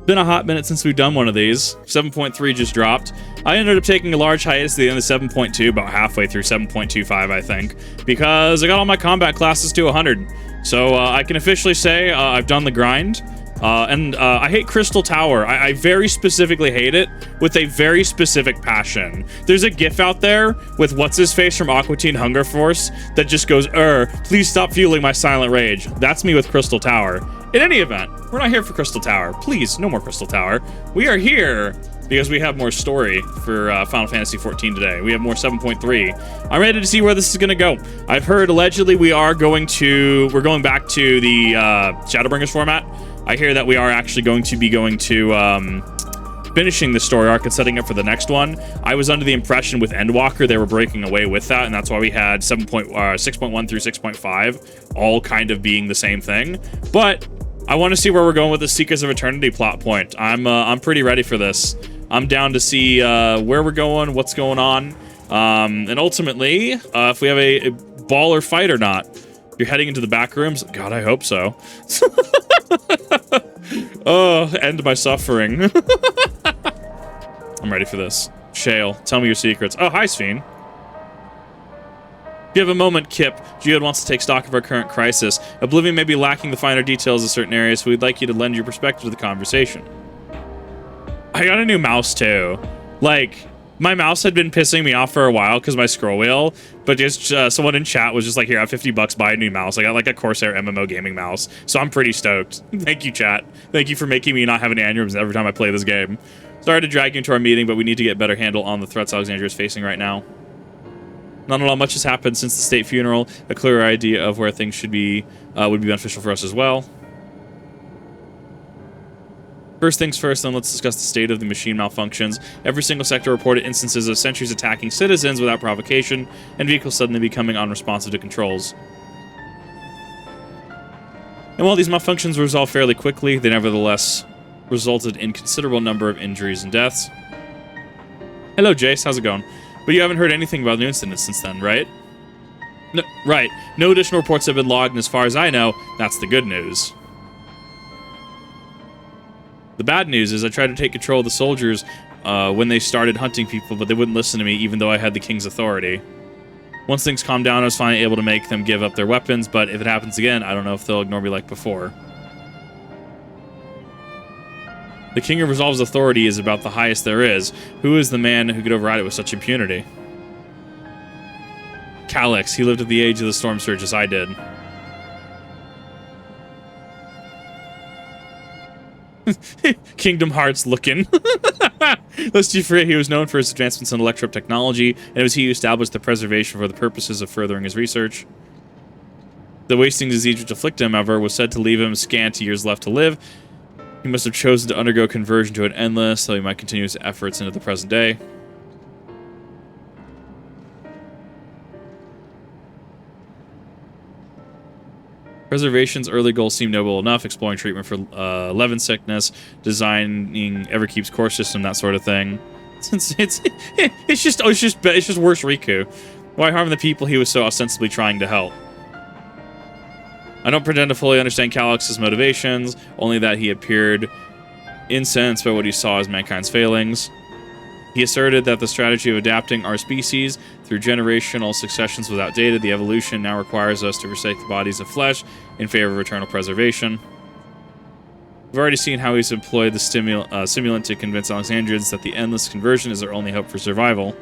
Been a hot minute since we've done one of these. 7.3 just dropped. I ended up taking a large hiatus at the end of 7.2, about halfway through 7.25, I think, because I got all my combat classes to 100. So I can officially say I've done the grind. I hate Crystal Tower. I very specifically hate it with a very specific passion. There's a gif out there with what's-his-face from Aqua Teen Hunger Force that just goes, please stop fueling my silent rage. That's me with Crystal Tower. In any event, we're not here for Crystal Tower. Please, no more Crystal Tower. We are here because we have more story for Final Fantasy XIV today. We have more 7.3. I'm ready to see where this is going to go. I've heard allegedly we're going back to the Shadowbringers format. I hear that we are actually going to be finishing the story arc and setting up for the next one. I was under the impression with Endwalker they were breaking away with that, and that's why we had 6.1 through 6.5 all kind of being the same thing. But I want to see where we're going with the Seekers of Eternity plot point. I'm pretty ready for this. I'm down to see where we're going, what's going on, and ultimately if we have a baller fight or not. You're heading into the back rooms? God, I hope so. Oh, end my suffering. I'm ready for this. Shale, tell me your secrets. Oh, hi, Sphene. If you have a moment, Kip, Geode wants to take stock of our current crisis. Oblivion may be lacking the finer details of certain areas, so we'd like you to lend your perspective to the conversation. I got a new mouse, too. Like, my mouse had been pissing me off for a while because my scroll wheel, but just someone in chat was just like, here, I have 50 bucks, buy a new mouse. I got like a Corsair MMO gaming mouse, so I'm pretty stoked. Thank you, chat. Thank you for making me not have any aneurysms every time I play this game. Sorry to drag you into our meeting, but we need to get a better handle on the threats Alexandria is facing right now. Not at all much has happened since the state funeral. A clearer idea of where things should be would be beneficial for us as well. First things first, then let's discuss the state of the machine malfunctions. Every single sector reported instances of sentries attacking citizens without provocation, and vehicles suddenly becoming unresponsive to controls. And while these malfunctions were resolved fairly quickly, they nevertheless resulted in considerable number of injuries and deaths. Hello, Jace. How's it going? But you haven't heard anything about new incidents since then, right? No, right. No additional reports have been logged, and as far as I know, that's the good news. The bad news is I tried to take control of the soldiers when they started hunting people, but they wouldn't listen to me even though I had the king's authority. Once things calmed down, I was finally able to make them give up their weapons, but if it happens again, I don't know if they'll ignore me like before. The king of Resolve's authority is about the highest there is. Who is the man who could override it with such impunity? Calyx. He lived at the age of the storm surge as I did. Kingdom Hearts looking. Lest you forget, he was known for his advancements in electro technology, and it was he who established the preservation for the purposes of furthering his research. The wasting disease which afflicted him, however, was said to leave him scant years left to live. He must have chosen to undergo conversion to an endless, so he might continue his efforts into the present day. Preservation's early goals seem noble enough, exploring treatment for Levin sickness, designing Everkeep's core system, that sort of thing. It's just worse Riku. Why harm the people he was so ostensibly trying to help? I don't pretend to fully understand Calyx's motivations, only that he appeared incensed by what he saw as mankind's failings. He asserted that the strategy of adapting our species through generational successions was outdated. The evolution now requires us to forsake the bodies of flesh in favor of eternal preservation. We've already seen how he's employed the stimulant to convince Alexandrians that the endless conversion is their only hope for survival.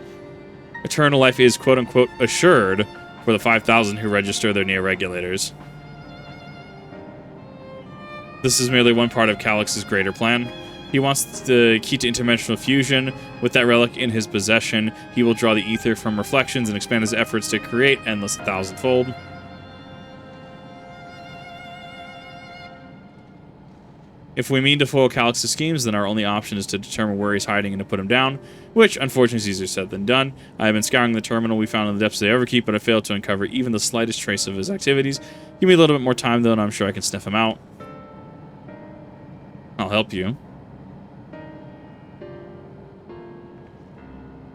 Eternal life is quote-unquote assured for the 5,000 who register their Neo-Regulators. This is merely one part of Calyx's greater plan. He wants the key to interdimensional fusion. With that relic in his possession, he will draw the ether from reflections and expand his efforts to create endless 1,000-fold. If we mean to foil Calyx's schemes, then our only option is to determine where he's hiding and to put him down, which, unfortunately, is easier said than done. I have been scouring the terminal we found in the depths of the Everkeep, but I failed to uncover even the slightest trace of his activities. Give me a little bit more time, though, and I'm sure I can sniff him out. I'll help you.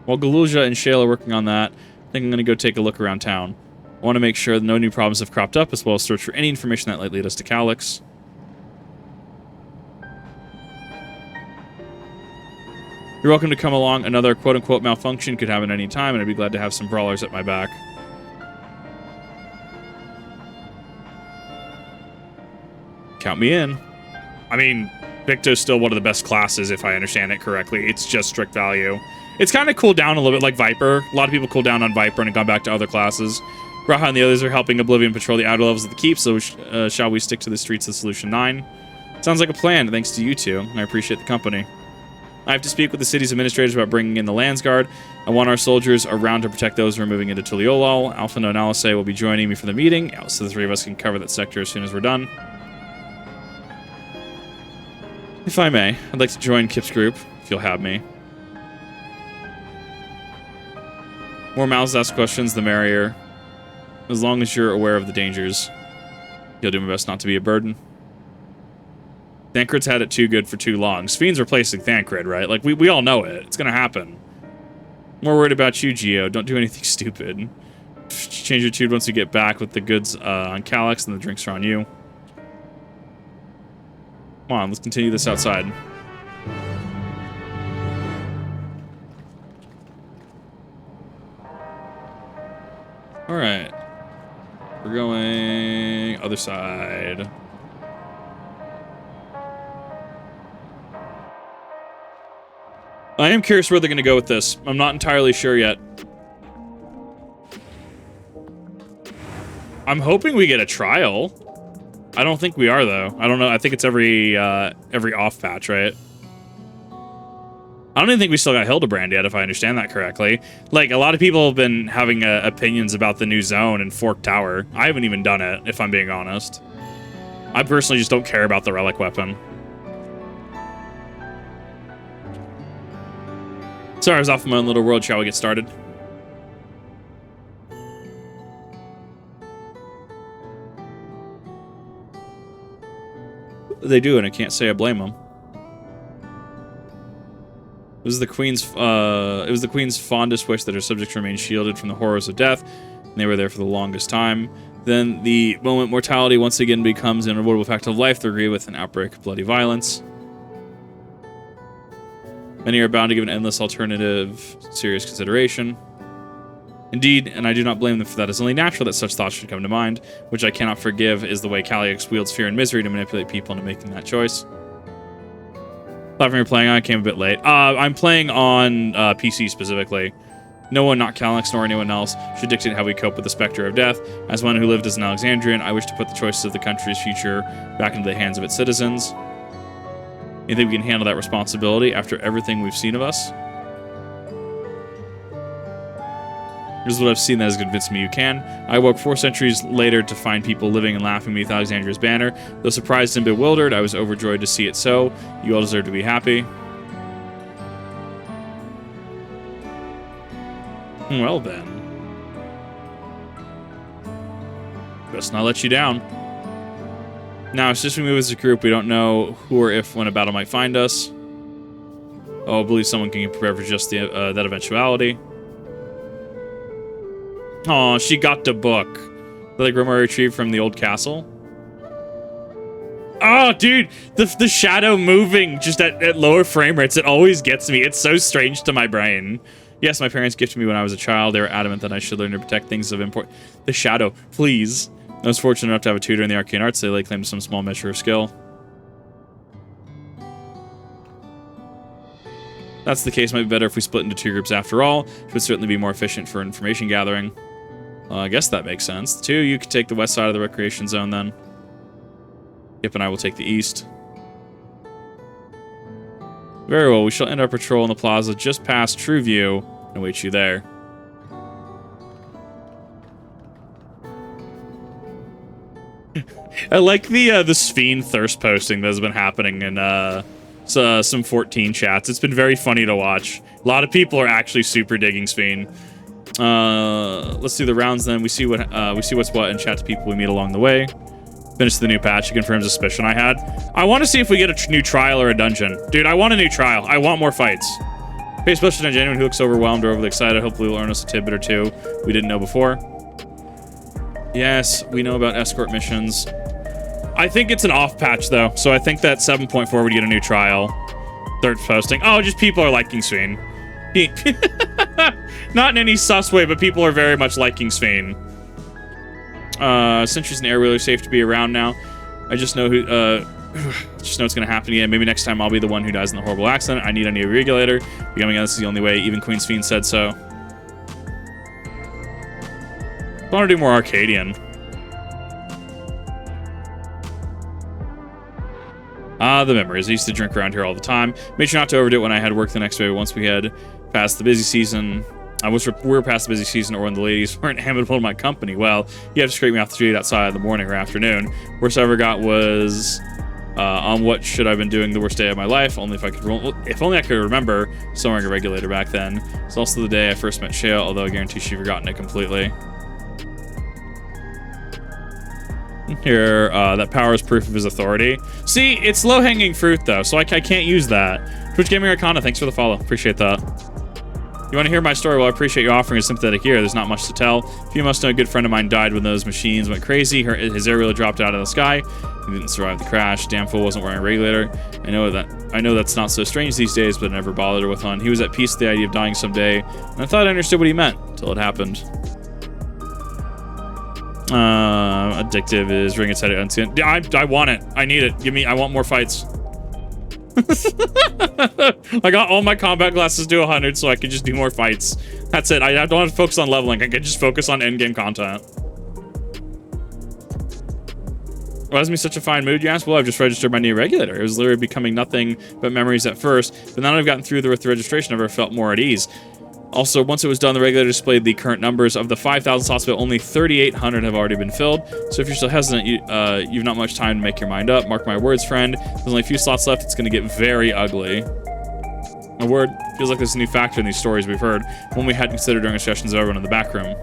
While Galuja and Shale are working on that, I think I'm going to go take a look around town. I want to make sure that no new problems have cropped up, as well as search for any information that might lead us to Calyx. You're welcome to come along. Another quote-unquote malfunction could happen any time, and I'd be glad to have some brawlers at my back. Count me in. I mean, Victo's still one of the best classes, if I understand it correctly. It's just strict value. It's kind of cooled down a little bit like Viper. A lot of people cooled down on Viper and have gone back to other classes. Raha and the others are helping Oblivion patrol the outer levels of the keep, so shall we stick to the streets of Solution 9? Sounds like a plan, thanks to you two. I appreciate the company. I have to speak with the city's administrators about bringing in the Landsguard. I want our soldiers around to protect those who are moving into Tuliolol. Alpha and Analyse will be joining me for the meeting, so the three of us can cover that sector as soon as we're done. If I may, I'd like to join Kip's group, if you'll have me. More mouths ask questions, the merrier. As long as you're aware of the dangers, you'll do my best not to be a burden. Thancred's had it too good for too long. Spheen's replacing Thancred, right? Like, we all know it. It's gonna happen. More worried about you, Geo. Don't do anything stupid. Change your tune once you get back with the goods on Calyx, and the drinks are on you. Come on, let's continue this outside. Alright. We're going other side. I am curious where they're going to go with this. I'm not entirely sure yet. I'm hoping we get a trial. I don't think we are, though. I don't know. I think it's every off patch, right? I don't even think we still got Hildebrand yet, if I understand that correctly. Like, a lot of people have been having opinions about the new zone and Fork Tower. I haven't even done it, if I'm being honest. I personally just don't care about the relic weapon. Sorry, I was off in my own little world. Shall we get started? They do, and I can't say I blame them. It was the Queen's fondest wish that her subjects remain shielded from the horrors of death, and they were there for the longest time. Then, the moment mortality once again becomes an unavoidable fact of life, they agree with an outbreak of bloody violence. Many are bound to give an endless alternative serious consideration. Indeed, and I do not blame them for that. It's only natural that such thoughts should come to mind, which I cannot forgive is the way Calyx wields fear and misery to manipulate people into making that choice. Platform you're playing on, I came a bit late. I'm playing on PC specifically. No one, not Calyx nor anyone else, should dictate how we cope with the specter of death. As one who lived as an Alexandrian, I wish to put the choices of the country's future back into the hands of its citizens. You think we can handle that responsibility after everything we've seen of us? Here's what I've seen that has convinced me you can. I woke 4 centuries later to find people living and laughing beneath Alexandria's banner. Though surprised and bewildered, I was overjoyed to see it so. You all deserve to be happy. Well then. Best not let you down. Now, it's just we move as a group. We don't know who or if when a battle might find us. Oh, I believe someone can prepare for just that eventuality. Oh, she got the book. The grimoire retrieved from the old castle. Oh, dude, the shadow moving just at lower frame rates, it always gets me. It's so strange to my brain. Yes, my parents gifted me when I was a child. They were adamant that I should learn to protect things of import. The shadow, please. I was fortunate enough to have a tutor in the arcane arts. They lay claim to some small measure of skill. That's the case. Might be better if we split into 2 groups after all. It would certainly be more efficient for information gathering. I guess that makes sense. 2, you could take the west side of the recreation zone then. Yep, and I will take the east. Very well, we shall end our patrol in the plaza just past True View and await you there. I like the Sphene thirst posting that has been happening in some 14 chats. It's been very funny to watch. A lot of people are actually super digging Sphene. Let's do the rounds then. We see what's what and chat to people we meet along the way. Finish the new patch. It confirms a suspicion I had. I want to see if we get a new trial or a dungeon. Dude, I want a new trial. I want more fights. Pay special attention to anyone who looks overwhelmed or overly excited. Hopefully we'll earn us a tidbit or two we didn't know before. Yes, we know about escort missions. I think it's an off patch though, so I think that 7.4 would get a new trial. Third posting. Oh, just people are liking Sven. Not in any sus way, but people are very much liking Sven. Sentry's an air wheeler, safe to be around now. I just know who. Just know it's gonna happen again. Maybe next time I'll be the one who dies in the horrible accident. I need a Neo-Regulator. Becoming this is the only way. Even Queen Sven said so. I want to do more Arcadian. The memories. I used to drink around here all the time. Made sure not to overdo it when I had work the next day. Once we had passed the busy season, we were past the busy season, or when the ladies weren't amenable to my company. Well, you have to scrape me off the street outside in the morning or afternoon. Worst I ever got was on what should I've been doing the worst day of my life. Only if I could remember sewing a regulator back then. It's also the day I first met Shale, although I guarantee she'd forgotten it completely. Here, that power is proof of his authority. See, it's low-hanging fruit, though, so I can't use that. Twitch Gaming Arcana, thanks for the follow. Appreciate that. You want to hear my story? Well, I appreciate you offering a sympathetic ear. There's not much to tell. If you must know, a good friend of mine died when those machines went crazy. His air wheel dropped out of the sky. He didn't survive the crash. Damn fool wasn't wearing a regulator. I know that's not so strange these days, but I never bothered her with one. He was at peace with the idea of dying someday, and I thought I understood what he meant until it happened. Addictive is ring its head unseen. I want it. I need it. I want more fights. I got all my combat classes to 100 so I can just do more fights. That's it. I don't have to focus on leveling. I can just focus on endgame content. Why has me such a fine mood, you ask? Well, I've just registered my new regulator. It was literally becoming nothing but memories at first, but now that I've gotten through with the registration, I've never felt more at ease. Also, once it was done, the regulator displayed the current numbers of the 5,000 slots, but only 3,800 have already been filled. So if you're still hesitant, you've not much time to make your mind up. Mark my words, friend. There's only a few slots left. It's going to get very ugly. My word, feels like there's a new factor in these stories we've heard, one we hadn't considered during our sessions of everyone in the back room.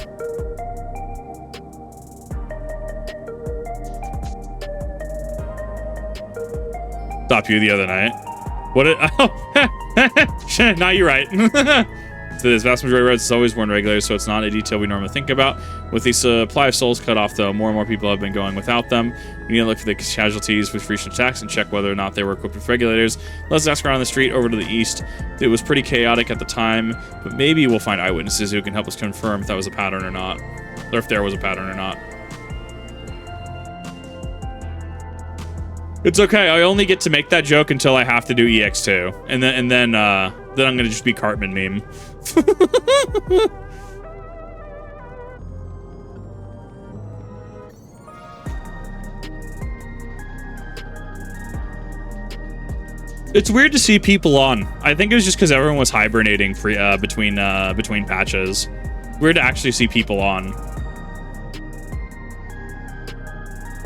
Stop you the other night. What? Oh, now you're right. The vast majority of roads is always worn regulators, so it's not a detail we normally think about. With the supply of souls cut off, though, more and more people have been going without them. We need to look for the casualties with recent attacks and check whether or not they were equipped with regulators. Let's ask around the street over to the east. It was pretty chaotic at the time, but maybe we'll find eyewitnesses who can help us confirm if that was a pattern or not. Or if there was a pattern or not. It's okay. I only get to make that joke until I have to do EX2, and then I'm gonna just be Cartman meme. It's weird to see people on. I think it was just because everyone was hibernating between patches. Weird to actually see people on.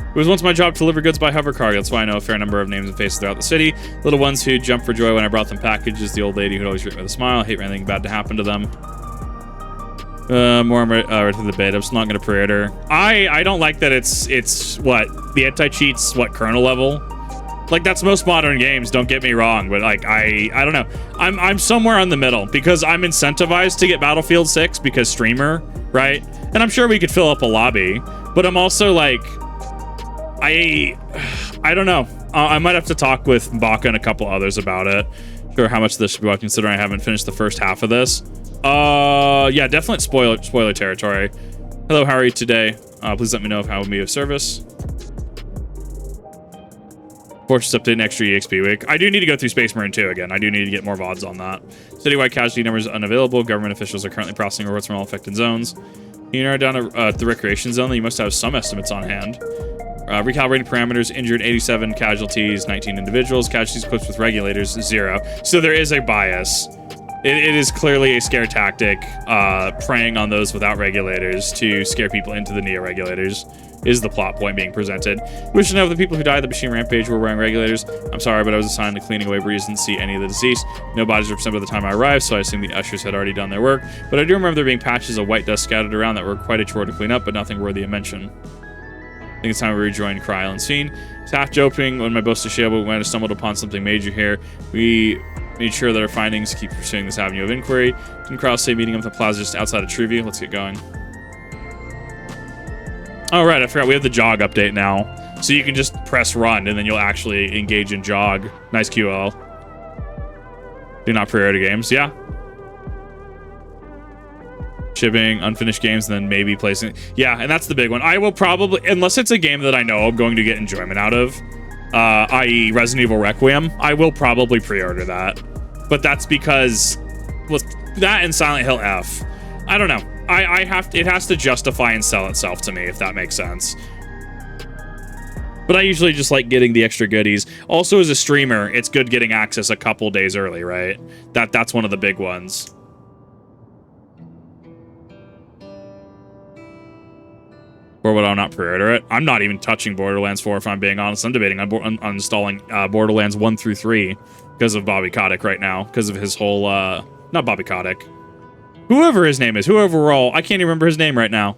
It was once my job to deliver goods by hover car. That's why I know a fair number of names and faces throughout the city. Little ones who jumped for joy when I brought them packages. The old lady who'd always greet with a smile. I hate for anything bad to happen to them. More right to the bait. I'm just not going to parade her. I don't like that it's what? The anti-cheat's what, kernel level? Like, that's most modern games, don't get me wrong. But, like, I don't know. I'm somewhere in the middle because I'm incentivized to get Battlefield 6 because streamer, right? And I'm sure we could fill up a lobby. But I'm also, like... I don't know. I might have to talk with Baka and a couple others about it. Sure, how much this should be about, considering I haven't finished the first half of this. Yeah, definitely spoiler territory. Hello, how are you today? Please let me know if I will be of service. Fortress update next year, EXP week. I do need to go through Space Marine 2 again. I do need to get more VODs on that. Citywide casualty numbers unavailable. Government officials are currently processing reports from all affected zones. You narrow down to the recreation zone, then you must have some estimates on hand. Recalibrating parameters, injured 87 casualties, 19 individuals. Casualties equipped with regulators, 0. So there is a bias. It is clearly a scare tactic, preying on those without regulators to scare people into the Neo-Regulators, is the plot point being presented. We should know if the people who died at the machine rampage were wearing regulators. I'm sorry, but I was assigned to cleaning away breeze and didn't see any of the deceased. No bodies were present by the time I arrived, so I assume the ushers had already done their work. But I do remember there being patches of white dust scattered around that were quite a chore to clean up, but nothing worthy of mention. I think it's time we rejoin Cry Island scene. It's half joking when my boast is shale, but we might have stumbled upon something major here. We made sure that our findings keep pursuing this avenue of inquiry. Didn't Krause say meeting up at the plaza just outside of Trivia? Let's get going. Oh, right, I forgot we have the jog update now. So you can just press run and then you'll actually engage in jog. Nice QL. Do not pre-order games. Yeah. Shipping unfinished games and then maybe placing. Yeah, and that's the big one. I will probably, unless it's a game that I know I'm going to get enjoyment out of, i.e. Resident Evil Requiem, I will probably pre-order that. But that's because with that and Silent Hill F, I don't know. It has to justify and sell itself to me, if that makes sense. But I usually just like getting the extra goodies. Also, as a streamer, it's good getting access a couple days early, right? That's one of the big ones. Or would I not pre-order it? I'm not even touching Borderlands 4, if I'm being honest. I'm debating on installing Borderlands 1 through 3 because of Bobby Kotick right now. Because of his whole, not Bobby Kotick. Whoever his name is. Whoever I can't even remember his name right now.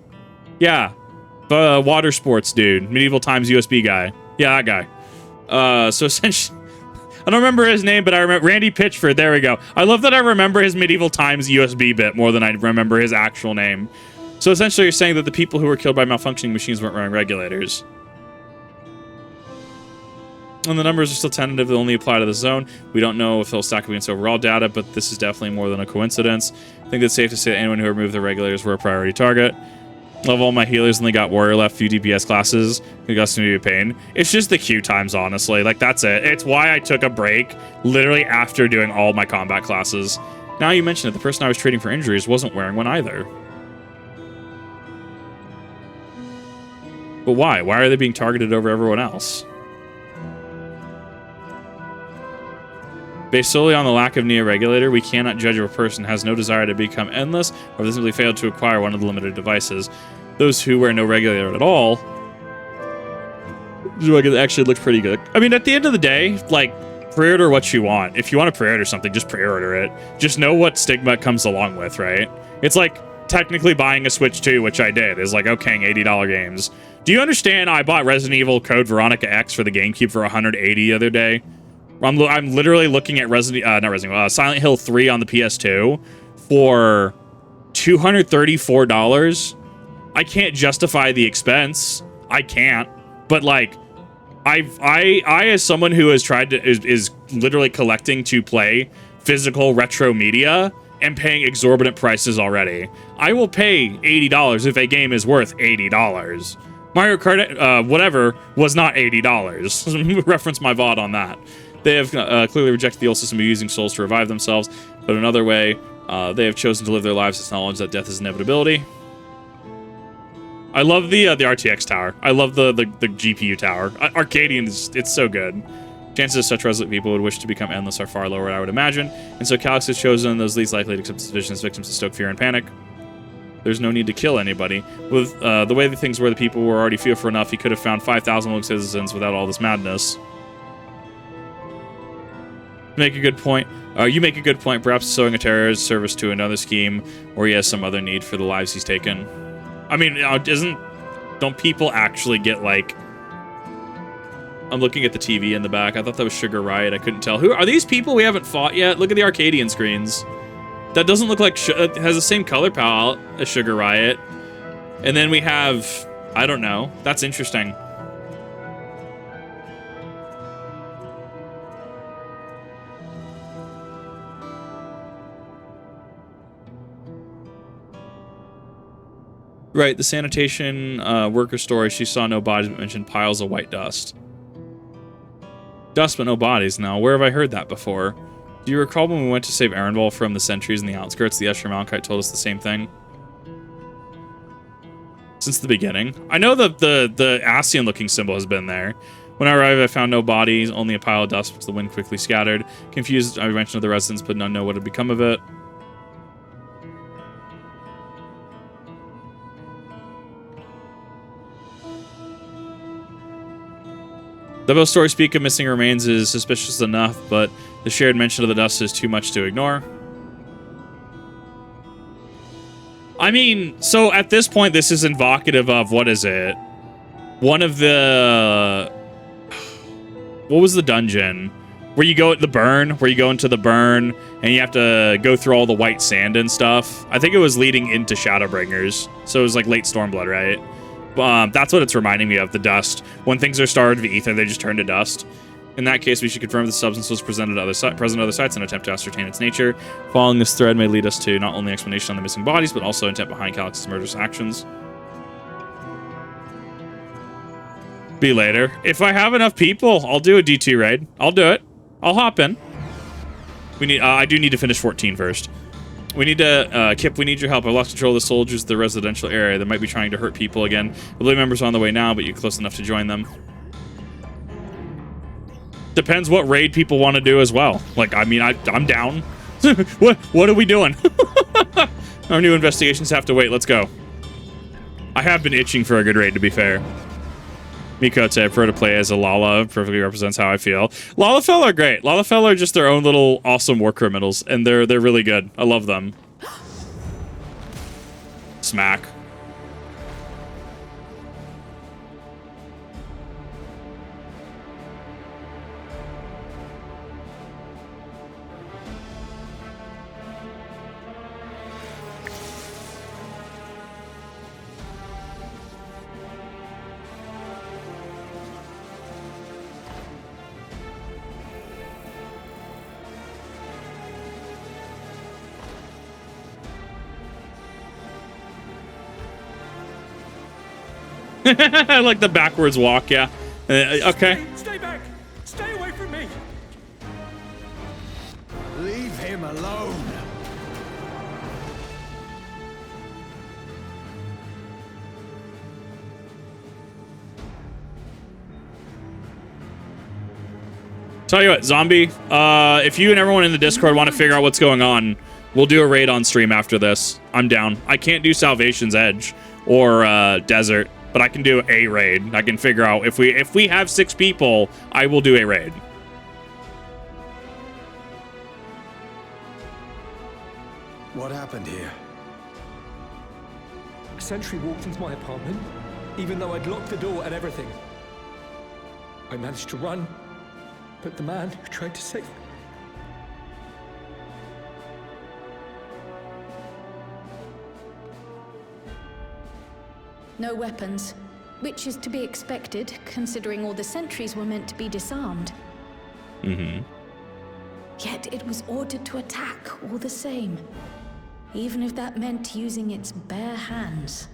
Yeah. The water sports dude. Medieval Times USB guy. Yeah, that guy. So essentially, I don't remember his name, but I remember Randy Pitchford. There we go. I love that I remember his Medieval Times USB bit more than I remember his actual name. So essentially, you're saying that the people who were killed by malfunctioning machines weren't running regulators. And the numbers are still tentative. They only apply to the zone. We don't know if they'll stack up against overall data, but this is definitely more than a coincidence. I think it's safe to say that anyone who removed the regulators were a priority target. Love all my healers, only got warrior left, few DPS classes. Who got to be a pain. It's just the queue times, honestly. Like, that's it. It's why I took a break, literally after doing all my combat classes. Now you mention it, the person I was trading for injuries wasn't wearing one either. But why? Why are they being targeted over everyone else? Based solely on the lack of Neo-Regulator, we cannot judge if a person has no desire to become endless, or if they simply failed to acquire one of the limited devices. Those who wear no regulator at all, it actually looks pretty good. I mean, at the end of the day, like, pre-order what you want. If you want to pre-order something, just pre-order it. Just know what stigma it comes along with, right? It's like technically buying a Switch 2, which I did, is like, okay, $80 games. Do you understand I bought Resident Evil Code Veronica X for the GameCube for $180 the other day? I'm literally looking at Silent Hill 3 on the PS2 for $234. I can't justify the expense. I can't. But like, I as someone who has tried to is literally collecting to play physical retro media and paying exorbitant prices already. I will pay $80 if a game is worth $80. Mario Kart, whatever, was not $80. Reference my VOD on that. They have clearly rejected the old system of using souls to revive themselves, but another way, they have chosen to live their lives with knowledge that death is inevitability. I love the RTX tower. I love the GPU tower. Arcadian, it's so good. Chances of such resolute people would wish to become endless are far lower, I would imagine. And so Calyx has chosen those least likely to accept this vision as victims to stoke fear and panic. There's no need to kill anybody. With the way the things were, the people were already fearful enough, he could have found 5,000 Willing citizens without all this madness. Make a good point. You make a good point. Perhaps sowing a terrorist service to another scheme, or he has some other need for the lives he's taken. I mean, don't people actually get like? I'm looking at the TV in the back. I thought that was Sugar Riot. I couldn't tell. Who are these people we haven't fought yet? Look at the Arcadian screens. That doesn't look like it has the same color palette as Sugar Riot. And then we have, I don't know. That's interesting. Right, the sanitation worker story, she saw no bodies but mentioned piles of white dust. Dust but no bodies. Now, where have I heard that before? Do you recall when we went to save Erenville from the sentries in the outskirts, the Escher Malachite told us the same thing? Since the beginning. I know that the Ascian-looking symbol has been there. When I arrived, I found no bodies, only a pile of dust, which the wind quickly scattered. Confused, I mentioned to the residents, but none know what had become of it. The Bill story speak of missing remains is suspicious enough, but the shared mention of the dust is too much to ignore. I mean, so at this point, this is invocative of, what is it? One of the... What was the dungeon? Where you go at the burn, where you go into the burn, and you have to go through all the white sand and stuff. I think it was leading into Shadowbringers, so it was like late Stormblood, right? That's what it's reminding me of, the dust. When things are starved of ether, they just turn to dust. In that case, we should confirm the substance was present at other sites and attempt to ascertain its nature. Following this thread may lead us to not only explanation on the missing bodies, but also intent behind Calyx's murderous actions. Be later. If I have enough people, I'll do a D2 raid. I'll do it. I'll hop in. We need. I do need to finish 14 first. We need to, Kip, we need your help. I've lost control of the soldiers in the residential area. They might be trying to hurt people again. The Blade members are on the way now, but you're close enough to join them. Depends what raid people want to do as well. Like, I mean, I'm down. What are we doing? Our new investigations have to wait. Let's go. I have been itching for a good raid, to be fair. Mikote, I prefer to play as a Lala. Perfectly represents how I feel. Lalafell are great. Lalafell are just their own little awesome war criminals, and they're really good. I love them. Smack. I like the backwards walk, yeah. Okay. Stay back! Stay away from me! Leave him alone! Tell you what, Zombie, if you and everyone in the Discord want to figure out what's going on, we'll do a raid on stream after this. I'm down. I can't do Salvation's Edge or Desert, but I can do a raid. I can figure out if we have 6 people, I will do a raid. What happened here? A sentry walked into my apartment, even though I'd locked the door and everything. I managed to run, but the man who tried to save me... No weapons, which is to be expected, considering all the sentries were meant to be disarmed. Mm-hmm. Yet it was ordered to attack all the same, even if that meant using its bare hands.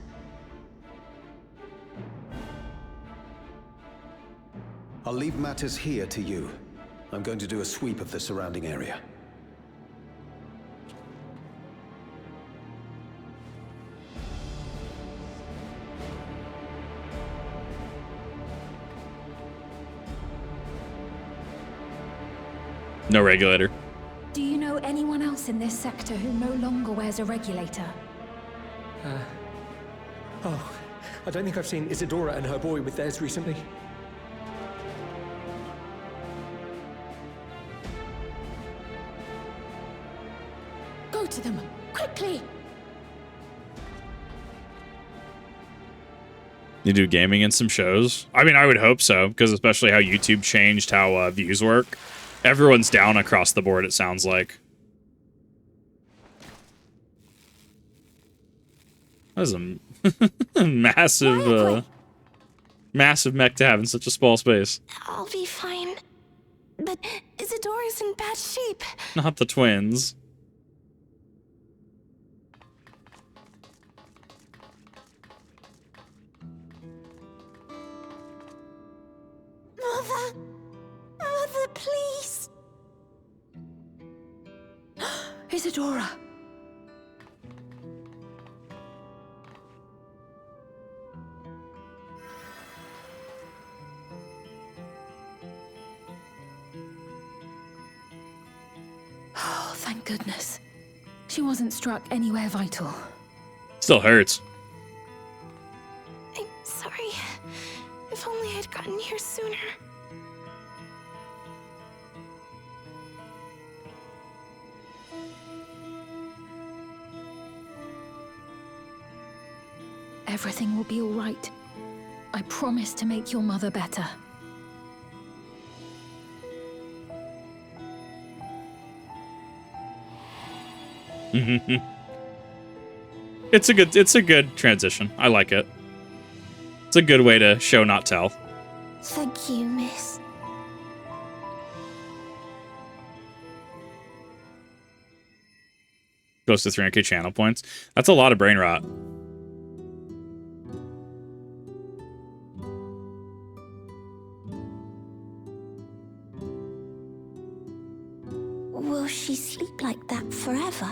I'll leave matters here to you. I'm going to do a sweep of the surrounding area. No regulator. Do you know anyone else in this sector who no longer wears a regulator? Oh, I don't think I've seen Isadora and her boy with theirs recently. Go to them, quickly! You do gaming and some shows? I mean, I would hope so, because especially how YouTube changed how views work. Everyone's down across the board, it sounds like. That was a massive, massive mech to have in such a small space. I'll be fine. But Isadora's in bad shape. Not the twins. Mother, please. Isadora! Oh, thank goodness. She wasn't struck anywhere vital. Still hurts. I'm sorry. If only I'd gotten here sooner. Everything will be all right. I promise to make your mother better. It's a good transition. I like it. It's a good way to show, not tell. Thank you, miss. Close to 300k channel points. That's a lot of brain rot. Will she sleep like that forever?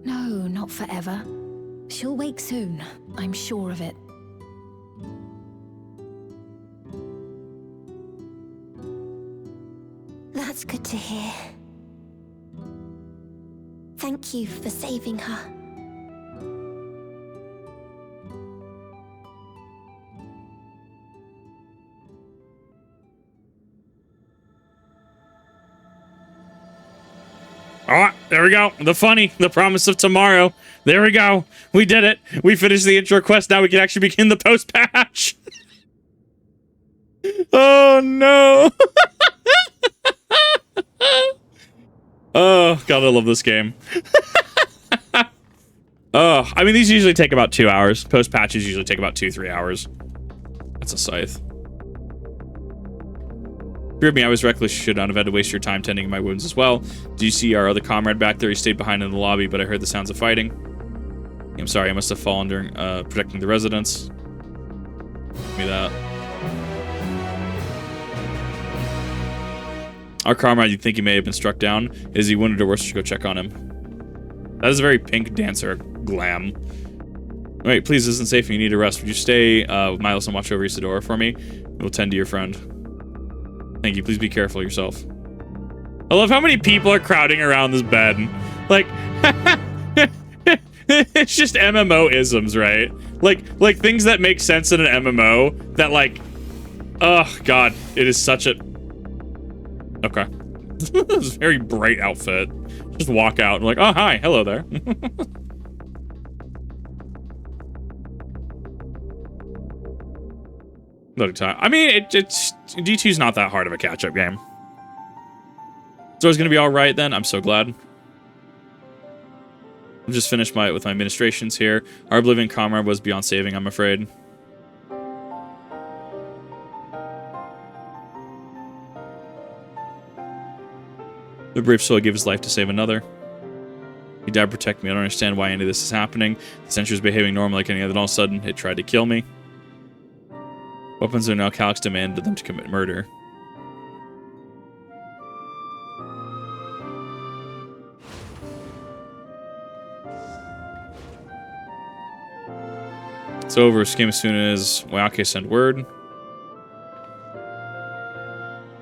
No, not forever. She'll wake soon. I'm sure of it. That's good to hear. Thank you for saving her. Oh, there we go. The promise of tomorrow. There we go. We did it. We finished the intro quest. Now we can actually begin the post patch. Oh no. Oh, God, I love this game. Oh, I mean, these usually take about 2 hours. Post patches usually take about 2-3 hours. That's a scythe. Forgive me, I was reckless. You should not have had to waste your time tending my wounds as well. Do you see our other comrade back there? He stayed behind in the lobby, but I heard the sounds of fighting. I'm sorry, I must have fallen during protecting the residents. Give me that. Our comrade, you think he may have been struck down? Is he wounded or worse? We should go check on him. That is a very pink dancer glam. Wait, please, this isn't safe. You need a rest. Would you stay with Milos and watch over Isadora for me? We'll tend to your friend. Thank you. Please be careful yourself. I love how many people are crowding around this bed. Like, it's just MMO-isms, right? Like things that make sense in an MMO that, like, oh, God, it is such a... Okay. This is a very bright outfit. Just walk out and like, oh, hi, hello there. Loading time. I mean, it's D2's not that hard of a catch-up game. So it's gonna be all right then. I'm so glad. I've just finished with my administrations here. Our Oblivion comrade was beyond saving, I'm afraid. The brave soul gave his life to save another. He died to protect me. I don't understand why any of this is happening. The sentry's behaving normally like any other. All of a sudden, it tried to kill me. Weapons are now Calyx demanded them to commit murder. It's over. Scheme as soon as Wayake send word.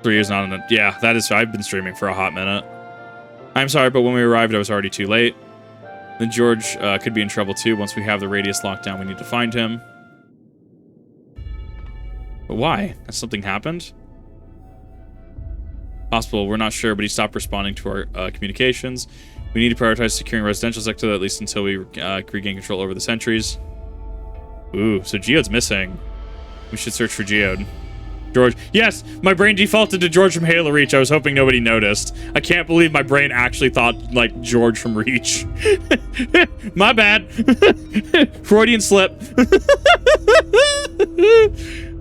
3 years not enough. Yeah, that is. I've been streaming for a hot minute. I'm sorry, but when we arrived, I was already too late. Then George could be in trouble too. Once we have the radius locked down, we need to find him. But why? Has something happened? Possible. We're not sure, but he stopped responding to our communications. We need to prioritize securing residential sector at least until we regain control over the sentries. Ooh, so Geode's missing. We should search for Geode. George. Yes, my brain defaulted to George from Halo Reach. I was hoping nobody noticed. I can't believe my brain actually thought like George from Reach. My bad. Freudian slip.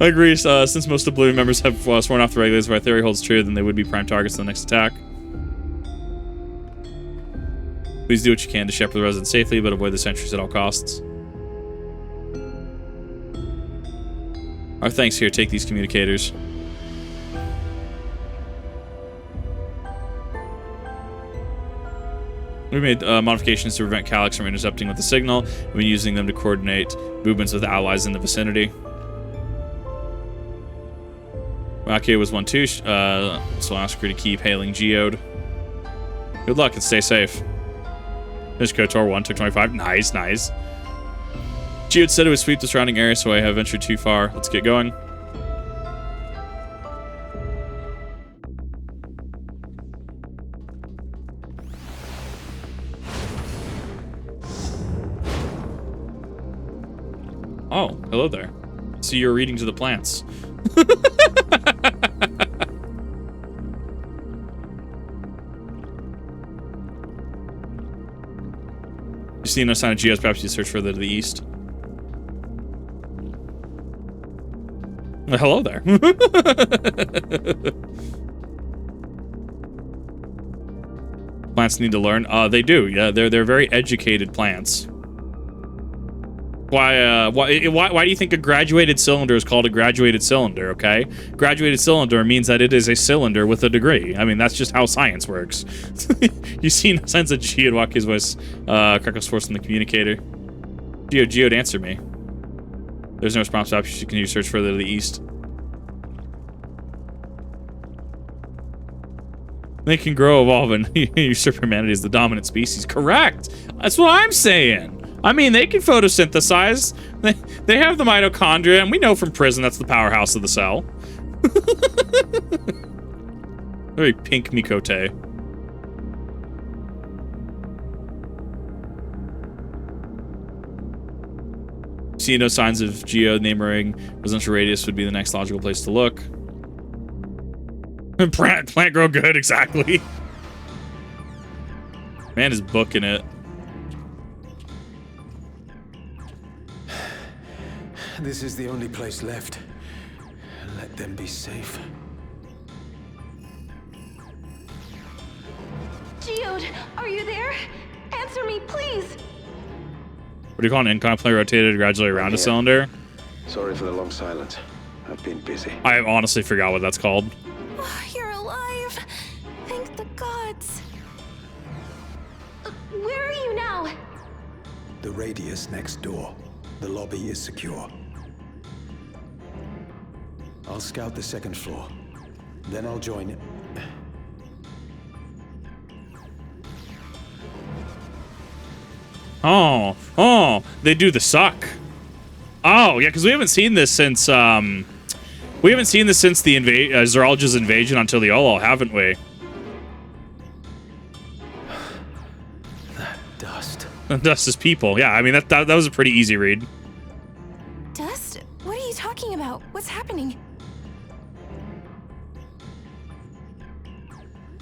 I agree. Since most Oblivion members have sworn off the regulators, if our theory holds true, then they would be prime targets in the next attack. Please do what you can to shepherd the residents safely, but avoid the sentries at all costs. Our thanks here. Take these communicators. We made modifications to prevent Calyx from intercepting with the signal. We've been using them to coordinate movements with allies in the vicinity. Wake was 1-2, so I'll ask her to keep hailing Geode. Good luck and stay safe. Finished KOTOR 1, took 25. Nice, nice. Geode said it would sweep the surrounding area, so I have ventured too far. Let's get going. Oh, hello there. See, you're reading to the plants. You see no sign of Geodes, perhaps you search further to the east. Hello there. Plants need to learn. They do. Yeah, they're very educated plants. Why do you think a graduated cylinder is called a graduated cylinder, okay? Graduated cylinder means that it is a cylinder with a degree. I mean, that's just how science works. You see no sense of Geode voice. Krako's force in the communicator. Geode, answer me. There's no response option. You can search further to the east. They can grow, evolve, and usurp humanity as the dominant species. Correct! That's what I'm saying! I mean, they can photosynthesize. They have the mitochondria, and we know from prison that's the powerhouse of the cell. Very pink Mikote. See no signs of Geo neighboring residential radius would be the next logical place to look. Plant grow good, exactly. Man is booking it. This is the only place left. Let them be safe. Geode, are you there? Answer me, please. What do you call an incline plane rotated gradually around a cylinder? Sorry for the long silence. I've been busy. I honestly forgot what that's called. Oh, you're alive. Thank the gods. Where are you now? The radius next door. The lobby is secure. I'll scout the second floor. Then I'll join it. Oh, they do the suck. Oh, yeah, because we haven't seen this since, the Zeralja's invasion on Tiliolo, haven't we? That dust. Dust is people. Yeah, I mean, that was a pretty easy read. Dust? What are you talking about? What's happening?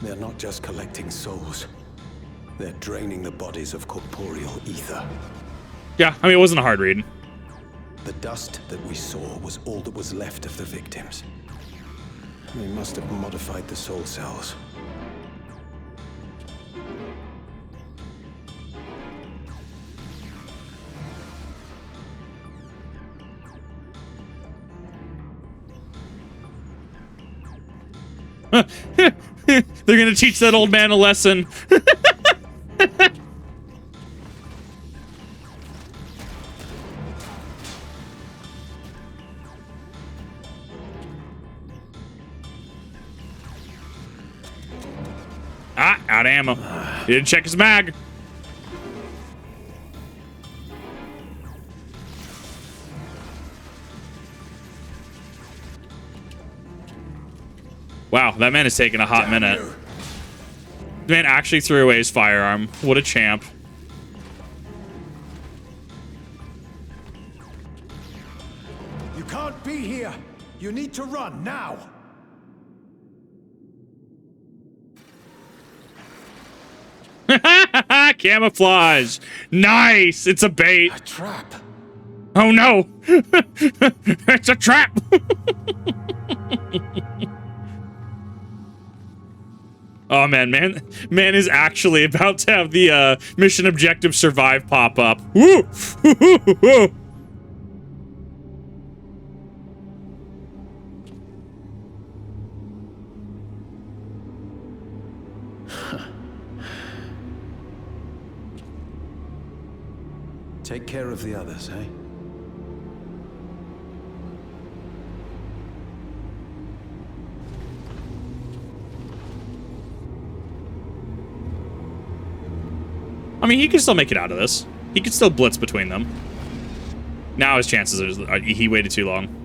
They're not just collecting souls. They're draining the bodies of corporeal ether. Yeah, I mean, it wasn't a hard read. The dust that we saw was all that was left of the victims. They must have modified the soul cells. They're gonna teach that old man a lesson. Out of ammo. He didn't check his mag. Wow, that man is taking a hot minute. The man actually threw away his firearm. What a champ. You can't be here. You need to run now. Camouflage. Nice. It's a bait. A trap. Oh no. It's a trap. Oh man is actually about to have the mission objective survive pop up. Woo! Take care of the others, eh? I mean, he can still make it out of this. He could still blitz between them. Now his chances are he waited too long.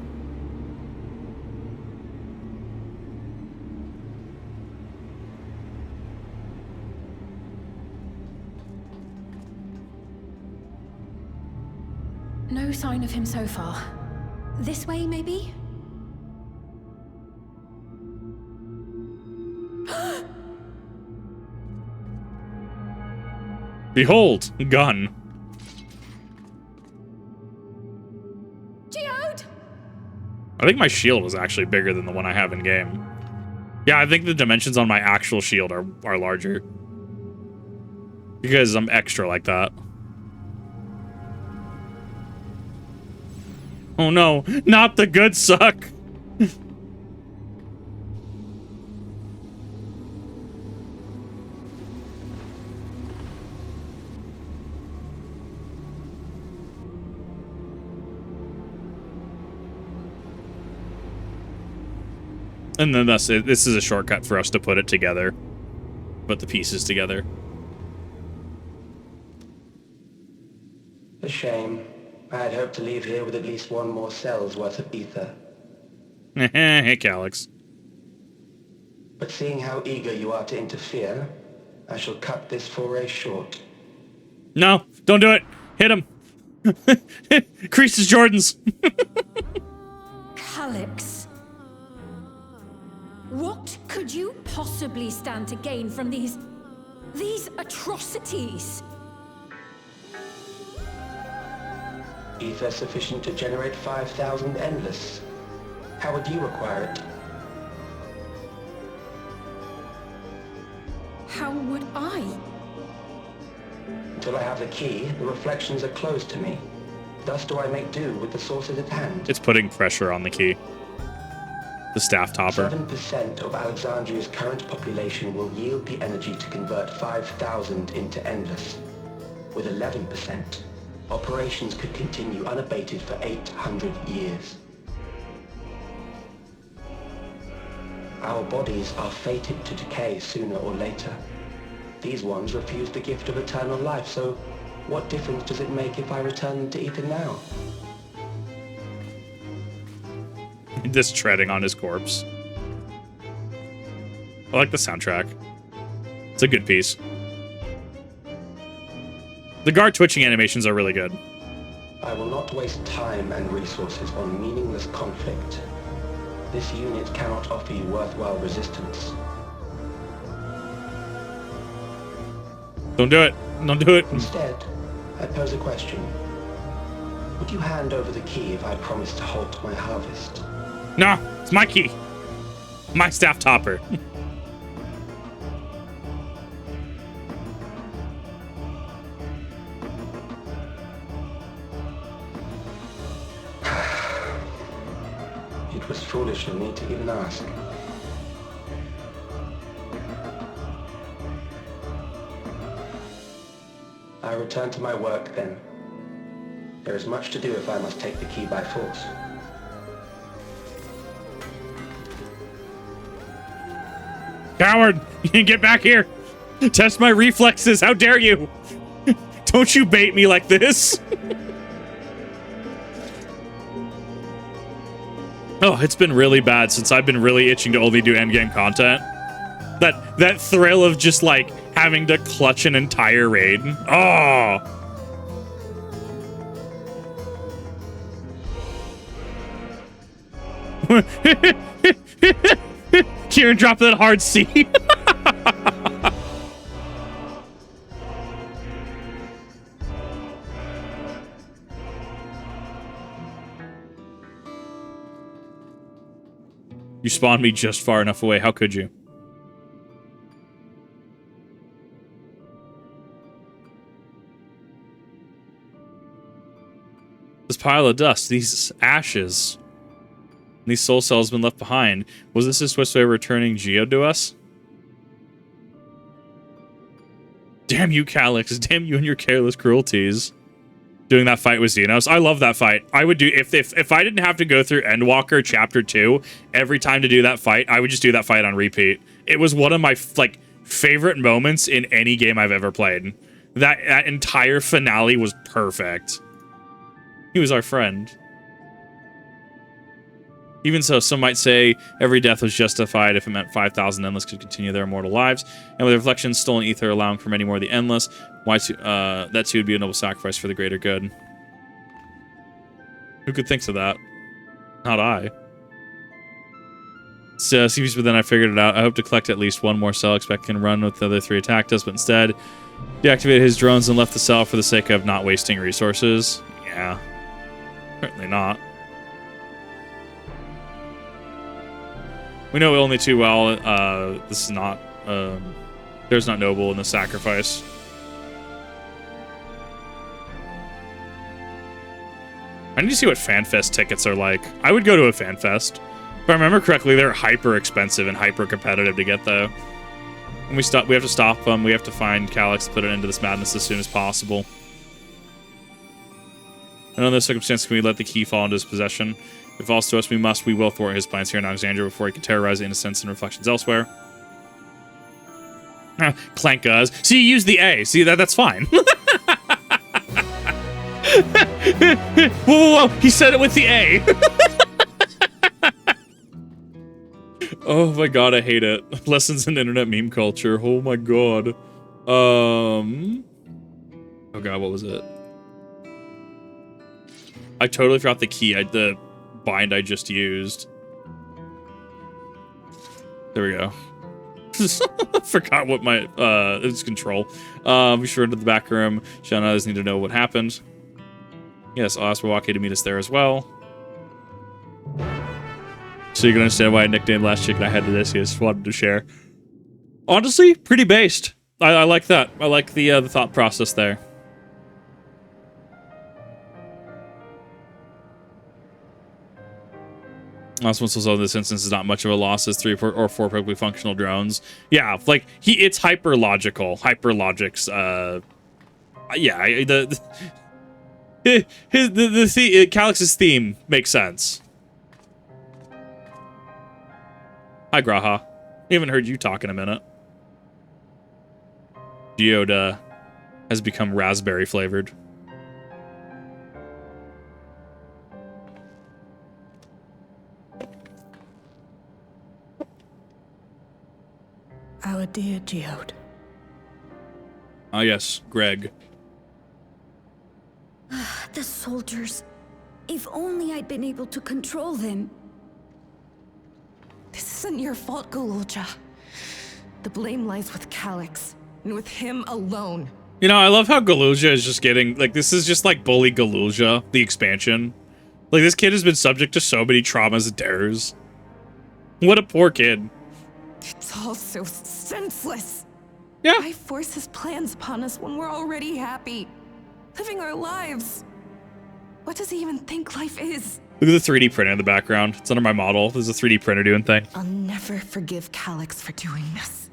No sign of him so far. This way, maybe? Behold, gun. Geode! I think my shield is actually bigger than the one I have in game. Yeah, I think the dimensions on my actual shield are larger. Because I'm extra like that. Oh no, not the good suck. And then this is a shortcut for us to put it together. Put the pieces together. A shame. I had hoped to leave here with at least one more cell's worth of ether. Hey, Calyx. But seeing how eager you are to interfere, I shall cut this foray short. No, don't do it. Hit him. Creases Jordan's. Calyx. What could you possibly stand to gain from these atrocities? Ether sufficient to generate 5,000 endless. How would you require it? How would I? Until I have the key, the reflections are closed to me. Thus do I make do with the sources at hand. It's putting pressure on the key. The staff topper. 7% of Alexandria's current population will yield the energy to convert 5,000 into endless. With 11%, operations could continue unabated for 800 years. Our bodies are fated to decay sooner or later. These ones refuse the gift of eternal life, so what difference does it make if I return them to ether now? Just treading on his corpse. I like the soundtrack. It's a good piece. The guard twitching animations are really good. I will not waste time and resources on meaningless conflict. This unit cannot offer you worthwhile resistance. Don't do it. Don't do it. Instead, I pose a question. Would you hand over the key if I promised to halt my harvest? No, it's my key. My staff topper. It was foolish of me to even ask. I return to my work then. There is much to do if I must take the key by force. Coward! Get back here! Test my reflexes! How dare you! Don't you bait me like this! Oh, it's been really bad since I've been really itching to only do endgame content. That thrill of just, like, having to clutch an entire raid. Oh! Kieran, drop that hard C. You spawned me just far enough away. How could you? This pile of dust, these ashes, these soul cells have been left behind. Was this a swift way of returning Geode to us? Damn you, Calyx. Damn you and your careless cruelties. Doing that fight with Xenos. I love that fight. I would do, if I didn't have to go through Endwalker Chapter 2 every time to do that fight, I would just do that fight on repeat. It was one of my, like, favorite moments in any game I've ever played. That entire finale was perfect. He was our friend. Even so, some might say every death was justified if it meant 5,000 Endless could continue their immortal lives, and with reflections, stolen ether allowing for many more of the Endless, that too would be a noble sacrifice for the greater good. Who could think of that? Not I. So, but then I figured it out. I hope to collect at least one more cell. Expect can run with the other three attacked us, but instead, deactivated his drones and left the cell for the sake of not wasting resources. Yeah. Certainly not. We know only too well, this is not, there's not noble in the sacrifice. I need to see what FanFest tickets are like. I would go to a FanFest. If I remember correctly, they're hyper expensive and hyper competitive to get though. When we have to stop them. We have to find Calyx, put it into this madness as soon as possible. And under those circumstances, can we let the key fall into his possession? If it falls to us, we will thwart his plans here in Alexandria before he can terrorize the innocents and reflections elsewhere. Clank us. See, you use the A. See, that's fine. Whoa, he said it with the A. Oh my god, I hate it. Lessons in internet meme culture. Oh my god. Oh god, what was it? I totally forgot the key. The bind I just used. There we go. Forgot what my it's control. We should run to the back room. Sean and others need to know what happened. Yes, I'll ask Milwaukee to meet us there as well. So you can understand why I nicknamed last chicken I had to this. He just wanted to share. Honestly, pretty based. I like that. I like the thought process there. Last one in this instance is not much of a loss as 3 or 4 perfectly functional drones. Yeah, like it's hyper logical. Hyperlogic's yeah, Calyx's theme makes sense. Hi, Graha. We haven't heard you talk in a minute. Geode has become raspberry flavored. Our dear Geode. Ah, yes, Greg. The soldiers. If only I'd been able to control them. This isn't your fault, Galulja. The blame lies with Calyx, and with him alone. You know, I love how Galulja is just getting, like, this is just like Bully Galulja, the expansion. Like, this kid has been subject to so many traumas and terrors. What a poor kid. It's all so senseless. Yeah. Why force his plans upon us when we're already happy? Living our lives. What does he even think life is? Look at the 3D printer in the background. It's under my model. There's a 3D printer doing thing. I'll never forgive Calyx for doing this.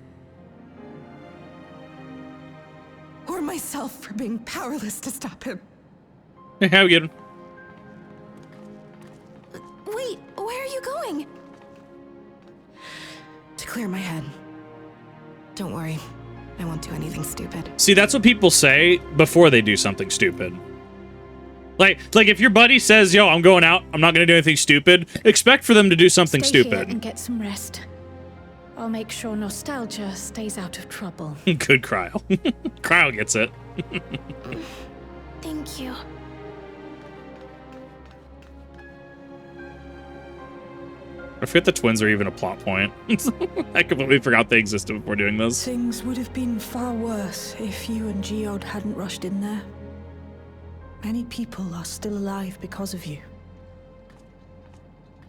Or myself for being powerless to stop him. Hey, how we getting? Wait, where are you going? To clear my head. Don't worry, I won't do anything stupid. See, that's what people say before they do something stupid. Like if your buddy says, yo, I'm going out, I'm not going to do anything stupid, expect for them to do something Stay stupid. Here and get some rest. I'll make sure nostalgia stays out of trouble. Good Cryo. Cryo gets it. Thank you. I forget the twins are even a plot point. I completely forgot they existed before doing this. Things would have been far worse if you and Geode hadn't rushed in there. Many people are still alive because of you.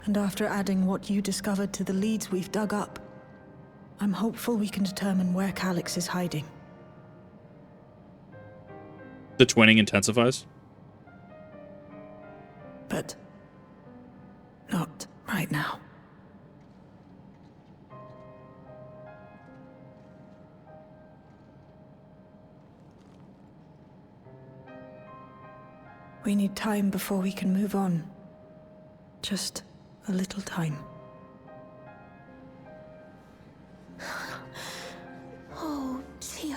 And after adding what you discovered to the leads we've dug up, I'm hopeful we can determine where Calyx is hiding. The twinning intensifies? But not right now. We need time before we can move on. Just a little time. Oh, Geode.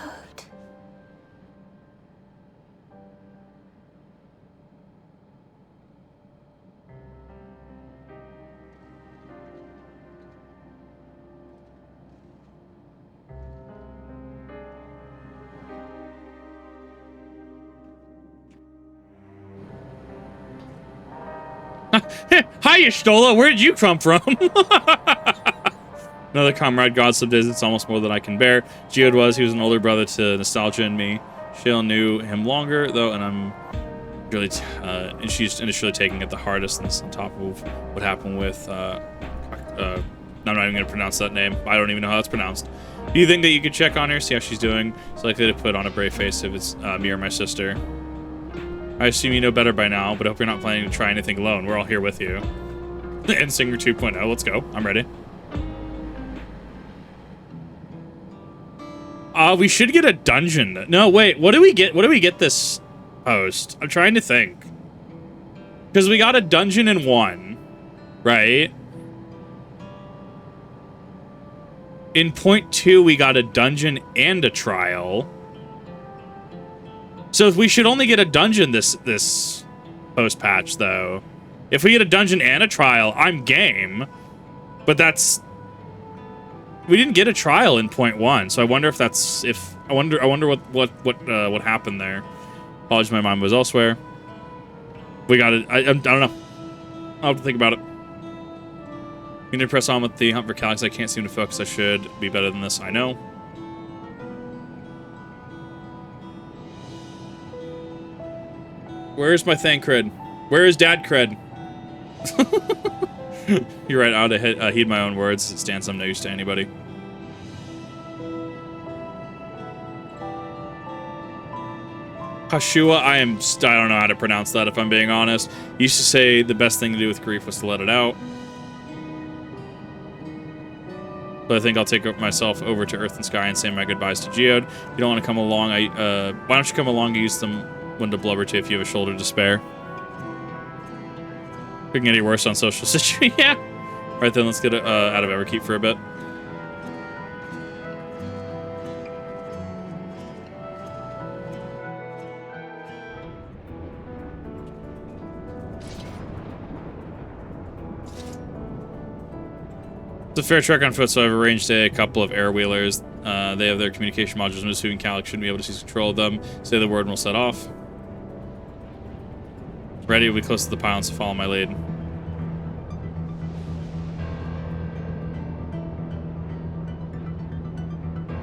Hi, Y'shtola. Where did you come from? Another comrade god slipped in. It's almost more than I can bear. Geode he was an older brother to Nostalgia and me. Shale knew him longer, though, and I'm really, and she's initially taking it the hardest, and this on top of what happened with, I'm not even going to pronounce that name. I don't even know how it's pronounced. Do you think that you could check on her, see how she's doing? It's likely to put on a brave face if it's me or my sister. I assume you know better by now, but I hope you're not planning to try anything alone. We're all here with you. And Singer 2.0, let's go. I'm ready. We should get a dungeon. No, wait, what do we get? What do we get this post? I'm trying to think. Because we got a dungeon in 1, right? In point 2, we got a dungeon and a trial. So we should only get a dungeon this post patch, though. If we get a dungeon and a trial, I'm game. But that's... We didn't get a trial in point 1, so I wonder if that's... I wonder what happened there. Apologies, my mind was elsewhere. We got it. I don't know. I'll have to think about it. We need to press on with the hunt for Calyx. I can't seem to focus. I should be better than this. I know. Where's my thank cred? Where is dad cred? You're right. I ought to heed my own words. It stands I'm no use to anybody. Hashua, I don't know how to pronounce that if I'm being honest. Used to say the best thing to do with grief was to let it out. But I think I'll take myself over to Earth and Sky and say my goodbyes to Geode. If you don't want to come along, why don't you come along and use them when to blubber to if you have a shoulder to spare. Couldn't get any worse on social situation. Yeah. Right then, let's get out of Everkeep for a bit. It's a fair trek on foot, so I've arranged a couple of air wheelers. They have their communication modules. I'm assuming Calyx shouldn't be able to seize control of them. Say the word and we'll set off. Ready, we'll be close to the pylon, so follow my lead.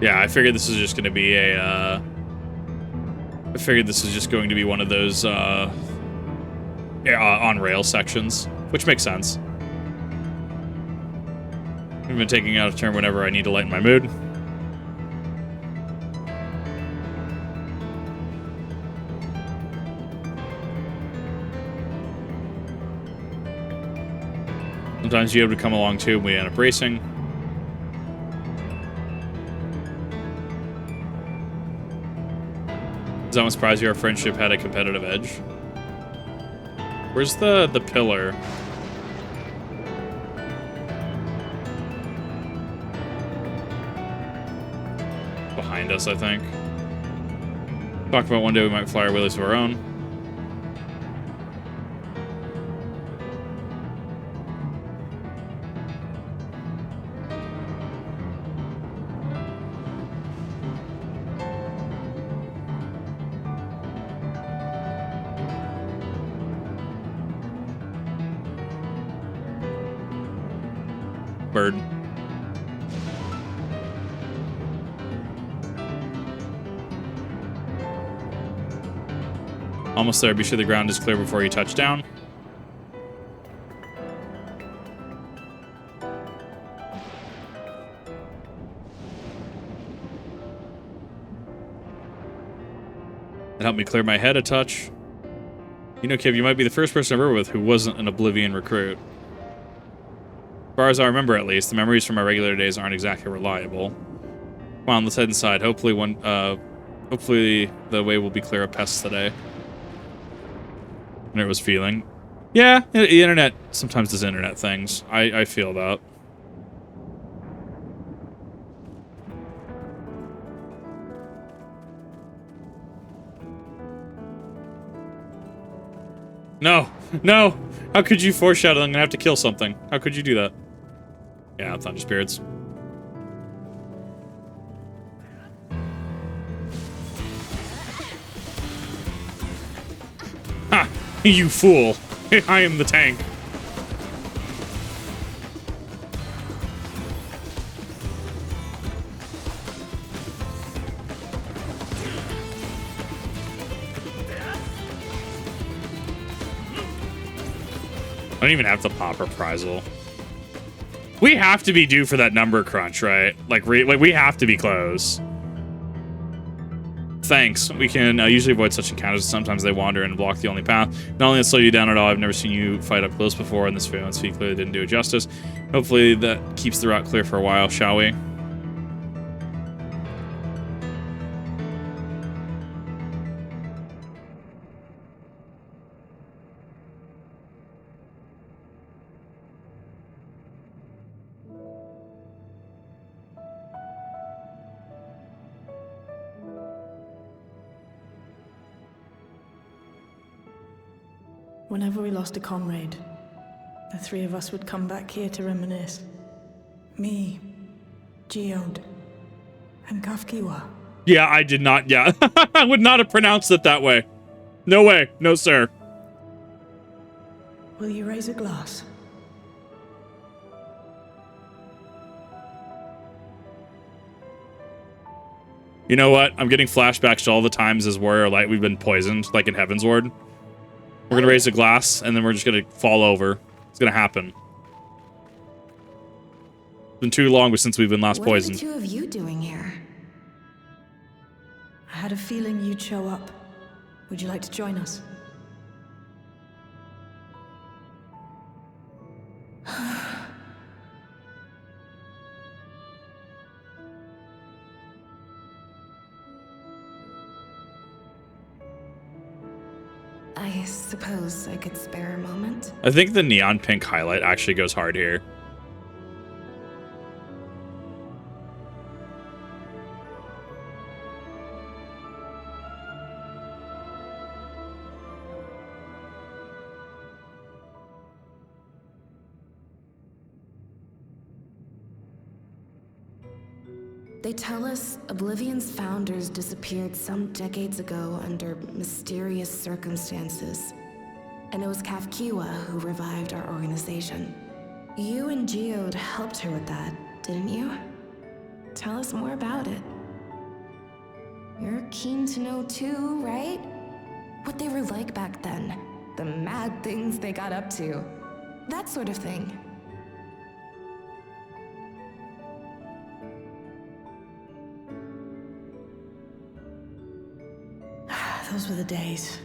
Yeah, I figured this is just going to be a... I figured this is just going to be one of those on-rail sections, which makes sense. I've been taking out a turn whenever I need to lighten my mood. Sometimes you have to come along too, and we end up racing. Does that one surprise you? Our friendship had a competitive edge. Where's the pillar? Behind us, I think. Talk about one day we might fly our wheelies of our own. Bird. Almost there. Be sure the ground is clear before you touch down. It helped me clear my head a touch. You know, Kiv, you might be the first person I've ever with who wasn't an Oblivion recruit. As far as I remember, at least, the memories from my regular days aren't exactly reliable. Come on, let's head inside. Hopefully the way will be clear of pests today. And it was feeling. Yeah, the internet sometimes does internet things. I feel that. No, no. How could you foreshadow I'm gonna have to kill something? How could you do that? Yeah, Thunder Spirits. Ha! You fool! I am the tank. I don't even have to pop reprisal. We have to be due for that number crunch, right? Like we have to be close. thanks. We can usually avoid such encounters. Sometimes they wander and block the only path. Not only that slow you down at all, I've never seen you fight up close before, and this surveillance feed clearly didn't do it justice. Hopefully that keeps the route clear for a while, shall we? Whenever we lost a comrade, the three of us would come back here to reminisce. Me, Geode, and Kafkiwa. Yeah, I did not. Yeah, I would not have pronounced it that way. No way. No, sir. Will you raise a glass? You know what? I'm getting flashbacks to all the times as Warrior Light we've been poisoned, like in Heaven's Ward. We're gonna raise a glass, and then we're just gonna fall over. It's gonna happen. It's been too long since we've been last poisoned. What are the two of you doing here? I had a feeling you'd show up. Would you like to join us? I suppose I could spare a moment. I think the neon pink highlight actually goes hard here. They tell us Oblivion's founders disappeared some decades ago under mysterious circumstances. And it was Kafkiwa who revived our organization. You and Geode helped her with that, didn't you? Tell us more about it. You're keen to know too, right? What they were like back then. The mad things they got up to. That sort of thing. Those were the days.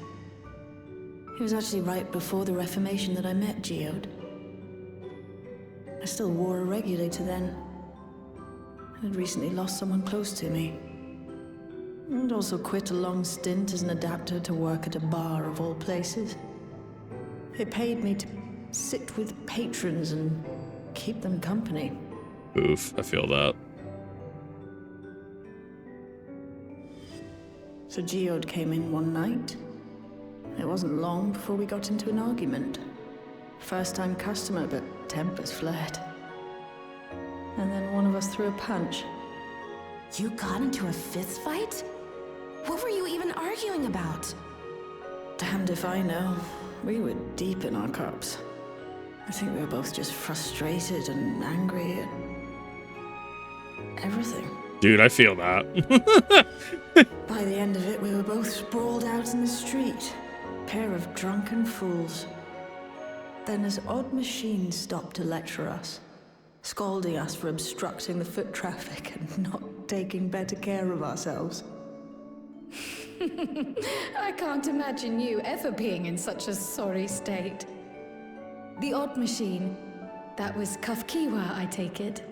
It was actually right before the Reformation that I met Geode. I still wore a regulator then. I had recently lost someone close to me. And also quit a long stint as an adapter to work at a bar of all places. They paid me to sit with patrons and keep them company. Oof, I feel that. So Geode came in one night. It wasn't long before we got into an argument. First-time customer, but tempers flared. And then one of us threw a punch. You got into a fist fight? What were you even arguing about? Damned if I know. We were deep in our cups. I think we were both just frustrated and angry at everything. Dude, I feel that. By the end of it, we were both sprawled out in the street. Pair of drunken fools. Then this odd machine stopped to lecture us, scolding us for obstructing the foot traffic and not taking better care of ourselves. I can't imagine you ever being in such a sorry state. The odd machine, that was Kafkiwa, I take it.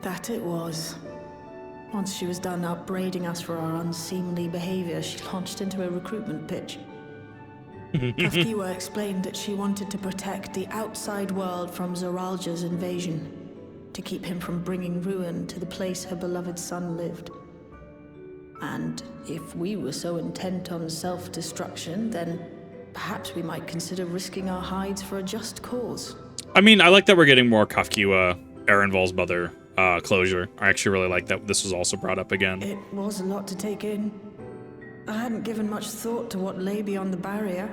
That it was. Once she was done upbraiding us for our unseemly behavior, she launched into a recruitment pitch. Kafkiwa explained that she wanted to protect the outside world from Zoralja's invasion, to keep him from bringing ruin to the place her beloved son lived. And if we were so intent on self-destruction, then perhaps we might consider risking our hides for a just cause. I mean, I like that we're getting more Kafkiwa, Erenvol's mother, closure. I actually really like that this was also brought up again. It was a lot to take in. I hadn't given much thought to what lay beyond the barrier.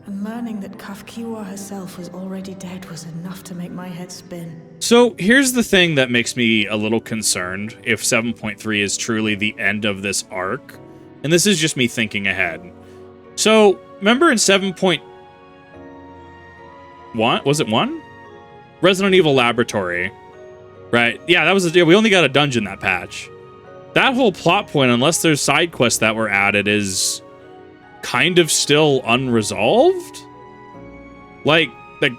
And learning that Kafkiwa herself was already dead was enough to make my head spin. So here's the thing that makes me a little concerned if 7.3 is truly the end of this arc. And this is just me thinking ahead. So remember in 7.1? Was it 1? Resident Evil Laboratory. Right. Yeah, that was the deal. We only got a dungeon that patch. That whole plot point, unless there's side quests that were added, is kind of still unresolved. Like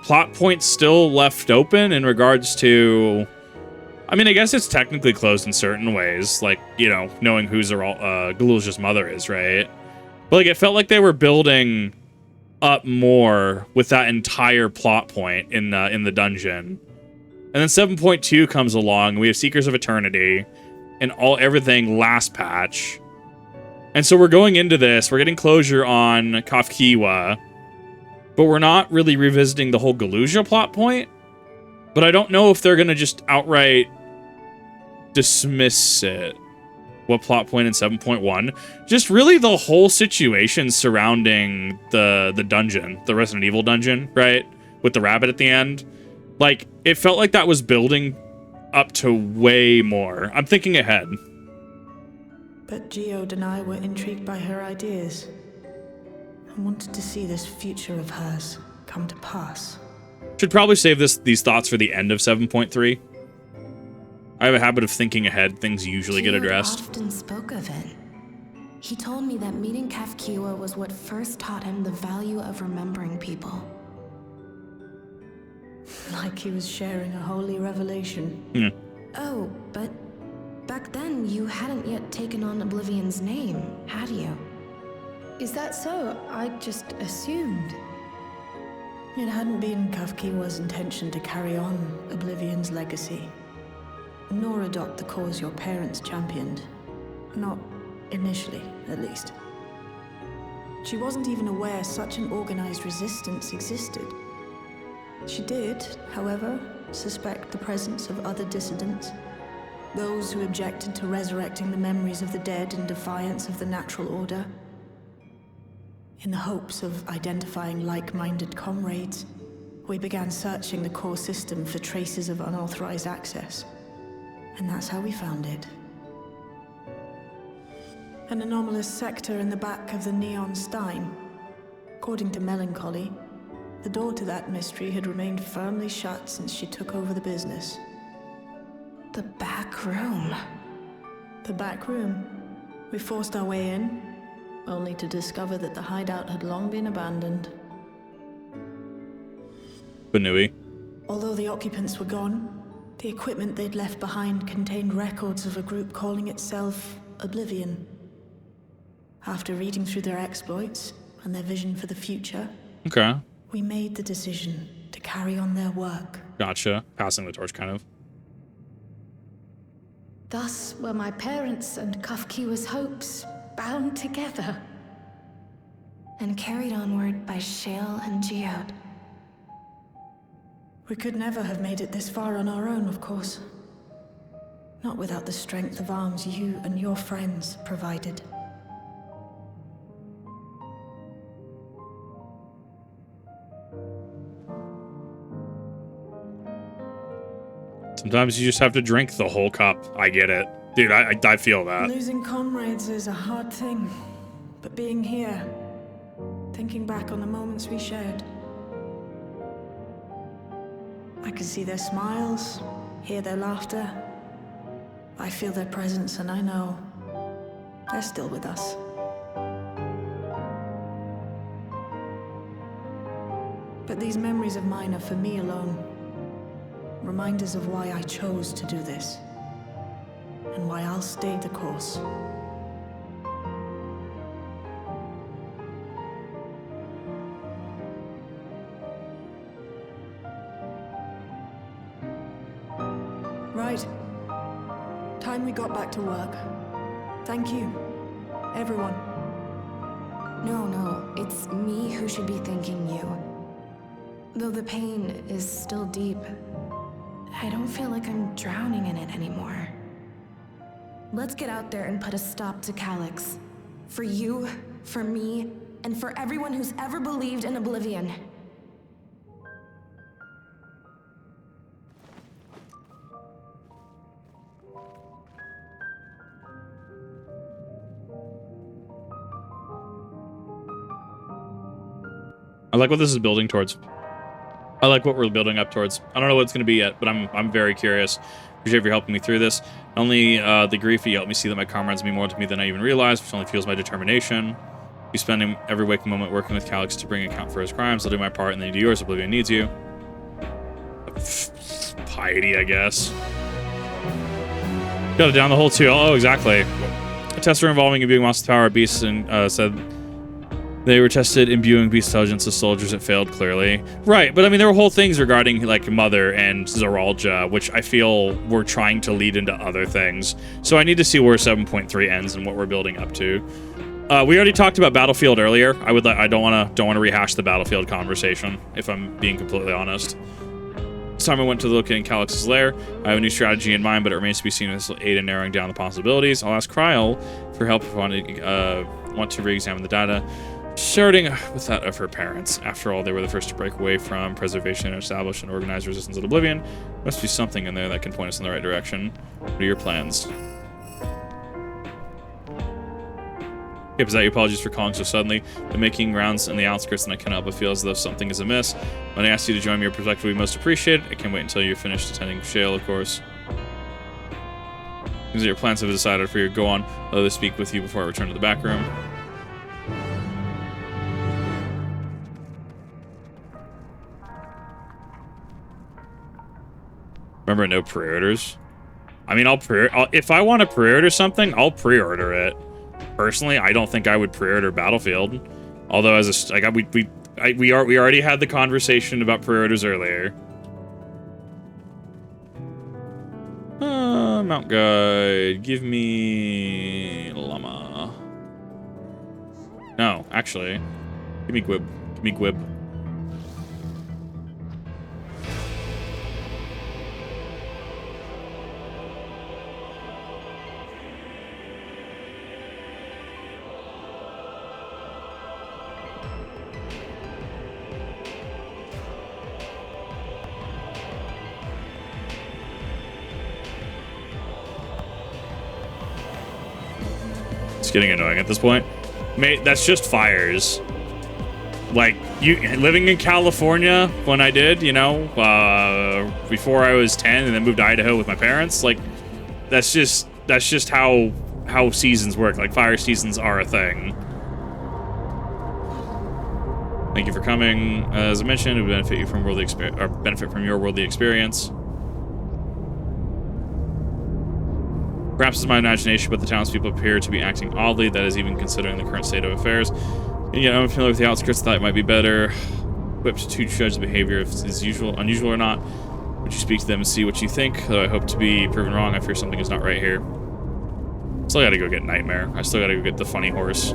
plot points still left open in regards to... I mean, I guess it's technically closed in certain ways, like, you know, knowing who's Galuja's mother is, right? But like, it felt like they were building up more with that entire plot point in the dungeon. And then 7.2 comes along. We have Seekers of Eternity and everything last patch. And so we're going into this. We're getting closure on Kafkiwa, but we're not really revisiting the whole Galuja plot point. But I don't know if they're going to just outright dismiss it. What plot point in 7.1? Just really the whole situation surrounding the dungeon, the Resident Evil dungeon, right? With the rabbit at the end. Like, it felt like that was building up to way more. I'm thinking ahead. But Geode and I were intrigued by her ideas. I wanted to see this future of hers come to pass. Should probably save these thoughts for the end of 7.3. I have a habit of thinking ahead. Things usually get addressed. Geode often spoke of it. He told me that meeting Kafkiwa was what first taught him the value of remembering people. Like he was sharing a holy revelation. Yeah. Oh, but back then you hadn't yet taken on Oblivion's name, had you? Is that so? I just assumed. It hadn't been Kafkiwa's intention to carry on Oblivion's legacy, nor adopt the cause your parents championed. Not initially, at least. She wasn't even aware such an organized resistance existed. She did, however, suspect the presence of other dissidents, those who objected to resurrecting the memories of the dead in defiance of the natural order. In the hopes of identifying like-minded comrades, we began searching the core system for traces of unauthorized access. And that's how we found it. An anomalous sector in the back of the Neon Stein. According to Melancholy, the door to that mystery had remained firmly shut since she took over the business. The back room. The back room. We forced our way in, only to discover that the hideout had long been abandoned. Banui. Although the occupants were gone, the equipment they'd left behind contained records of a group calling itself Oblivion. After reading through their exploits and their vision for the future, Okay. we made the decision to carry on their work. Gotcha. Passing the torch, kind of. Thus were my parents and Kafkiwa's hopes bound together. And carried onward by Shale and Geode. We could never have made it this far on our own, of course. Not without the strength of arms you and your friends provided. Sometimes you just have to drink the whole cup. I get it. Dude, I feel that. Losing comrades is a hard thing, but being here, thinking back on the moments we shared, I can see their smiles, hear their laughter. I feel their presence, and I know they're still with us. But these memories of mine are for me alone. Reminders of why I chose to do this, and why I'll stay the course. Right. Time we got back to work. Thank you, everyone. No, it's me who should be thanking you. Though the pain is still deep, I don't feel like I'm drowning in it anymore. Let's get out there and put a stop to Calyx. For you, for me, and for everyone who's ever believed in Oblivion. I like what this is building towards. I like what we're building up towards. I don't know what it's going to be yet, but I'm very curious. Appreciate you helping me through this. Not only the grief, you helped me see that my comrades mean more to me than I even realized, which only fuels my determination. You spending every waking moment working with Calyx to bring account for his crimes. I'll do my part and then you do yours. Oblivion needs you. Piety, I guess. Got it down the hole too. Oh, exactly. A tester involving imbuing monster power beasts and said they were tested imbuing beast intelligence of soldiers. It failed clearly. Right, but I mean there were whole things regarding like Mother and Zoralja, which I feel were trying to lead into other things. So I need to see where 7.3 ends and what we're building up to. We already talked about Battlefield earlier. I don't want to rehash the Battlefield conversation, if I'm being completely honest. This time I went to look in Calyx's lair. I have a new strategy in mind, but it remains to be seen if this will aid in narrowing down the possibilities. I'll ask Kryl for help if I want to re-examine the data, starting with that of her parents. After all, they were the first to break away from preservation and establish and organize resistance at Oblivion. Must be something in there that can point us in the right direction. What are your plans? Yep, is that your apologies for calling so suddenly? Been making rounds in the outskirts and I cannot but feel as though something is amiss. When I asked you to join me, your perspective we most appreciate. I can't wait until you're finished attending Shale, of course. Seems that your plans have been decided for you. Go on, I'll let us speak with you before I return to the back room. Remember, no pre-orders. I mean, if I want to pre-order something, I'll pre-order it. Personally, I don't think I would pre-order Battlefield. Although, as a we already had the conversation about pre-orders earlier. Mount Guide, give me Llama. No, actually, give me Gwib. Give me Gwib. Getting annoying at this point. Mate, that's just fires. Like, you living in California when I did, you know, before I was 10 and then moved to Idaho with my parents, like, that's just how seasons work. Like, fire seasons are a thing. Thank you for coming. As I mentioned, it would benefit you from worldly experience, or benefit from your worldly experience. Perhaps it's my imagination, but the townspeople appear to be acting oddly. That is even considering the current state of affairs. And yet I'm familiar with the outskirts. Thought it might be better equipped to judge the behavior if it's unusual or not. Would you speak to them and see what you think? Though I hope to be proven wrong. I fear something is not right here. Still gotta go get Nightmare. I still gotta go get the funny horse.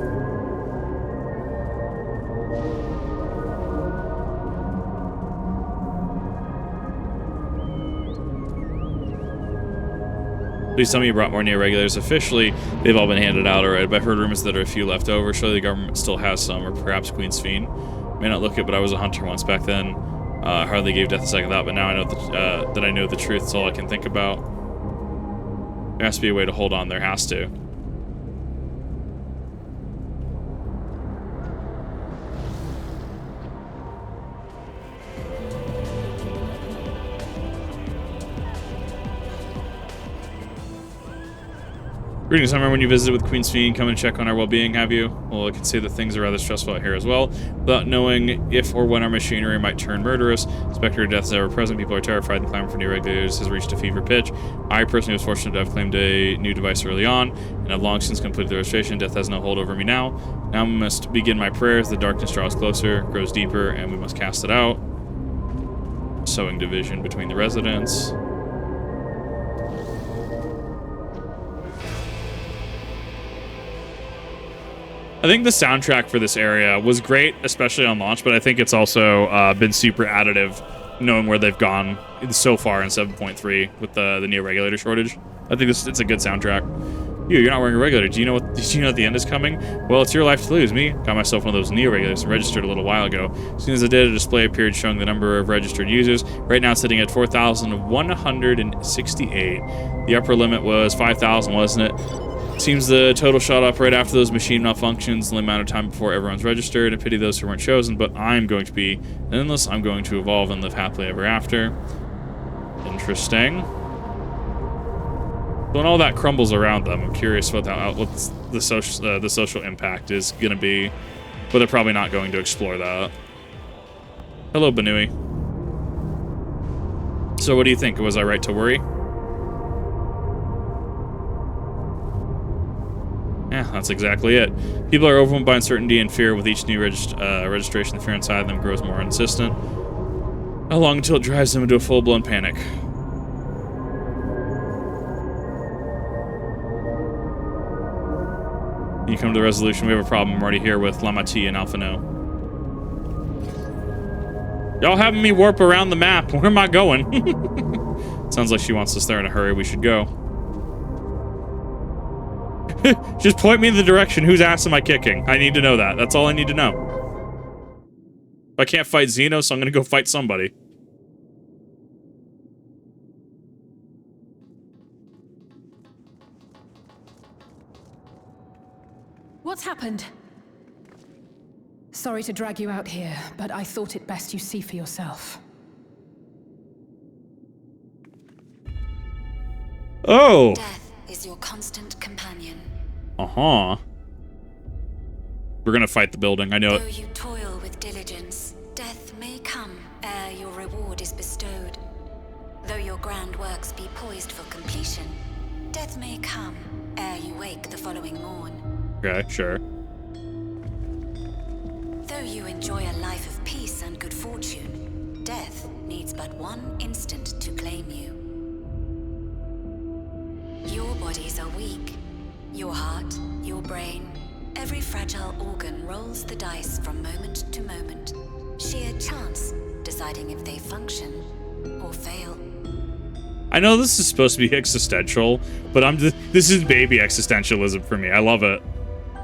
Please tell me you brought more Neo-Regulators. Officially, they've all been handed out already, but I've heard rumors that there are a few left over. Surely the government still has some, or perhaps Queen's Fiend. May not look it, but I was a hunter once back then. Hardly gave death a second thought, but now I know that I know the truth. It's all I can think about. There has to be a way to hold on. There has to. Greetings, I remember when you visited with Queen's Fiend, come and check on our well-being, have you? Well, I can say that things are rather stressful out here as well. Without knowing if or when our machinery might turn murderous, specter of death is ever present, people are terrified, and the clamor for Neo-Regulators has reached a fever pitch. I personally was fortunate to have claimed a new device early on, and have long since completed the registration. Death has no hold over me now. Now I must begin my prayers. The darkness draws closer, grows deeper, and we must cast it out. Sowing division between the residents. I think the soundtrack for this area was great, especially on launch, but I think it's also been super additive, knowing where they've gone so far in 7.3 with the Neo-Regulator shortage. I think it's a good soundtrack. You're not wearing a regulator. Did you know that the end is coming? Well, it's your life to lose. Me, got myself one of those Neo-Regulators and registered a little while ago. As soon as I did, a display appeared showing the number of registered users. Right now it's sitting at 4,168. The upper limit was 5,000, wasn't it? Seems the total shot up right after those machine malfunctions, the amount of time before everyone's registered. I pity those who weren't chosen, but I'm going to be endless. I'm going to evolve and live happily ever after. Interesting. When all that crumbles around them, I'm curious what the social impact is going to be, but they're probably not going to explore that. Hello, Banui. So what do you think? Was I right to worry? Yeah, that's exactly it. People are overwhelmed by uncertainty and fear. With each new registration, the fear inside them grows more insistent. How long until it drives them into a full-blown panic? You come to the resolution. We have a problem. I'm already here with Lamati and Alphano. Y'all having me warp around the map. Where am I going? Sounds like she wants us there in a hurry. We should go. Just point me in the direction. Whose ass am I kicking? I need to know that. That's all I need to know. I can't fight Xeno, so I'm going to go fight somebody. What's happened? Sorry to drag you out here, but I thought it best you see for yourself. Oh! Death is your constant companion. Uh-huh. We're gonna fight the building, I know it. Though you toil with diligence, death may come ere your reward is bestowed. Though your grand works be poised for completion, death may come ere you wake the following morn. Okay, sure. Though you enjoy a life of peace and good fortune, death needs but one instant to claim you. Your bodies are weak. Your heart, your brain, every fragile organ rolls the dice from moment to moment. Sheer chance deciding if they function or fail. I know this is supposed to be existential, but this is baby existentialism for me. I love it.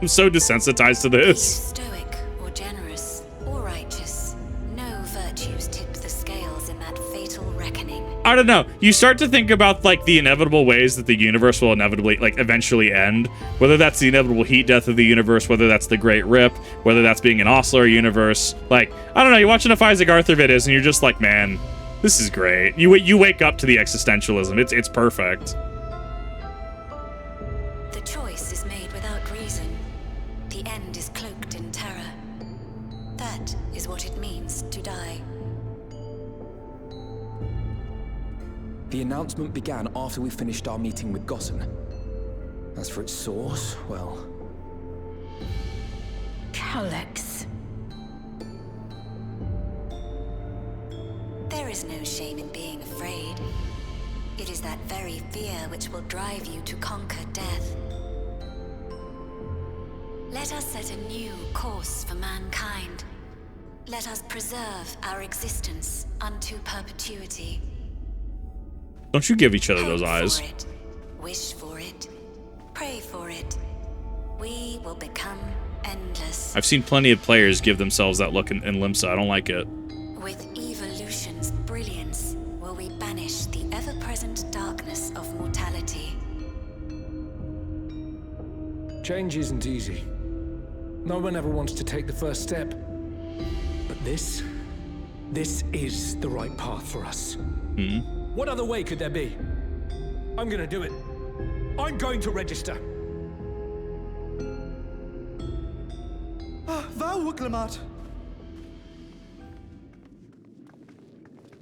I'm so desensitized to this. Stoic or generous or righteous, no virtues tip the scales in that fatal reckoning. I don't know. You start to think about like the inevitable ways that the universe will inevitably, like, eventually end. Whether that's the inevitable heat death of the universe, whether that's the Great Rip, whether that's being an Osler universe. Like, I don't know. You watch enough Isaac Arthur videos and you're just like, man, this is great. You wake up to the existentialism. It's perfect. The choice is made without reason. The end is cloaked in terror. That is what it means to die. The announcement began after we finished our meeting with Gossen. As for its source, well... Calyx. There is no shame in being afraid. It is that very fear which will drive you to conquer death. Let us set a new course for mankind. Let us preserve our existence unto perpetuity. Don't you give each other those Hope eyes. for it, wish for it, pray for it. We will become endless. I've seen plenty of players give themselves that look in Limsa. I don't like it. With evolution's brilliance, will we banish the ever-present darkness of mortality. Change isn't easy. No one ever wants to take the first step. But this is the right path for us. Mm-hmm. What other way could there be? I'm gonna do it. I'm going to register. Val Wuklemat.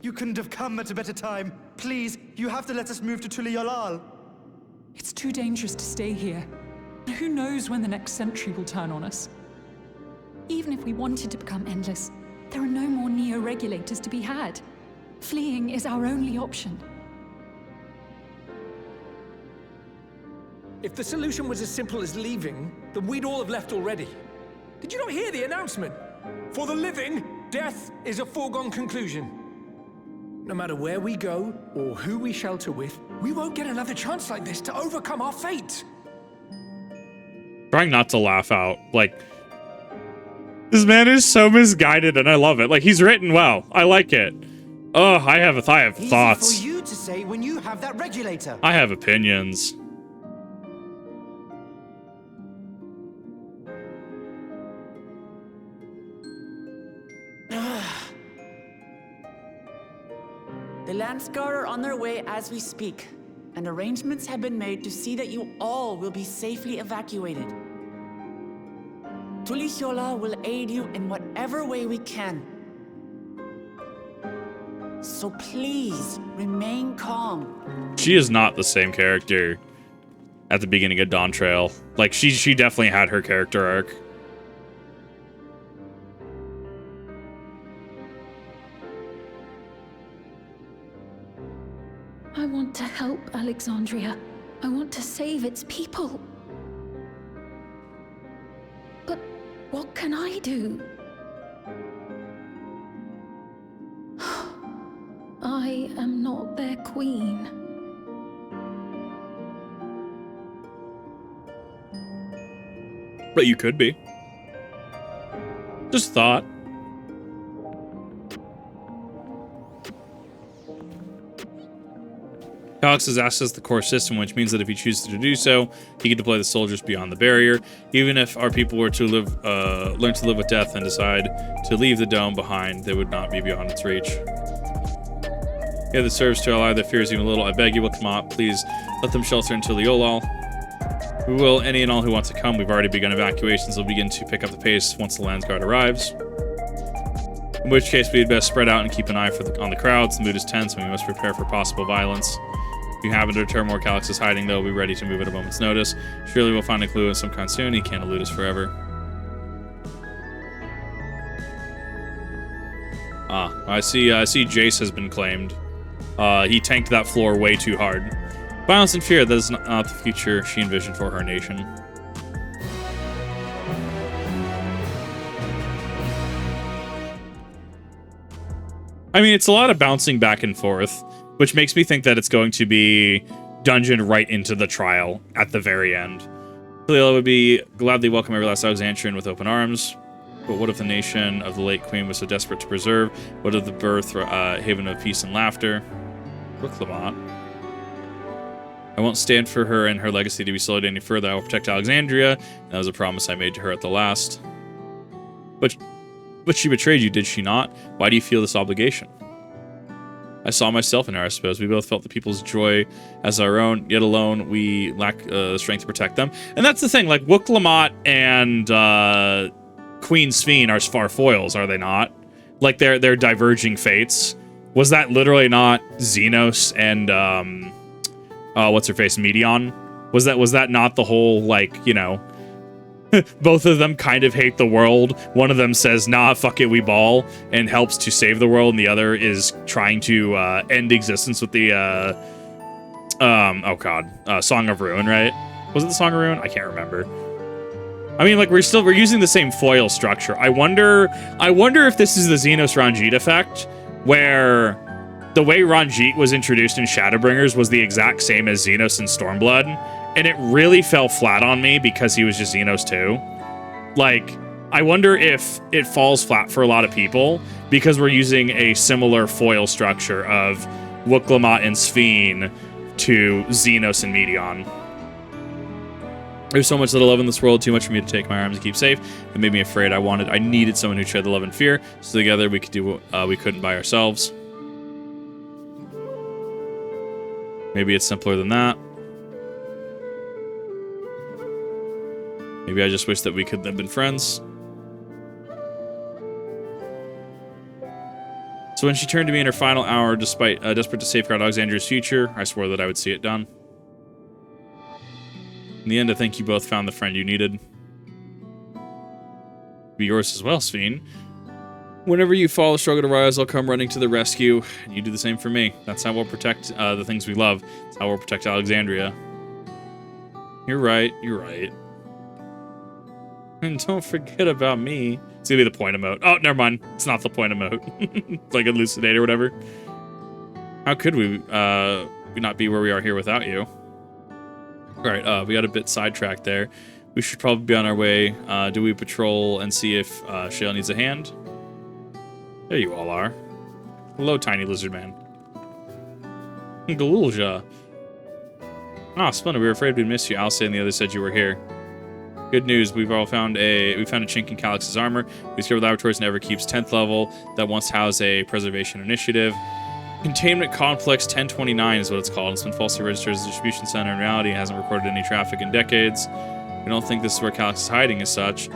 You couldn't have come at a better time. Please, you have to let us move to Tuli-Yalal. It's too dangerous to stay here. Who knows when the next century will turn on us? Even if we wanted to become endless, there are no more Neo-Regulators to be had. Fleeing is our only option. If the solution was as simple as leaving, then we'd all have left already. Did you not hear the announcement? For the living, death is a foregone conclusion. No matter where we go, or who we shelter with, we won't get another chance like this to overcome our fate. Trying not to laugh out. Like, this man is so misguided and I love it. Like, he's written well. I like it. Oh, I have thoughts. Easy for you to say when you have that regulator. I have opinions. The Landsguard are on their way as we speak. and arrangements have been made to see that you all will be safely evacuated. Tulichola will aid you in whatever way we can. So please, remain calm. She is not the same character at the beginning of Dawntrail. Like, she definitely had her character arc. I want to help Alexandria. I want to save its people. But what can I do? I am not their queen. But you could be. Just thought. Calyx has access to the core system, which means that if he chooses to do so, he can deploy the soldiers beyond the barrier. Even if our people were to learn to live with death and decide to leave the dome behind, they would not be beyond its reach. If this serves to allay their fears even a little, I beg you, Wilkmot, please let them shelter until Leolal. We will, any and all who want to come. We've already begun evacuations. We'll begin to pick up the pace once the Landsguard arrives. In which case, we'd best spread out and keep an eye on the crowds. The mood is tense, and we must prepare for possible violence. If you happen to determine where Calyx is hiding, though, we'll be ready to move at a moment's notice. Surely we'll find a clue of some kind soon. He can't elude us forever. I see Jace has been claimed. He tanked that floor way too hard. Violence and fear, that is not the future she envisioned for her nation. I mean, it's a lot of bouncing back and forth, which makes me think that it's going to be dungeon right into the trial at the very end. Kalila would be gladly welcome every last Alexandrian with open arms. But what if the nation of the late queen was so desperate to preserve? What of the birth, haven of peace and laughter? Brooklymont. I won't stand for her and her legacy to be slowed any further. I will protect Alexandria. And that was a promise I made to her at the last. But she betrayed you, did she not? Why do you feel this obligation? I saw myself in her, I suppose. We both felt the people's joy as our own, yet alone we lack strength to protect them. And that's the thing, like, Wook-Lamont and Queen Sphene are far foils, are they not? Like, they're diverging fates. Was that literally not Xenos and what's her face, Medion? Was that not the whole, like, you know, both of them kind of hate the world. One of them says, nah, fuck it, we ball, and helps to save the world, and the other is trying to end existence with the Song of Ruin, right? Was it the Song of Ruin? I can't remember. I mean, like, we're using the same foil structure. I wonder if this is the Xenos Ranjit effect, where the way Ranjit was introduced in Shadowbringers was the exact same as Xenos in Stormblood, and it really fell flat on me because he was just Xenos too. Like, I wonder if it falls flat for a lot of people because we're using a similar foil structure of Wook-Lamont and Sphene to Xenos and Medion. There's so much that I love in this world, too much for me to take my arms and keep safe. It made me afraid. I needed someone who shared the love and fear, so together we could do what we couldn't by ourselves. Maybe it's simpler than that. Maybe I just wish that we could have been friends. So when she turned to me in her final hour, despite desperate to safeguard Alexandria's future, I swore that I would see it done. In the end, I think you both found the friend you needed. Be yours as well, Sphene. Whenever you fall a struggle to rise, I'll come running to the rescue, and you do the same for me. That's how we'll protect the things we love. That's how we'll protect Alexandria. You're right, you're right. And don't forget about me. It's gonna be the point emote. Oh, never mind. It's not the point emote. Like elucidate or whatever. How could we not be where we are here without you? Alright, we got a bit sidetracked there. We should probably be on our way. Do we patrol and see if Shale needs a hand? There you all are. Hello, tiny lizard man. Galulja. Ah, Splendid, we were afraid we'd miss you. Alcé and the others said you were here. Good news, we found a chink in Calyx's armor. We discovered laboratories in Everkeep's 10th level that once housed a preservation initiative. Containment Complex 1029 is what it's called. It's been falsely registered as a distribution center. In reality, it hasn't recorded any traffic in decades. We don't think this is where Calyx is hiding as such,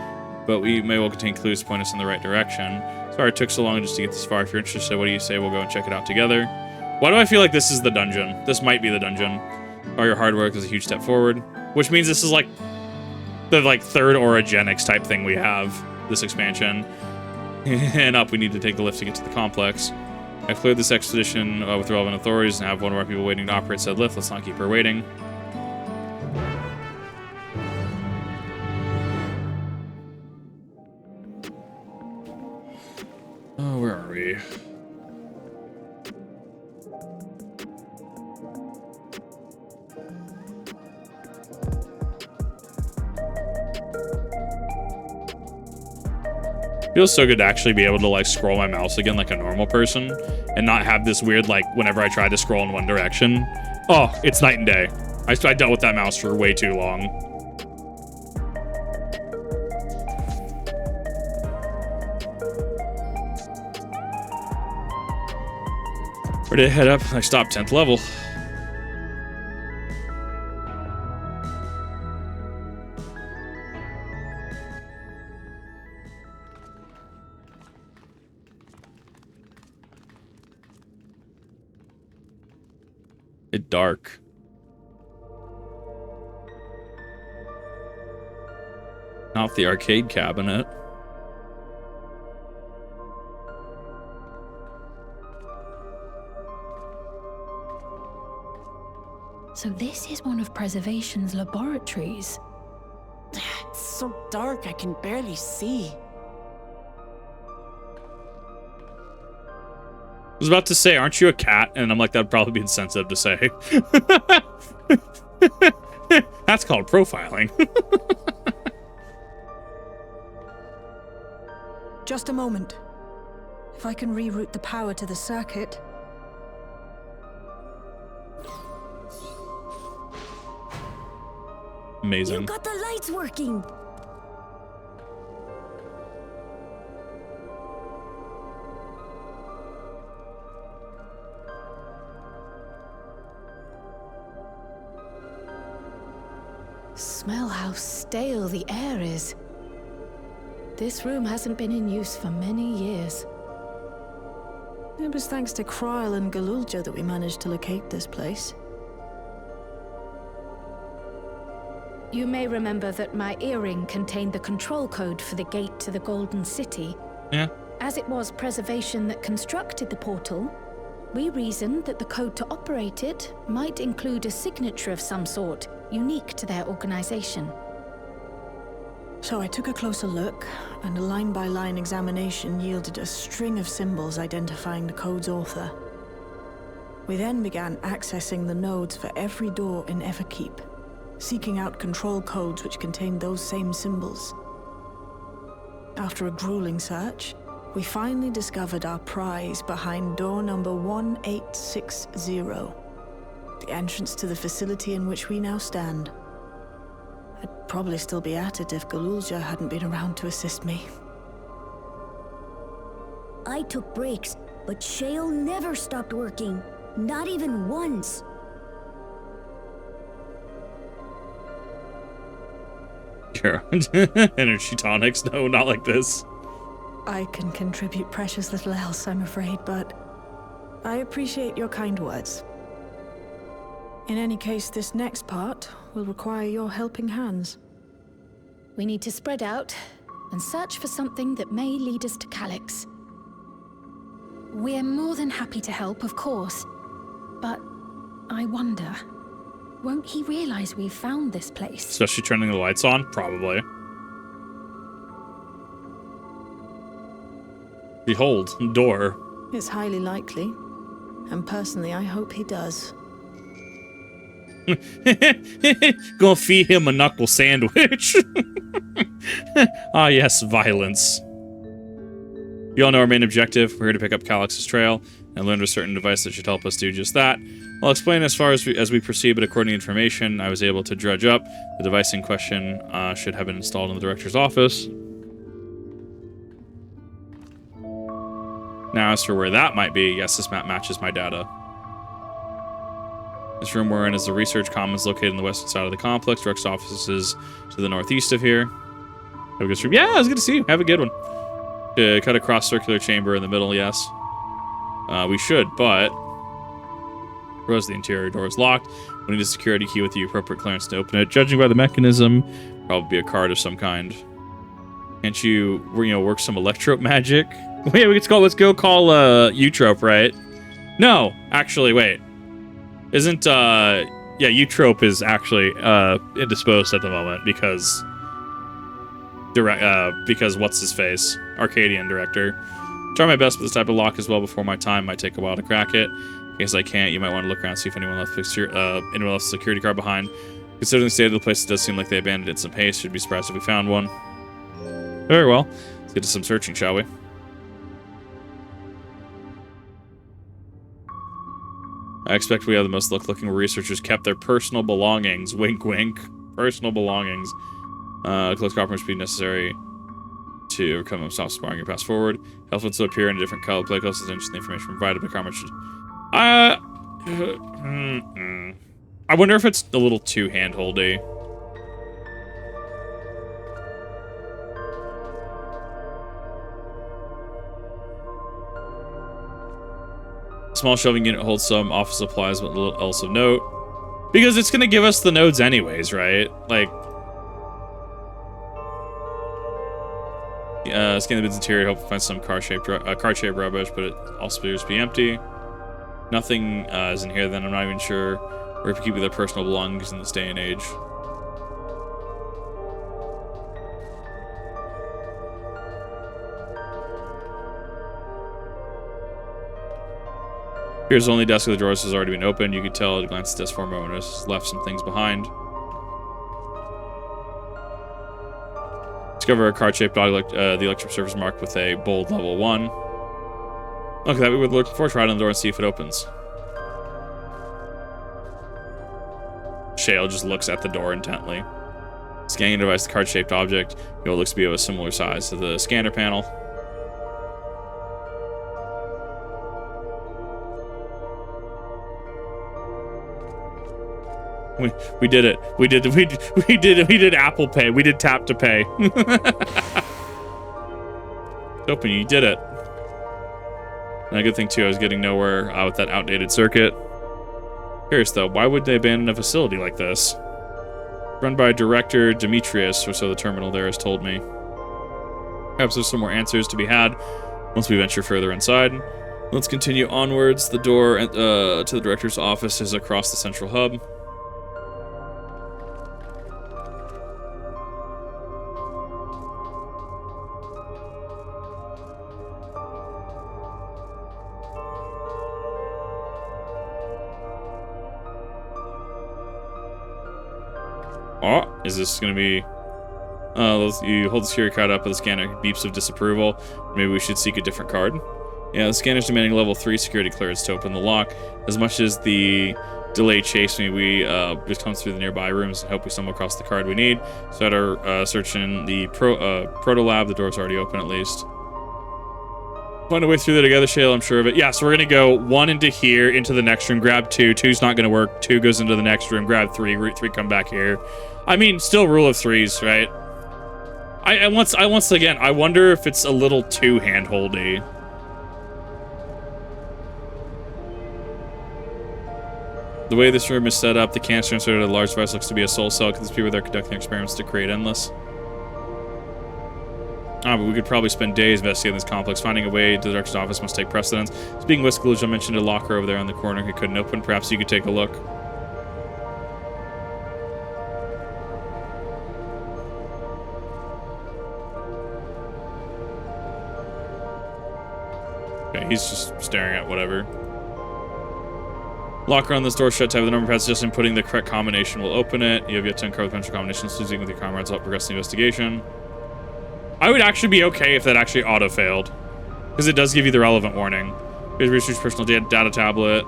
but we may well contain clues to point us in the right direction. Sorry it took so long just to get this far. If you're interested, what do you say we'll go and check it out together? Why do I feel like this is the dungeon? This might be the dungeon. All your hard work is a huge step forward, which means this is like the third orogenics type thing we have, this expansion. And up, we need to take the lift to get to the complex. I've cleared this expedition with relevant authorities and have one of our people waiting to operate said lift. Let's not keep her waiting. Oh, where are we? Feels so good to actually be able to like scroll my mouse again like a normal person and not have this weird like whenever I try to scroll in one direction. Oh, it's night and day. I dealt with that mouse for way too long. Ready to head up? I stopped 10th level. Dark. Not the arcade cabinet. So this is one of Preservation's laboratories. It's so dark I can barely see. I was about to say, aren't you a cat? And I'm like, that'd probably be insensitive to say. That's called profiling. Just a moment. If I can reroute the power to the circuit. Amazing. You got the lights working. Smell how stale the air is. This room hasn't been in use for many years. It was thanks to Kryl and Galulja that we managed to locate this place. You may remember that my earring contained the control code for the gate to the Golden City. Yeah. As it was Preservation that constructed the portal, we reasoned that the code to operate it might include a signature of some sort, unique to their organization. So I took a closer look, and a line-by-line examination yielded a string of symbols identifying the code's author. We then began accessing the nodes for every door in Everkeep, seeking out control codes which contained those same symbols. After a grueling search, we finally discovered our prize behind door number 1860, the entrance to the facility in which we now stand. I'd probably still be at it if Galulja hadn't been around to assist me. I took breaks, but Shale never stopped working. Not even once. Sure. Energy tonics? No, not like this. I can contribute precious little else, I'm afraid, but I appreciate your kind words. In any case, this next part will require your helping hands. We need to spread out and search for something that may lead us to Calyx. We're more than happy to help, of course. But I wonder, won't he realize we've found this place? Especially turning the lights on? Probably. Behold, door. It's highly likely. And personally, I hope he does. Gonna feed him a knuckle sandwich. Ah, yes, violence. You all know our main objective. We're here to pick up Calyx's trail and learn a certain device that should help us do just that. I'll explain as far as we proceed, but according to information I was able to dredge up, the device in question should have been installed in the director's office. Now, as for where that might be, yes, this map matches my data. This room we're in is the research commons located on the western side of the complex. Direct's office is to the northeast of here. Have a good stream. Yeah, it was good to see you. Have a good one. Cut across circular chamber in the middle, yes. We should, but... Rose, the interior door is locked. We need a security key with the appropriate clearance to open it. Judging by the mechanism, probably be a card of some kind. Can't you, work some electrope magic? Wait, let's go call Eutrope, right? No, actually, wait. Isn't Eutrope is actually indisposed at the moment because what's his face? Arcadian director. Try my best with this type of lock as well before my time. Might take a while to crack it. In case I can't, you might want to look around and see if anyone left a security card behind. Considering the state of the place, it does seem like they abandoned it in some haste. Should be surprised if we found one. Very well. Let's get to some searching, shall we? I expect we have the most looking where researchers kept their personal belongings. Wink, wink. Personal belongings. Close cooperation should be necessary to overcome them. Stop sparring your pass forward. Elephants will appear in a different color. Play close attention to the information provided by Karma should... I wonder if it's a little too hand-holdy. Small shelving unit holds some office supplies, but little else of note. Because it's going to give us the nodes anyways, right? Like... scan the bid's interior, hope to find some card-shaped rubbish, but it also appears to be empty. Nothing is in here, then I'm not even sure where to keep their personal belongings in this day and age. Here's the only desk with the drawers has already been opened. You could tell at a glance at this for a moment has left some things behind. Discover a card-shaped dog, the electric surface marked with a bold level 1. Look at that, we would look for. Try it on the door and see if it opens. Shale just looks at the door intently. Scanning device, the card-shaped object. It looks to be of a similar size to the scanner panel. We did it. We did Apple Pay. We did tap to pay. Open, you did it. And a good thing too, I was getting nowhere with that outdated circuit. Curious though, why would they abandon a facility like this? Run by Director Demetrius, or so the terminal there has told me. Perhaps there's some more answers to be had once we venture further inside. Let's continue onwards. The door to the director's office is across the central hub. Oh, is this going to be... you hold the security card up with the scanner, beeps of disapproval. Maybe we should seek a different card. Yeah, the scanner's demanding level 3 security clearance to open the lock. As much as the delay chased me, we just come through the nearby rooms and hope we stumble across the card we need. So at our search in the proto lab, the door's already open at least. Find a way through there together, Shale, I'm sure of it. Yeah, so we're going to go 1 into here, into the next room, grab 2. 2's not going to work. 2 goes into the next room, grab 3. 3 come back here. I mean, still rule of 3s, right? Once again, I wonder if it's a little too hand-holdy. The way this room is set up, the cancer inserted in a large device looks to be a soul cell because people there conducting experiments to create endless. But we could probably spend days investigating this complex. Finding a way to the director's office must take precedence. Speaking with Scaluzzo, I mentioned a locker over there in the corner he couldn't open. Perhaps you could take a look. Okay, he's just staring at whatever. Locker on this door shut tight with the number pads. Just inputting the correct combination will open it. You have yet to uncover the potential combinations. Speaking with your comrades will help progress the investigation. I would actually be okay if that actually auto-failed. Because it does give you the relevant warning. Here's research personal data tablet.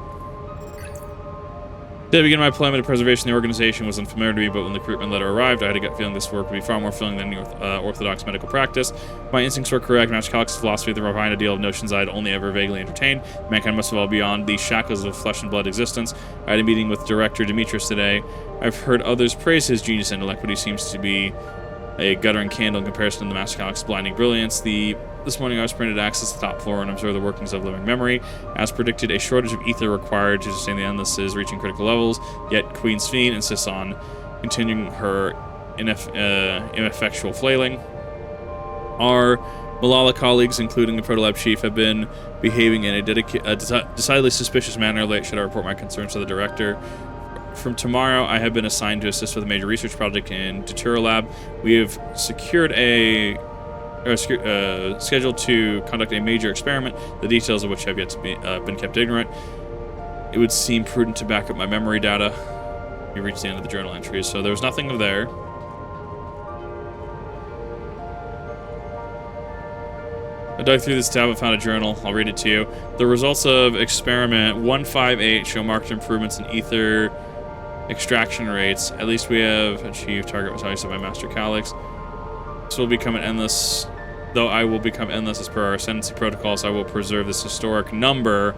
At the beginning of my employment of preservation, the organization was unfamiliar to me, but when the recruitment letter arrived, I had a gut feeling this work would be far more fulfilling than orthodox medical practice. My instincts were correct. Master Calyx's philosophy the refined ideal of notions I had only ever vaguely entertained. Mankind must evolve beyond the shackles of flesh and blood existence. I had a meeting with Director Demetrius today. I've heard others praise his genius and intellect, but he seems to be a guttering candle in comparison to the Master Calyx's blinding brilliance. This morning I was permitted to access the top floor and observe the workings of living memory. As predicted, a shortage of ether required to sustain the Endless is reaching critical levels, yet Queen Sphene insists on continuing her ineffectual flailing. Our Malala colleagues, including the Protolab Chief, have been behaving in a decidedly suspicious manner. Late should I report my concerns to the Director. From tomorrow, I have been assigned to assist with a major research project in Dawntrail Lab. We have secured scheduled to conduct a major experiment, the details of which have yet to be been kept ignorant. It would seem prudent to back up my memory data. We reached the end of the journal entries, so there was nothing there. I dug through this tab and found a journal. I'll read it to you. The results of experiment 158 show marked improvements in ether extraction rates. At least we have achieved target was set by Master Calyx. This will become an endless. Though I will become endless as per our ascendancy protocols, I will preserve this historic number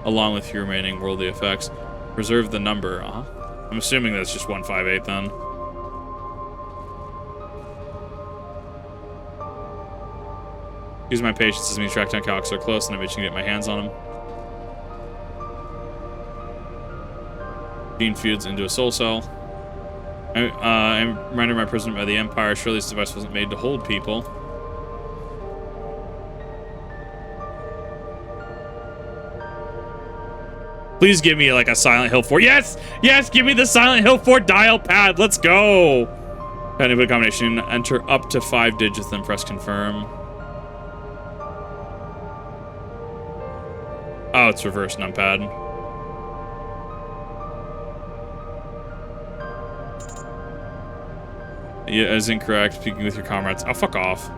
along with your remaining worldly effects. Preserve the number. I'm assuming that's just 158 then. Use my patience as me track down Calyx so close and I'm itching to get my hands on him. Gene feuds into a soul cell. I'm reminded my imprisonment by the Empire. Surely this device wasn't made to hold people. Please give me like a Silent Hill 4. Yes! Yes! Give me the Silent Hill 4 dial pad! Let's go! Kind of a combination. Enter up to 5 digits, then press confirm. Oh, it's reverse numpad. Yeah, is incorrect. Speaking with your comrades. Oh, fuck off.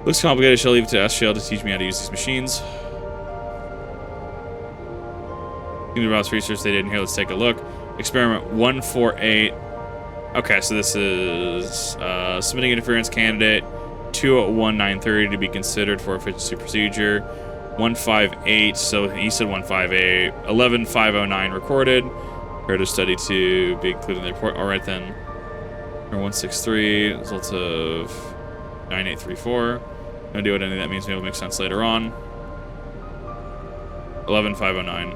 Looks complicated. Shall leave it to SGL to teach me how to use these machines. About research they didn't hear. Let's take a look. Experiment 148. Okay, so this is submitting interference candidate 201-930 to be considered for efficiency procedure. 158. So he said 158. 11509 recorded. Heard a study to be included in the report. All right then. Or 163. Results of 9834. No idea what any of that means. Maybe it'll make sense later on. 11509.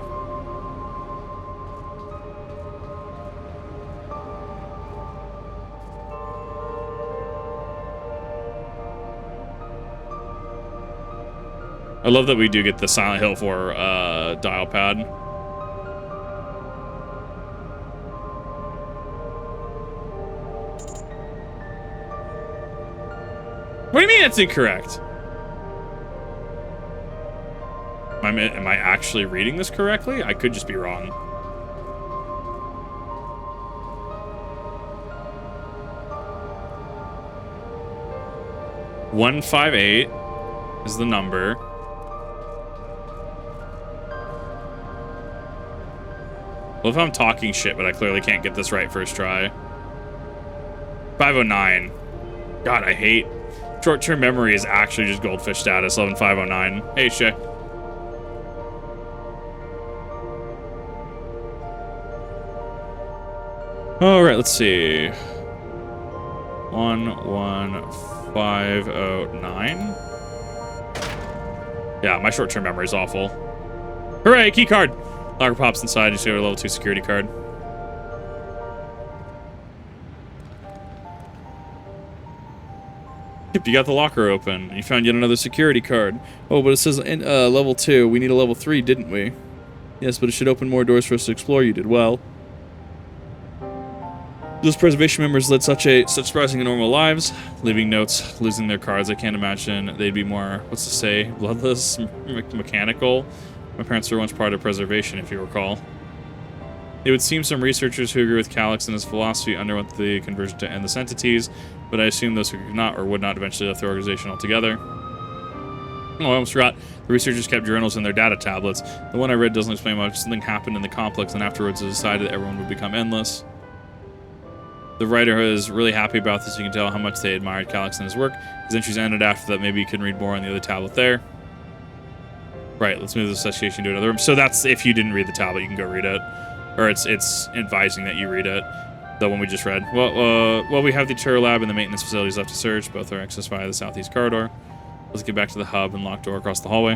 I love that we do get the Silent Hill 4 dial pad. What do you mean that's incorrect? Am I actually reading this correctly? I could just be wrong. $158 is the number. Well, if I'm talking shit, but I clearly can't get this right first try. 509. God, I hate... Short-term memory is actually just goldfish status. 11509. Hey, Shay. Alright, let's see. 11509. Yeah, my short-term memory is awful. Hooray, key card! Locker pops inside and you see a level 2 security card. Yep, you got the locker open. You found yet another security card. Oh, but it says level 2. We need a level 3, didn't we? Yes, but it should open more doors for us to explore. You did well. Those preservation members led such surprising and normal lives, leaving notes, losing their cards. I can't imagine they'd be more, what's to say, bloodless, mechanical. My parents were once part of preservation, if you recall. It would seem some researchers who agree with Calyx and his philosophy underwent the conversion to endless entities, but I assume those who could not or would not eventually left the organization altogether. Oh, I almost forgot. The researchers kept journals in their data tablets. The one I read doesn't explain much. Something happened in the complex, and afterwards it decided that everyone would become endless. The writer is really happy about this. You can tell how much they admired Calyx and his work. His entries ended after that. Maybe you can read more on the other tablet there. Right, let's move the association to another room. So that's if you didn't read the tablet, you can go read it. Or it's advising that you read it. The one we just read. Well, we have the Turret Lab and the maintenance facilities left to search. Both are accessed via the southeast corridor. Let's get back to the hub and locked door across the hallway,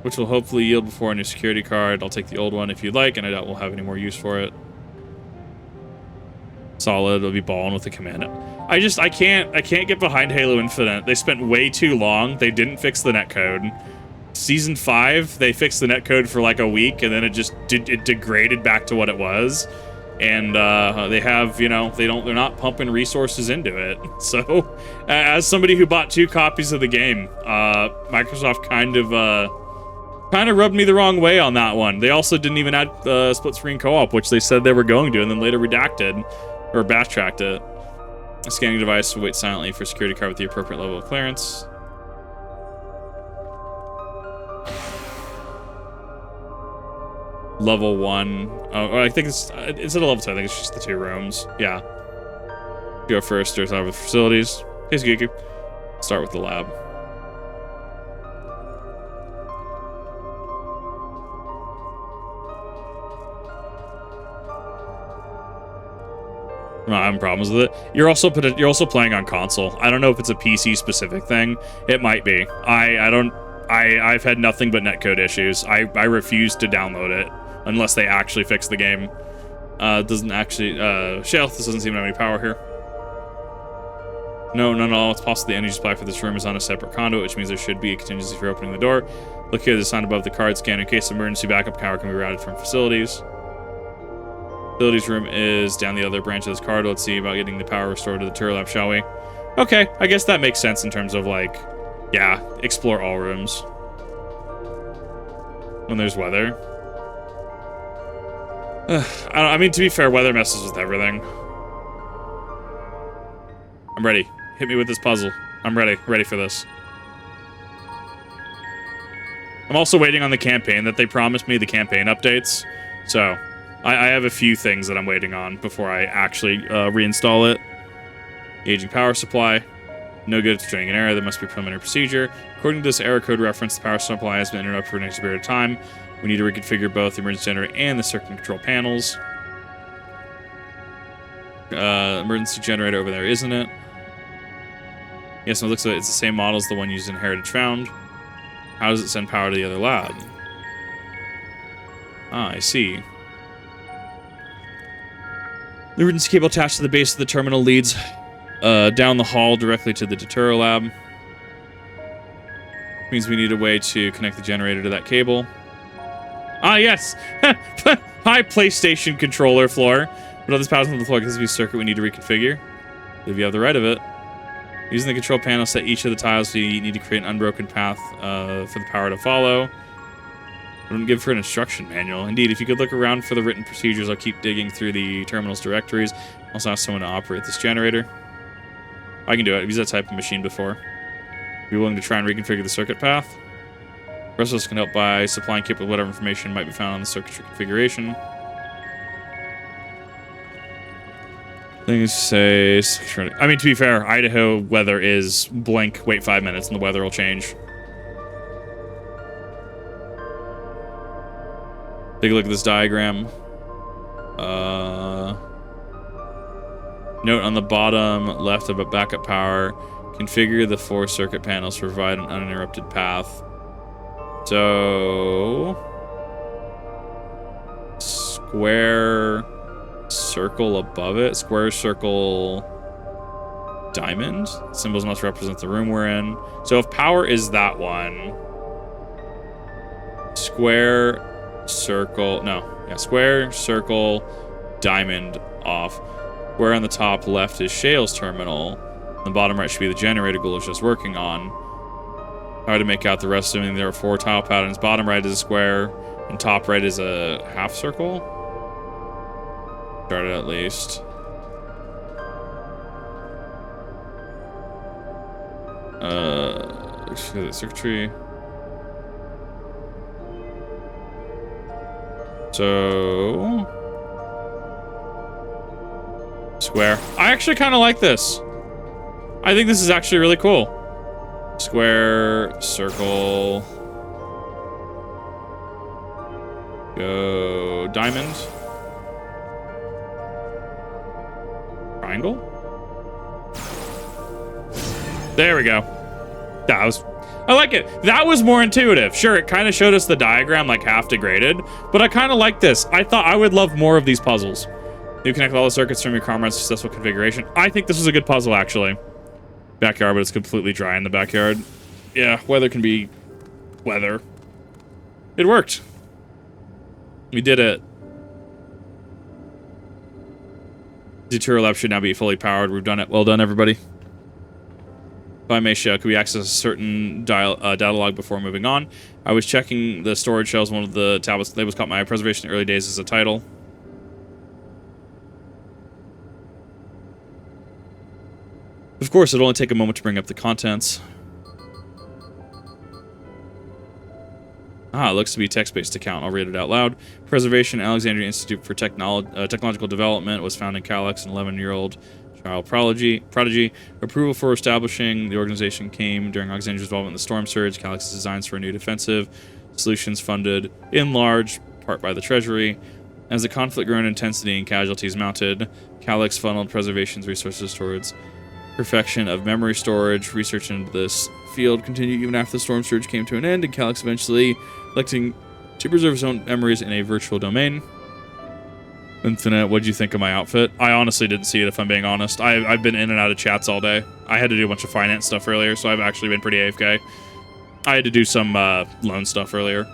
which will hopefully yield before a new security card. I'll take the old one if you'd like, and I doubt we'll have any more use for it. Solid. It'll be balling with the command. I can't get behind Halo Infinite. They spent way too long. They didn't fix the netcode. Season 5, they fixed the netcode for like a week, and then it degraded back to what it was. And they have, you know, they're not pumping resources into it. So, as somebody who bought 2 copies of the game, Microsoft kind of rubbed me the wrong way on that one. They also didn't even add split screen co-op, which they said they were going to, and then later redacted or backtracked it. A scanning device will wait silently for security card with the appropriate level of clearance. Level 1. Oh, I think it's instead of level 2, I think it's just the 2 rooms. Yeah. Go first. There's other facilities. Here's Geeky. Start with the lab. I'm not having problems with it. You're also playing on console. I don't know if it's a PC specific thing. It might be. I've had nothing but netcode issues. I refuse to download it unless they actually fix the game. Doesn't actually Shelf, this doesn't seem to have any power here. No. It's possible the energy supply for this room is on a separate conduit, which means there should be a contingency for opening the door. Look here, there's a sign above the card scan in case emergency backup power can be routed from facilities. Facilities room is down the other branch of this corridor. Let's see about getting the power restored to the Turret Lab, shall we? Okay, I guess that makes sense in terms of, like, yeah, explore all rooms. When there's weather. I mean, to be fair, weather messes with everything. I'm ready. Hit me with this puzzle. I'm ready. Ready for this. I'm also waiting on the campaign that they promised me, the campaign updates. So, I have a few things that I'm waiting on before I actually reinstall it. Aging power supply. No good, it's showing an error. There must be a preliminary procedure. According to this error code reference, the power supply has been interrupted for an extra period of time. We need to reconfigure both the emergency generator and the circuit control panels. Emergency generator over there, isn't it? Yes, it looks like it's the same model as the one used in Heritage Found. How does it send power to the other lab? Ah, I see. The emergency cable attached to the base of the terminal leads down the hall directly to the Turret Lab. Means we need a way to connect the generator to that cable. Ah, yes! Hi, PlayStation controller floor. But all this power on the floor because of the circuit we need to reconfigure. If you have the right of it. Using the control panel, set each of the tiles so you need to create an unbroken path for the power to follow. I don't give her an instruction manual. Indeed, if you could look around for the written procedures, I'll keep digging through the terminal's directories. I'll also ask someone to operate this generator. I can do it. I've used that type of machine before. Be willing to try and reconfigure the circuit path. The rest of us can help by supplying Kip with whatever information might be found on the circuitry configuration. Things say... I mean, to be fair, Idaho weather is blank, wait 5 minutes, and the weather will change. Take a look at this diagram. Note on the bottom left of a backup power. Configure the 4 circuit panels to provide an uninterrupted path. So... square... circle above it. Square, circle... diamond? Symbols must represent the room we're in. So if power is that one... square... circle... no. Yeah, square, circle, diamond, off. Where on the top left is Shale's terminal. The bottom right should be the generator Ghoul is just working on. Hard to make out the rest of them. There are 4 tile patterns. Bottom right is a square. And top right is a half circle. Started at least. Circuitry. So square. I actually kind of like this. I think this is actually really cool. Square, circle. Go diamond. Triangle. There we go. I like it. That was more intuitive. Sure, it kind of showed us the diagram like half degraded, but I kind of like this. I thought I would love more of these puzzles. You connect all the circuits from your comrade's successful configuration. I think this is a good puzzle, actually. Backyard, but it's completely dry in the backyard. Yeah, weather can be weather. It worked. We did it. Detour lab should now be fully powered. We've done it. Well done, everybody. If I may show, could we access a certain data log before moving on? I was checking the storage shelves. One of the tablets labels caught my eye. Preservation in the early days as a title. Of course, it'll only take a moment to bring up the contents. Ah, it looks to be text-based account. I'll read it out loud. Preservation, Alexandria Institute for Technological Development was found in Calyx, an 11-year-old child prodigy. Approval for establishing the organization came during Alexandria's involvement in the storm surge. Calyx's designs for a new defensive solutions funded in large part by the Treasury. As the conflict grew in intensity and casualties mounted, Calyx funneled preservation's resources towards perfection of memory storage. Research into this field continued even after the storm surge came to an end, and Calyx eventually electing to preserve his own memories in a virtual domain. Infinite, what'd you think of my outfit? I honestly didn't see it, if I'm being honest. I've been in and out of chats all day. I had to do a bunch of finance stuff earlier, so I've actually been pretty AFK. I had to do some loan stuff earlier.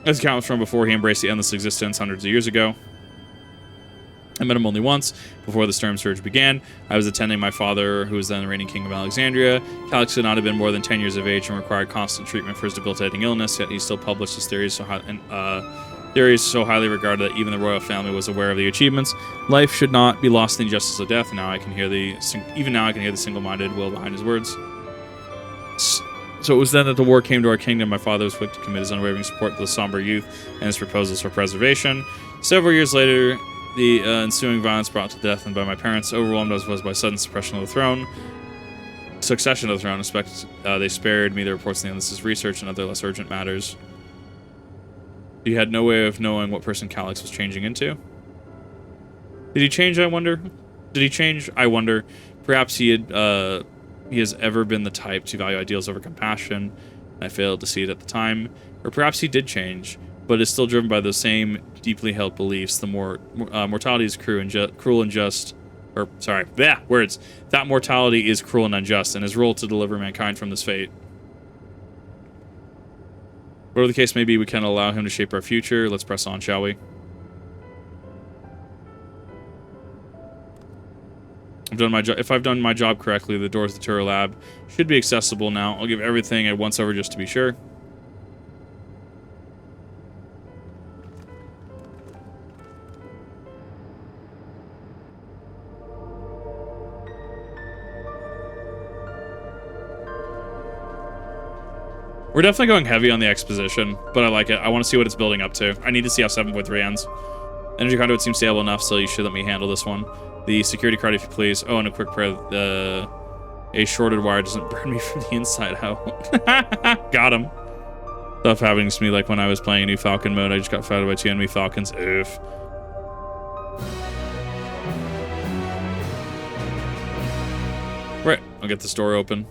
This account was from before he embraced the endless existence hundreds of years ago. I met him only once, before the storm surge began. I was attending my father, who was then the reigning king of Alexandria. Calyx could not have been more than 10 years of age and required constant treatment for his debilitating illness, yet he still published his theories so highly regarded that even the royal family was aware of the achievements. Life should not be lost in the injustice of death. Now I can hear the single-minded will behind his words. So it was then that the war came to our kingdom. My father was quick to commit his unwavering support to the somber youth and his proposals for preservation. Several years later, the ensuing violence brought to death and by my parents, overwhelmed as was by sudden succession of the throne. They spared me the reports of the endless research and other less urgent matters. You had no way of knowing what person Calyx was changing into. Did he change, I wonder? Did he change, I wonder? Perhaps he has ever been the type to value ideals over compassion. I failed to see it at the time. Or perhaps he did change, but is still driven by those same deeply held beliefs. Mortality is cruel and just. Or, sorry, words. That mortality is cruel and unjust, and his role to deliver mankind from this fate. Whatever the case may be, we can allow him to shape our future. Let's press on, shall we? If I've done my job correctly, the doors to the Turo Lab should be accessible now. I'll give everything a once-over just to be sure. We're definitely going heavy on the exposition, but I like it. I want to see what it's building up to. I need to see how 7.3 ends. Energy conduit seems stable enough, so you should let me handle this one. The security card, if you please. Oh, and a quick prayer. A shorted wire doesn't burn me from the inside out. Got him. Stuff happening to me like when I was playing a new Falcon mode. I just got fighted by 2 enemy Falcons. Oof. Right, I'll get this door open.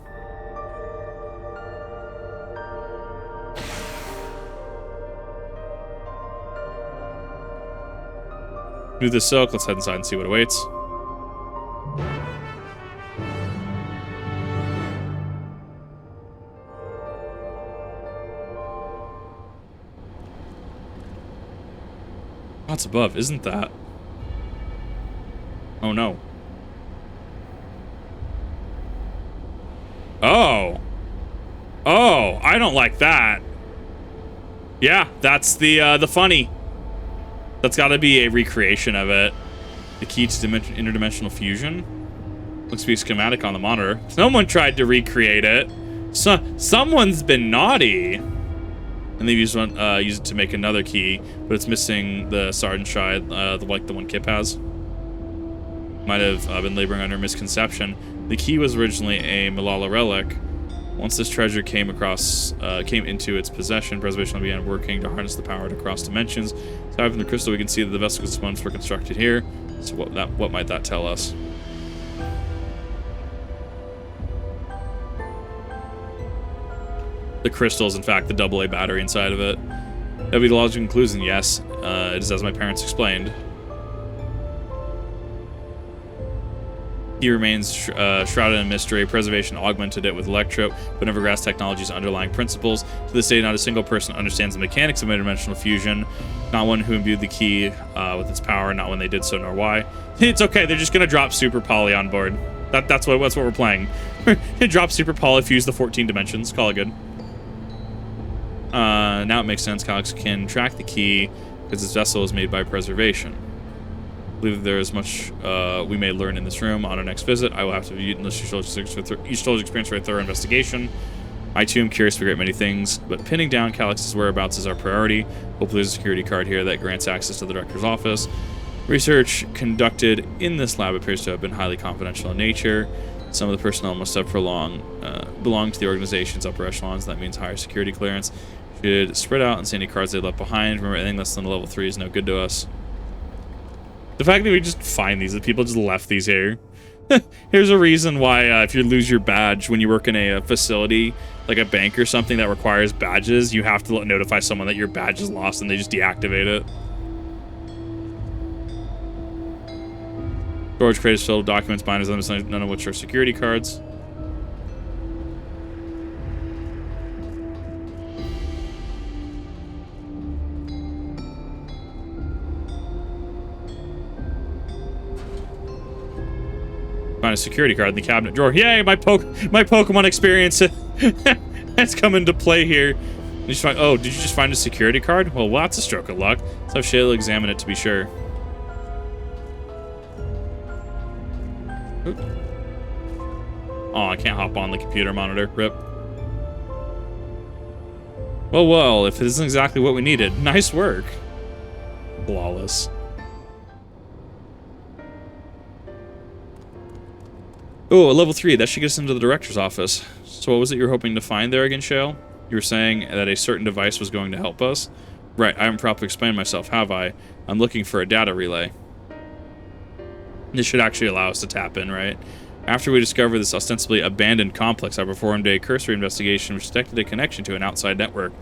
Through the silk, let's head inside and see what awaits. What's above? Isn't that? Oh no. Oh. Oh, I don't like that. Yeah, that's the funny. That's got to be a recreation of it. The key to interdimensional fusion. Looks to be a schematic on the monitor. Someone tried to recreate it. Someone's been naughty. And they've used it to make another key, but it's missing the Sergeant Shide, like the one Kip has. Might have been laboring under misconception. The key was originally a Malala relic. Once this treasure came into its possession, preservation began working to harness the power to cross dimensions. Aside from the crystal, we can see that the vessel components were constructed here. So what might that tell us? The crystal is, in fact, the AA battery inside of it. That would be the logical conclusion, yes. It is as my parents explained. He remains shrouded in mystery. Preservation augmented it with electro, but never grasped technology's underlying principles. To this day, not a single person understands the mechanics of interdimensional fusion. Not one who imbued the key with its power, not when they did so, nor why. It's okay, they're just gonna drop Super Poly on board. That's what we're playing. Drop Super Poly, fuse the 14 dimensions, call it good. Now it makes sense. Calyx can track the key because this vessel is made by preservation. I believe there is much we may learn in this room. On our next visit, I will have to view each soldier's experience for a thorough investigation. I too am curious to figure out many things, but pinning down Calyx's whereabouts is our priority. Hopefully there's a security card here that grants access to the director's office. Research conducted in this lab appears to have been highly confidential in nature. Some of the personnel must have belonged to the organization's upper echelons. That means higher security clearance. Should spread out and see any cards they left behind. Remember, anything less than a level 3 is no good to us. The fact that we just find these, that people just left these here. Here's a reason why if you lose your badge when you work in a facility, like a bank or something that requires badges, you have to notify someone that your badge is lost and they just deactivate it. Storage crate is filled with documents, binders, none of which are security cards. Find a security card in the cabinet drawer. Yay, my Pokemon experience has come into play here. Oh, did you just find a security card? Well, that's a stroke of luck. Let's have Shayla examine it to be sure. Oop. Oh, I can't hop on the computer monitor. Rip. Well, if it isn't exactly what we needed. Nice work. Flawless. Oh, a level 3. That should get us into the director's office. So what was it you were hoping to find there again, Shale? You were saying that a certain device was going to help us? Right, I haven't properly explained myself, have I? I'm looking for a data relay. This should actually allow us to tap in, right? After we discovered this ostensibly abandoned complex, I performed a cursory investigation which detected a connection to an outside network.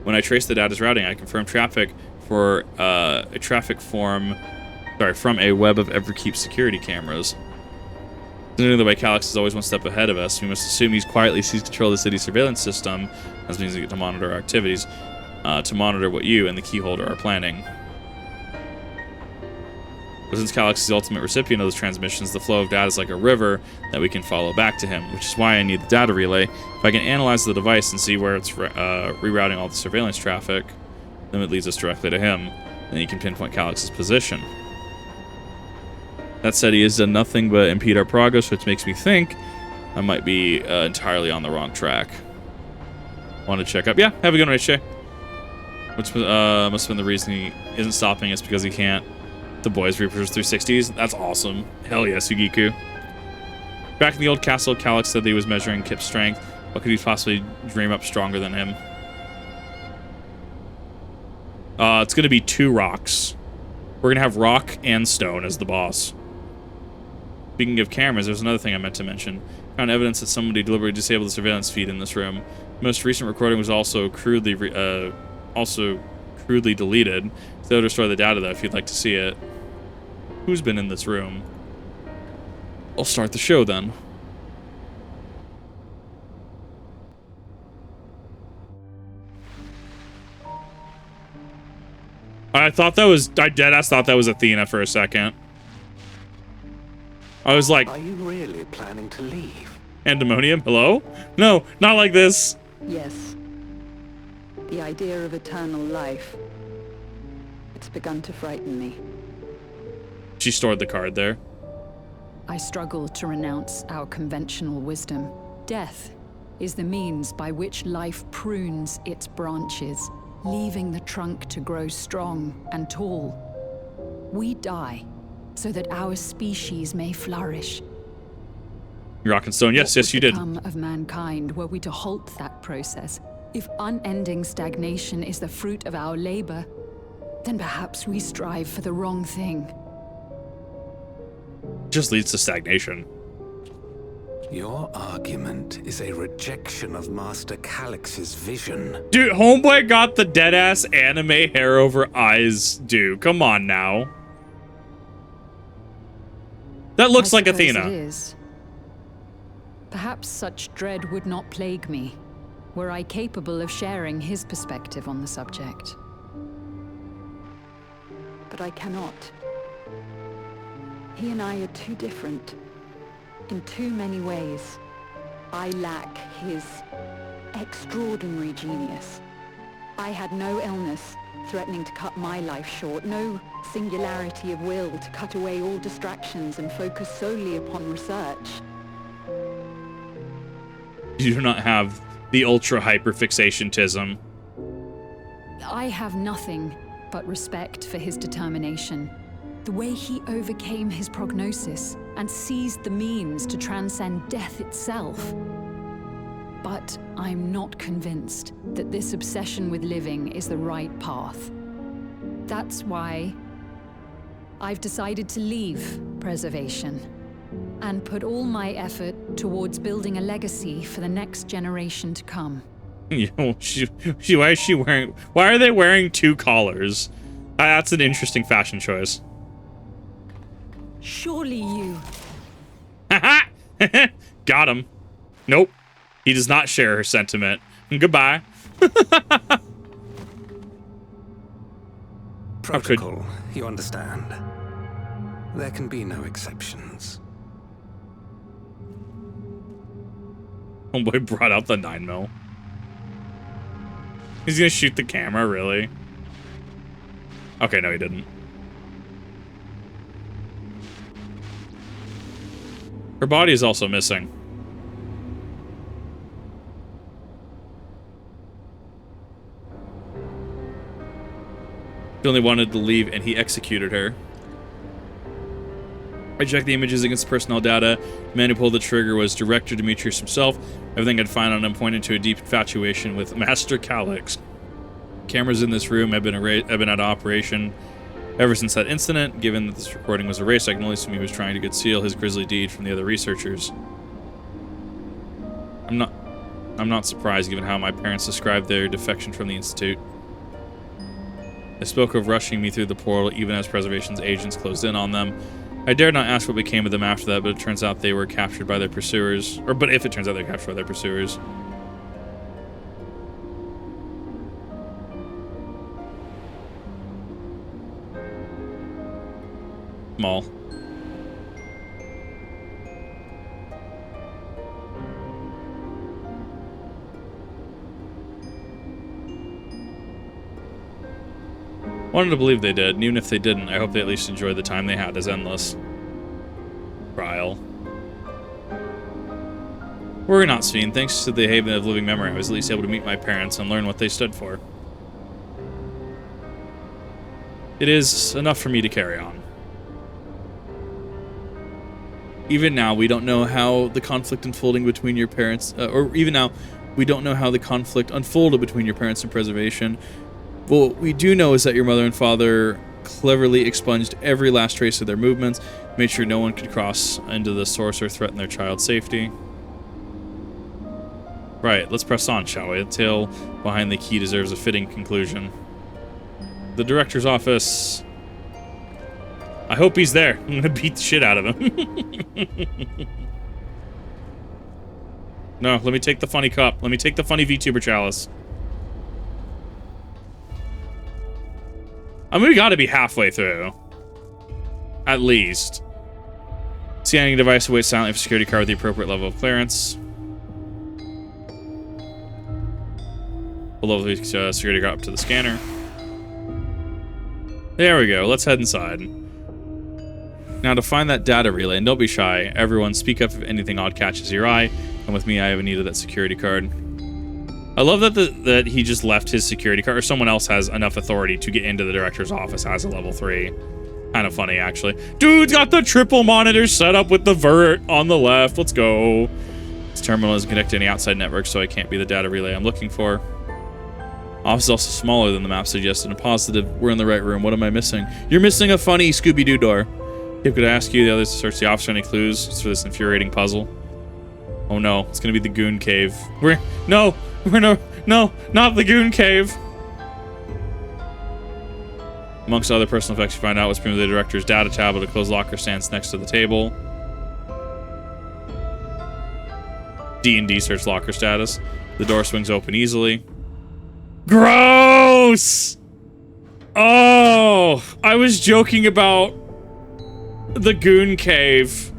When I traced the data's routing, I confirmed traffic from a web of Everkeep security cameras. Considering the way Calyx is always one step ahead of us, we must assume he's quietly seized control of the city's surveillance system, as means to monitor our activities, to monitor what you and the keyholder are planning. But since Calyx is the ultimate recipient of those transmissions, the flow of data is like a river that we can follow back to him, which is why I need the data relay. If I can analyze the device and see where it's rerouting all the surveillance traffic, then it leads us directly to him, and you can pinpoint Calyx's position. That said, he has done nothing but impede our progress, which makes me think I might be entirely on the wrong track. Want to check up? Yeah, have a good one, HJ. Which must have been the reason he isn't stopping us, because he can't. The boys reapers 360s. That's awesome. Hell yeah, Sugiku. Back in the old castle, Calyx said that he was measuring Kip's strength. What could he possibly dream up stronger than him? It's going to be 2 rocks. We're going to have rock and stone as the boss. Speaking of cameras, there's another thing I meant to mention. Found evidence that somebody deliberately disabled the surveillance feed in this room. The most recent recording was also crudely deleted. So they'll destroy the data, though, if you'd like to see it. Who's been in this room? I'll start the show, then. I deadass thought that was Athena for a second. I was like, are you really planning to leave? Pandemonium? Hello? No, not like this. Yes. The idea of eternal life. It's begun to frighten me. She stored the card there. I struggle to renounce our conventional wisdom. Death is the means by which life prunes its branches, leaving the trunk to grow strong and tall. We die so that our species may flourish. Rock and Stone, yes, yes, you did. What would become of mankind were we to halt that process? If unending stagnation is the fruit of our labor, then perhaps we strive for the wrong thing. Just leads to stagnation. Your argument is a rejection of Master Calyx's vision. Dude, homeboy got the dead-ass anime hair over eyes, dude. Come on now. That looks like Athena. It is. Perhaps such dread would not plague me, were I capable of sharing his perspective on the subject. But I cannot. He and I are too different. In too many ways. I lack his extraordinary genius. I had no illness threatening to cut my life short, no singularity of will to cut away all distractions and focus solely upon research. You do not have the ultra hyperfixationism. I have nothing but respect for his determination. The way he overcame his prognosis and seized the means to transcend death itself. But I'm not convinced that this obsession with living is the right path. That's why I've decided to leave preservation and put all my effort towards building a legacy for the next generation to come. You know, why is she wearing? Why are they wearing two collars? That's an interesting fashion choice. Surely you. Haha! Got him. Nope. He does not share her sentiment. Goodbye. Protocol, you understand. There can be no exceptions. Homeboy brought out the 9mm. He's gonna shoot the camera, really? Okay, no, he didn't. Her body is also missing. She only wanted to leave, and he executed her. I checked the images against personnel data. The man who pulled the trigger was Director Demetrius himself. Everything I'd found on him pointed to a deep infatuation with Master Calyx. Cameras in this room have been out of operation ever since that incident. Given that this recording was erased, I can only assume he was trying to conceal his grisly deed from the other researchers. I'm not surprised, given how my parents described their defection from the Institute. They spoke of rushing me through the portal even as Preservation's agents closed in on them. I dared not ask what became of them after that, but it turns out they were captured by their pursuers. But if it turns out they're captured by their pursuers. Small. Wanted to believe they did, and even if they didn't, I hope they at least enjoyed the time they had as endless. Trial. Worry not, Sven. Thanks to the Haven of Living Memory, I was at least able to meet my parents and learn what they stood for. It is enough for me to carry on. Even now, we don't know how the conflict unfolding between your parents, we don't know how the conflict unfolded between your parents and Preservation. What we do know is that your mother and father cleverly expunged every last trace of their movements, made sure no one could cross into the source or threaten their child's safety. Right, let's press on, shall we? The tale behind the key deserves a fitting conclusion. The director's office. I hope he's there. I'm gonna beat the shit out of him. No, let me take the funny cup. Let me take the funny VTuber chalice. I mean, we gotta be halfway through. At least. Scanning device awaits silently for security card with the appropriate level of clearance. Below the security guard up to the scanner. There we go. Let's head inside. Now to find that data relay, and don't be shy. Everyone, speak up if anything odd catches your eye. And with me, I have a need of that security card. I love that he just left his security card, or someone else has enough authority to get into the director's office as a level 3. Kind of funny, actually. Dude's got the triple monitor set up with the vert on the left. Let's go. This terminal isn't connected to any outside network, so I can't be the data relay I'm looking for. Office is also smaller than the map suggested. And positive, we're in the right room. What am I missing? You're missing a funny Scooby-Doo door. If could I ask you the others to search the office for any clues for this infuriating puzzle? Oh no, it's gonna be the Goon Cave. No, not the Goon Cave. Amongst other personal effects, you find out what's being the director's data tablet. A closed locker stands next to the table. D&D search locker status. The door swings open easily. Gross! Oh, I was joking about the Goon Cave.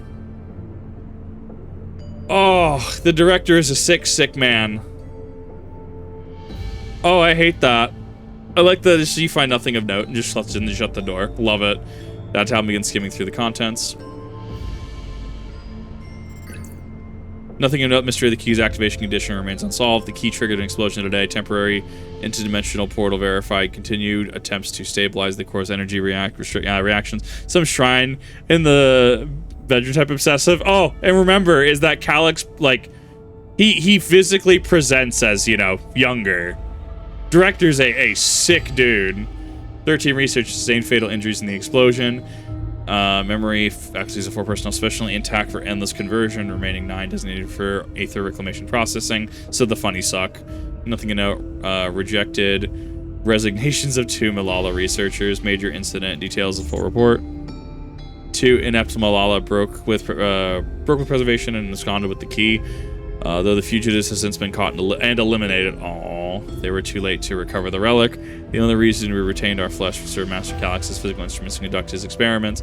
Oh, the director is a sick man. Oh, I hate that. I like that you find nothing of note and just shut the door. Love it. That tab begins skimming through the contents. Nothing of note. Mystery of the key's activation condition remains unsolved. The key triggered an explosion today. Temporary interdimensional portal verified. Continued attempts to stabilize the core's energy reactions. Some shrine in the bedroom type obsessive. Oh, and remember, is that Calyx, like, he physically presents as, you know, younger. Director's a sick dude. 13 researchers sustained fatal injuries in the explosion. Memory faculties of 4 personnel sufficiently intact for endless conversion. Remaining 9 designated for Aether reclamation processing. So the funny suck. Nothing to note. Rejected resignations of 2 Malala researchers. Major incident details of full report. 2 inept Malala broke with preservation and absconded with the key. Though the fugitives have since been caught and eliminated. Aww, they were too late to recover the relic. The only reason we retained our flesh was to serve Master Calyx's physical instruments and conduct his experiments.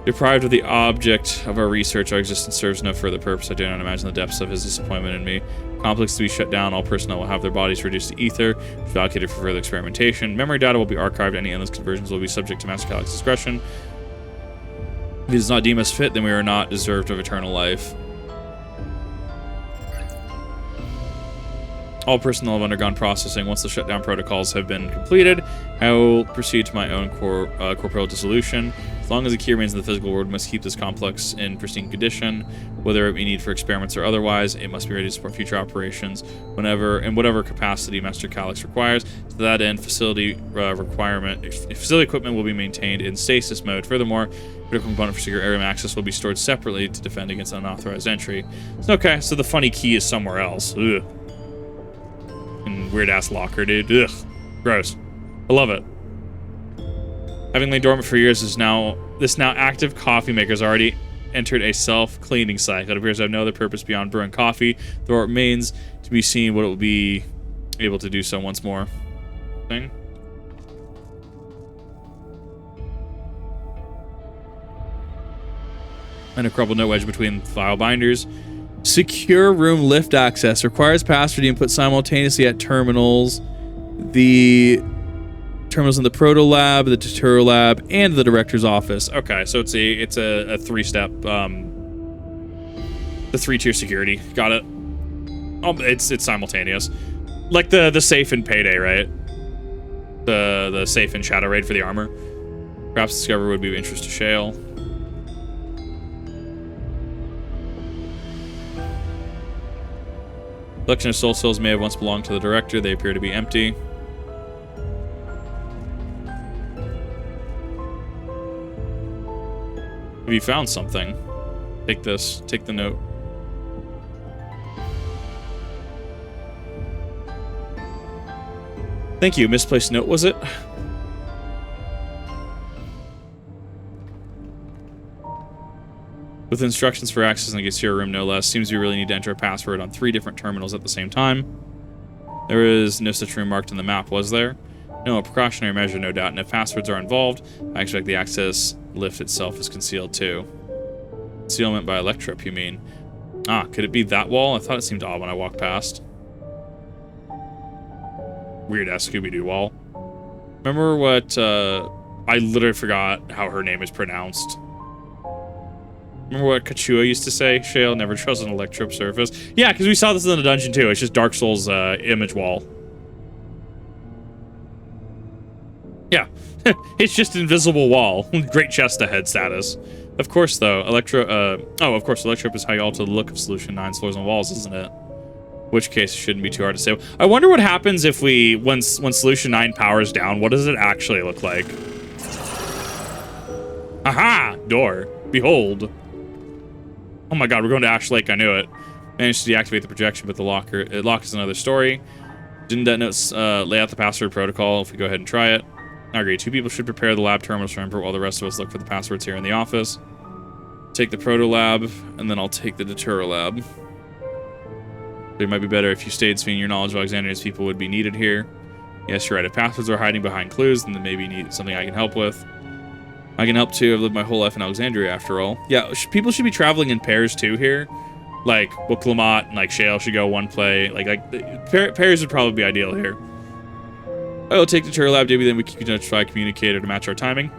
Deprived of the object of our research, our existence serves no further purpose. I do not imagine the depths of his disappointment in me. Complex to be shut down. All personnel will have their bodies reduced to ether, which is allocated for further experimentation. Memory data will be archived. Any endless conversions will be subject to Master Calyx's discretion. If he does not deem us fit, then we are not deserved of eternal life. All personnel have undergone processing. Once the shutdown protocols have been completed, I will proceed to my own corporeal dissolution. As long as the key remains in the physical world, we must keep this complex in pristine condition. Whether it be need for experiments or otherwise, it must be ready to support future operations whenever, in whatever capacity Master Calyx requires. To that end, facility equipment will be maintained in stasis mode. Furthermore, critical component for secure area access will be stored separately to defend against unauthorized entry. Okay, so the funny key is somewhere else. Ugh. And weird-ass locker, dude. Ugh. Gross. I love it. Having lain dormant for years, this now active coffee maker has already entered a self-cleaning cycle. It appears to have no other purpose beyond brewing coffee, though it remains to be seen what it will be able to do so once more. Thing. And a crumpled note wedged between file binders. Secure room lift access requires password input simultaneously at terminals. The terminals in the proto lab, the tutorial lab, and the director's office. Okay, so it's a 3-step, the 3-tier security. Got it. Oh, it's simultaneous, like the safe in Payday, right? The safe in Shadow Raid for the armor. Perhaps discovery would be of interest to Shale. Collection of soul cells may have once belonged to the director. They appear to be empty. Have you found something? Take this. Take the note. Thank you. Misplaced note, was it? With instructions for accessing the secure room, no less. Seems we really need to enter a password on 3 different terminals at the same time. There is no such room marked on the map, was there? No, a precautionary measure, no doubt. And if passwords are involved, I expect the access lift itself is concealed too. Concealment by electrop, you mean? Ah, could it be that wall? I thought it seemed odd when I walked past. Weird-ass Scooby-Doo wall. Remember what, I literally forgot how her name is pronounced. Remember what Kachua used to say? Shale, never trust an electro surface. Yeah, because we saw this in the dungeon too. It's just Dark Souls image wall. Yeah, it's just invisible wall. Great chest ahead status. Of course, though, of course, Electro is how you alter the look of Solution 9's floors and walls, isn't it? Which case, it shouldn't be too hard to say. I wonder what happens if when Solution 9 powers down, what does it actually look like? Aha! Door. Behold. Oh my god, we're going to Ash Lake, I knew it. Managed to deactivate the projection, but the lock is another story. Didn't that note lay out the password protocol if we go ahead and try it? I agree. 2 people should prepare the lab terminals for Emperor while the rest of us look for the passwords here in the office. Take the proto lab, and then I'll take the deterra lab. It might be better if you stayed, seeing your knowledge of Alexandria's people would be needed here. Yes, you're right. If passwords are hiding behind clues, then maybe need something I can help with. I can help too. I've lived my whole life in Alexandria after all. Yeah, people should be traveling in pairs too here. Like, Wuklamot and like Shale should go one play. Pairs would probably be ideal here. I'll take the Deterra Lab, maybe then we can try communicator to match our timing.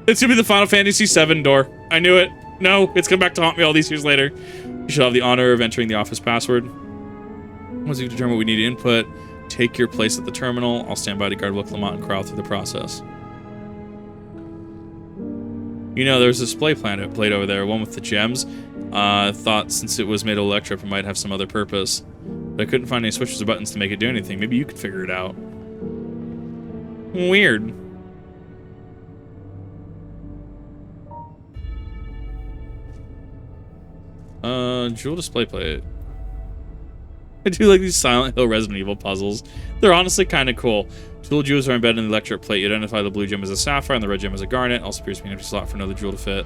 It's gonna be the Final Fantasy XIV door. I knew it. No, it's come back to haunt me all these years later. You should have the honor of entering the office password. Once you determine what we need to input, take your place at the terminal. I'll stand by to guard Wuklamot and crawl through the process. You know, there's a display plate over there, one with the gems. Thought since it was made of electro, it might have some other purpose. But I couldn't find any switches or buttons to make it do anything. Maybe you could figure it out. Weird. Jewel display plate. I do like these Silent Hill Resident Evil puzzles. They're honestly kind of cool. 2 jewels are embedded in the electric plate. You identify the blue gem as a sapphire and the red gem as a garnet. Also appears to be an empty slot for another jewel to fit.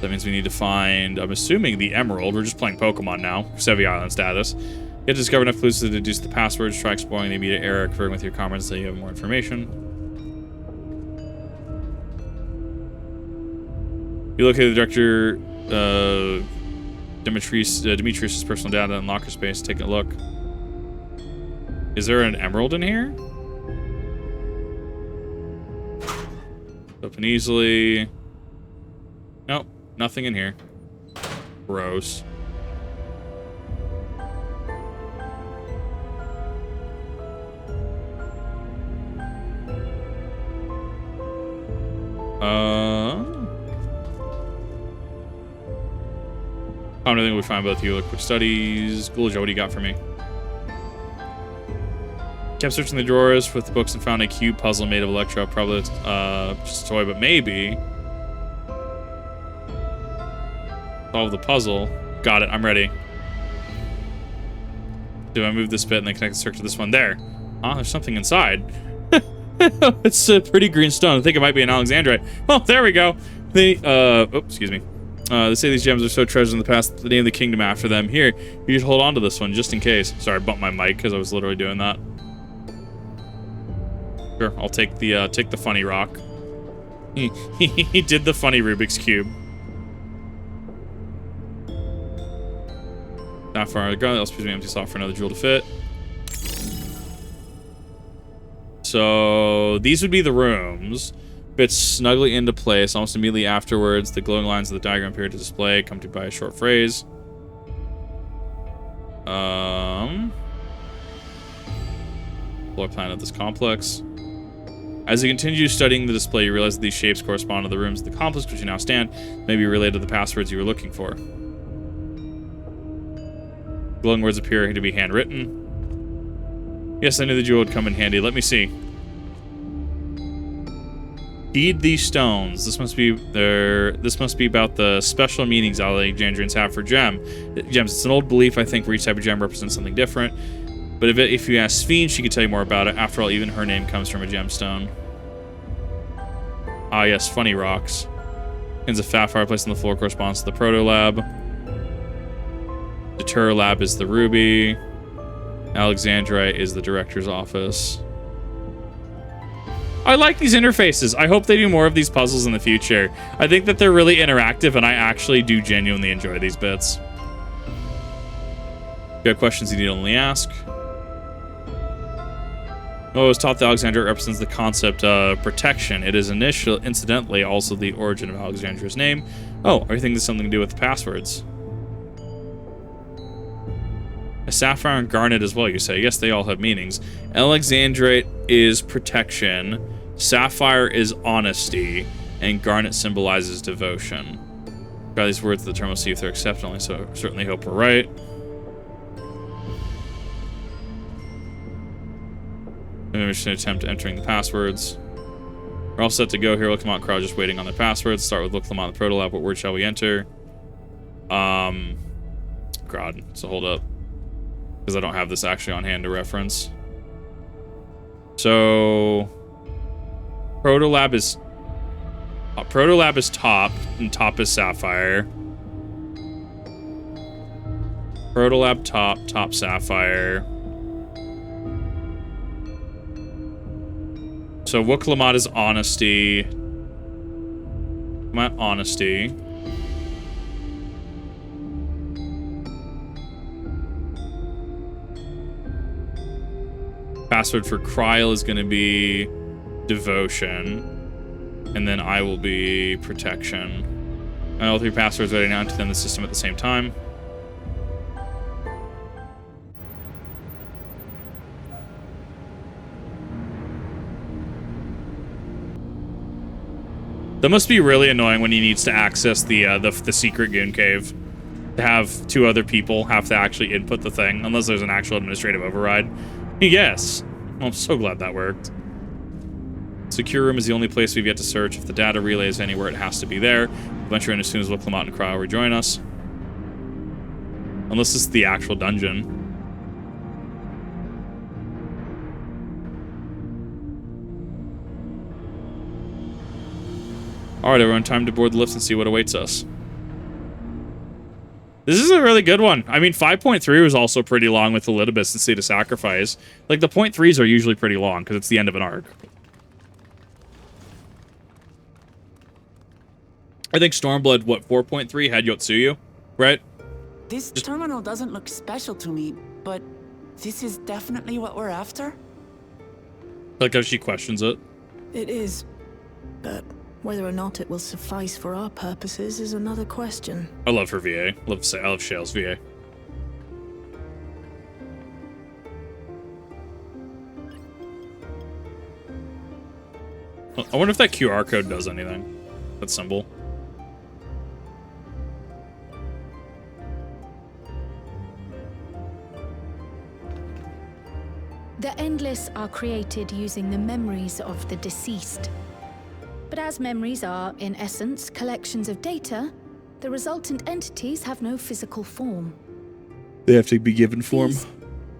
That means we need to find, I'm assuming, the emerald. We're just playing Pokemon now. Sevi Island status. You have to discover enough clues to deduce the passwords. Try exploring the immediate area, conferring with your comrades until you have more information. You locate the director, Demetrius' personal data in locker space. Take a look. Is there an emerald in here? Open easily. Nope, nothing in here. Gross. I don't think we find both of you. Liquid studies. Gulja, what do you got for me? Kept searching the drawers with the books and found a cube puzzle made of electro. Probably just a toy, but maybe. Solve the puzzle. Got it. I'm ready. Do I move this bit and then connect the circuit to this one? There. Oh, there's something inside. It's a pretty green stone. I think it might be an Alexandrite. Oh, there we go. They excuse me. They say these gems are so treasured in the past, they named the kingdom after them. Here, you should hold on to this one just in case. Sorry, I bumped my mic because I was literally doing that. Sure, I'll take the funny rock. He did the funny Rubik's Cube. Not far. The ground else appears to be empty slot for another jewel to fit. So these would be the rooms. Fits snugly into place. Almost immediately afterwards, the glowing lines of the diagram appear to display, accompanied by a short phrase. Floor plan of this complex. As you continue studying the display, you realize that these shapes correspond to the rooms of the complex which you now stand, maybe related to the passwords you were looking for. Glowing words appear to be handwritten. Yes, I knew the jewel would come in handy. Let me see. Heed these stones. This must be about the special meanings Alexandrians have for gems. It's an old belief, I think, where each type of gem represents something different. But if you ask Sphene, she could tell you more about it. After all, even her name comes from a gemstone. Ah, yes, funny rocks. Pins of fat fireplace on the floor corresponds to the proto lab. Deterra lab is the ruby. Alexandria is the director's office. I like these interfaces. I hope they do more of these puzzles in the future. I think that they're really interactive, and I actually do genuinely enjoy these bits. If you have questions you need only ask. I was taught that Alexandria represents the concept of protection. It is incidentally also the origin of Alexandria's name. Oh, everything has something to do with the passwords. A sapphire and garnet as well, you say. Yes, they all have meanings. Alexandrite is protection, sapphire is honesty, and garnet symbolizes devotion. Try these words to determine, see if they're accepted. Only so certainly hope we're right. Maybe we should attempt entering the passwords. We're all set to go here. Look Lamont crowd just waiting on the passwords. Start with Look Lamont the Protolab. What word shall we enter? God, so hold up. Because I don't have this actually on hand to reference. So Protolab is top, and top is sapphire. Protolab top sapphire. So Wooklamat is honesty. My honesty. Password for Kryl is going to be devotion. And then I will be protection. And all three passwords ready now to them the system at the same time. That must be really annoying when he needs to access the secret goon cave. To have two other people have to actually input the thing, unless there's an actual administrative override. Yes. Well, I'm so glad that worked. Secure room is the only place we've yet to search. If the data relay is anywhere, it has to be there. We'll venture in as soon as Wiclamont and Cryo rejoin us. Unless this is the actual dungeon. Alright, everyone, time to board the lifts and see what awaits us. This is a really good one. I mean, 5.3 was also pretty long with Elidibus and Seed of Sacrifice. Like, the 0.3s are usually pretty long, because it's the end of an arc. I think Stormblood, what, 4.3 had Yotsuyu, right? This terminal doesn't look special to me, but this is definitely what we're after? Like how she questions it. It is, but whether or not it will suffice for our purposes is another question. I love her VA. I love Shale's VA. I wonder if that QR code does anything. That symbol. The Endless are created using the memories of the deceased. But as memories are, in essence, collections of data, the resultant entities have no physical form. They have to be given form. These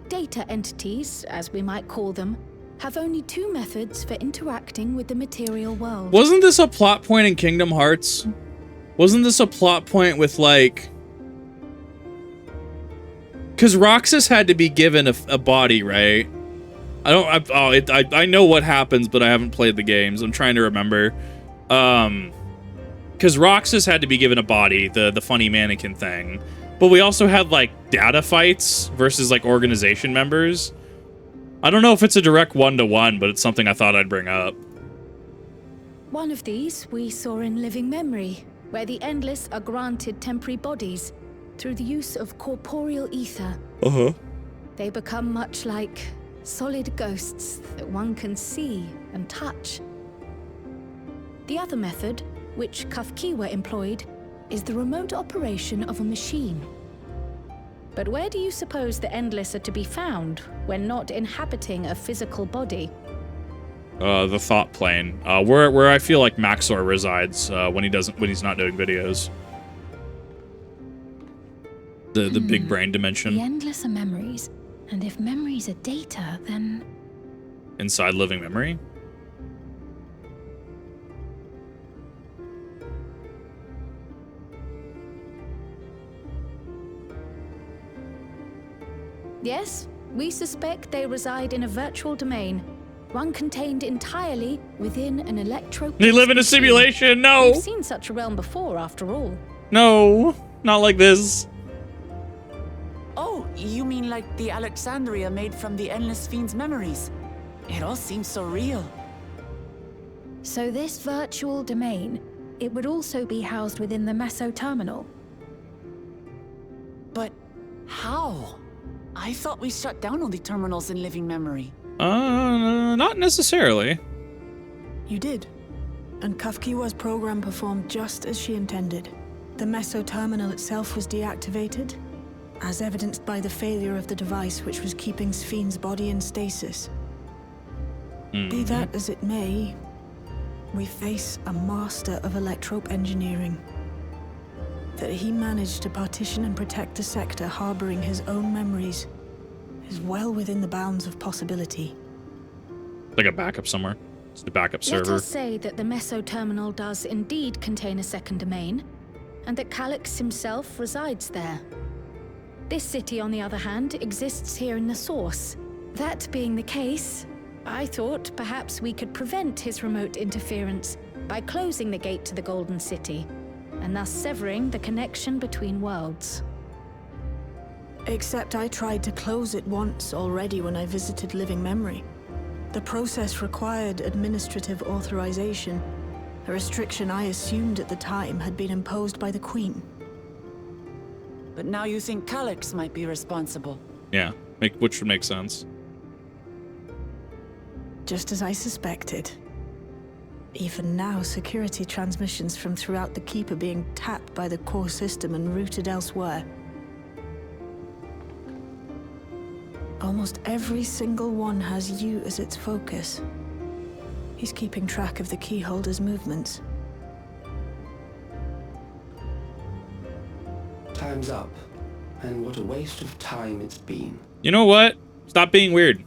data entities, as we might call them, have only two methods for interacting with the material world. Wasn't this a plot point in Kingdom Hearts? Wasn't this a plot point with, like... Because Roxas had to be given a body, right? I know what happens, but I haven't played the games. I'm trying to remember. Because Roxas had to be given a body, the funny mannequin thing. But we also had, like, data fights versus, like, organization members. I don't know if it's a direct one-to-one, but it's something I thought I'd bring up. One of these we saw in Living Memory, where the Endless are granted temporary bodies through the use of corporeal ether. Uh-huh. They become much like solid ghosts that one can see and touch. The other method, which Kafkiwa employed, is the remote operation of a machine. But where do you suppose the Endless are to be found when not inhabiting a physical body? The thought plane, where I feel like Maxor resides when he's not doing videos. The big brain dimension. The Endless are memories. And if memories are data, then... Inside Living Memory? Yes, we suspect they reside in a virtual domain, one contained entirely within an electro... They live in a simulation, no! We've seen such a realm before, after all. No, not like this. Oh, you mean like the Alexandria made from the Endless Fiend's memories? It all seems so real. So this virtual domain, it would also be housed within the Meso terminal. But how? I thought we shut down all the terminals in living memory. Not necessarily. You did. And Kafkiwa's program performed just as she intended. The Meso terminal itself was deactivated, as evidenced by the failure of the device which was keeping Spheen's body in stasis. Be that as it may, we face a master of electrope engineering. That he managed to partition and protect a sector harboring his own memories is well within the bounds of possibility. Like a backup somewhere. It's the backup server. Let us say that the Meso terminal does indeed contain a second domain, and that Calyx himself resides there. This city, on the other hand, exists here in the source. That being the case, I thought perhaps we could prevent his remote interference by closing the gate to the Golden City, and thus severing the connection between worlds. Except I tried to close it once already when I visited living memory. The process required administrative authorization, a restriction I assumed at the time had been imposed by the Queen. But now you think Calyx might be responsible. Yeah, which would make sense. Just as I suspected. Even now, security transmissions from throughout the Keep are being tapped by the core system and routed elsewhere. Almost every single one has you as its focus. He's keeping track of the keyholder's movements. Time's up. And what a waste of time it's been. You know what? Stop being weird.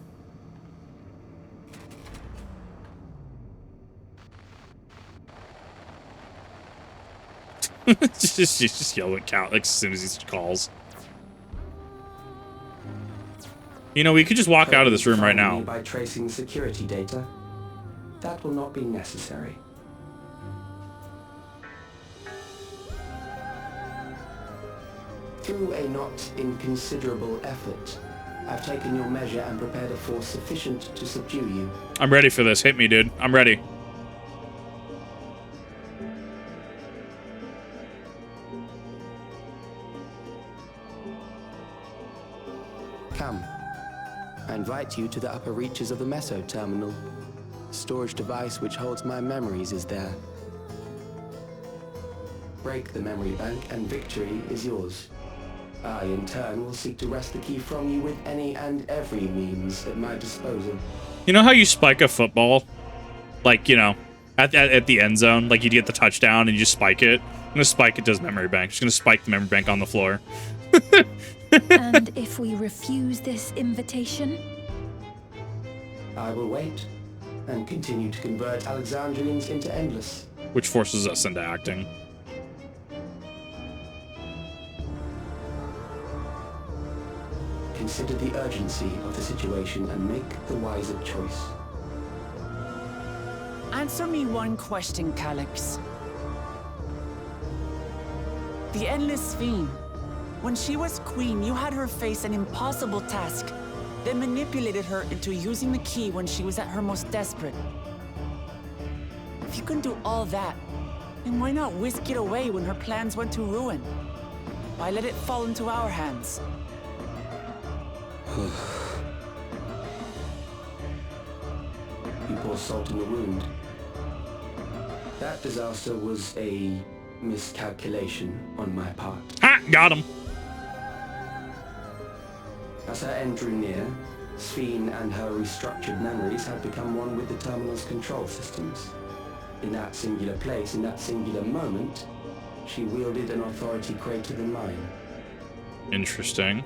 just yell at Calyx as soon as he calls. You know, we could just walk out of this room right now. By tracing security data, that will not be necessary. Through a not inconsiderable effort, I've taken your measure and prepared a force sufficient to subdue you. I'm ready for this. Hit me, dude. I'm ready. Come. I invite you to the upper reaches of the Meso terminal. The storage device which holds my memories is there. Break the memory bank and victory is yours. I, in turn, will seek to wrest the key from you with any and every means at my disposal. You know how you spike a football? Like, you know, at the end zone? Like, you get the touchdown and you just spike it. I'm going to spike it to his memory bank. Just going to spike the memory bank on the floor. And if we refuse this invitation? I will wait and continue to convert Alexandrians into endless. Which forces us into acting. Consider the urgency of the situation and make the wiser choice. Answer me one question, Calyx. The Endless Sphene. When she was queen, you had her face an impossible task, then manipulated her into using the key when she was at her most desperate. If you can do all that, then why not whisk it away when her plans went to ruin? Why let it fall into our hands? You pour salt in the wound. That disaster was a miscalculation on my part. Ah, got him. As her end drew near, Sphene and her restructured memories had become one with the terminal's control systems. In that singular place, in that singular moment, she wielded an authority greater than mine. Interesting.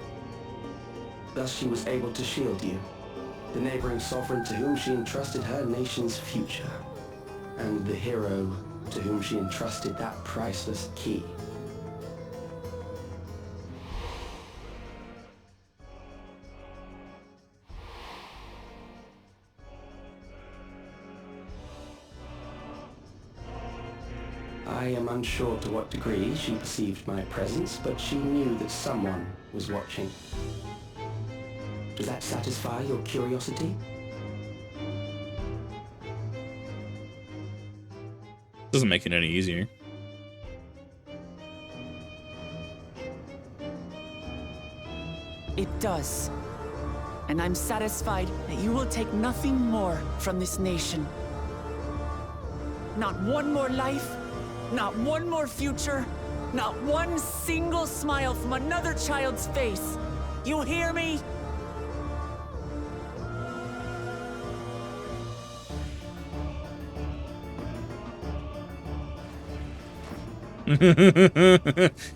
Thus she was able to shield you, the neighboring sovereign to whom she entrusted her nation's future, and the hero to whom she entrusted that priceless key. I am unsure to what degree she perceived my presence, but she knew that someone was watching. Does that satisfy your curiosity? Doesn't make it any easier. It does. And I'm satisfied that you will take nothing more from this nation. Not one more life, not one more future, not one single smile from another child's face. You hear me?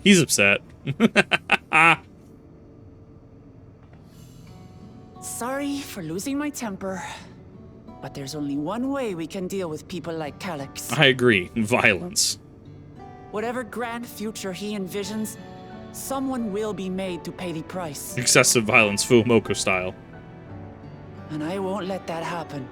He's upset. Sorry for losing my temper, but there's only one way we can deal with people like Calyx. I agree. Violence. Whatever grand future he envisions, someone will be made to pay the price. Excessive violence, Fuumoko style. And I won't let that happen.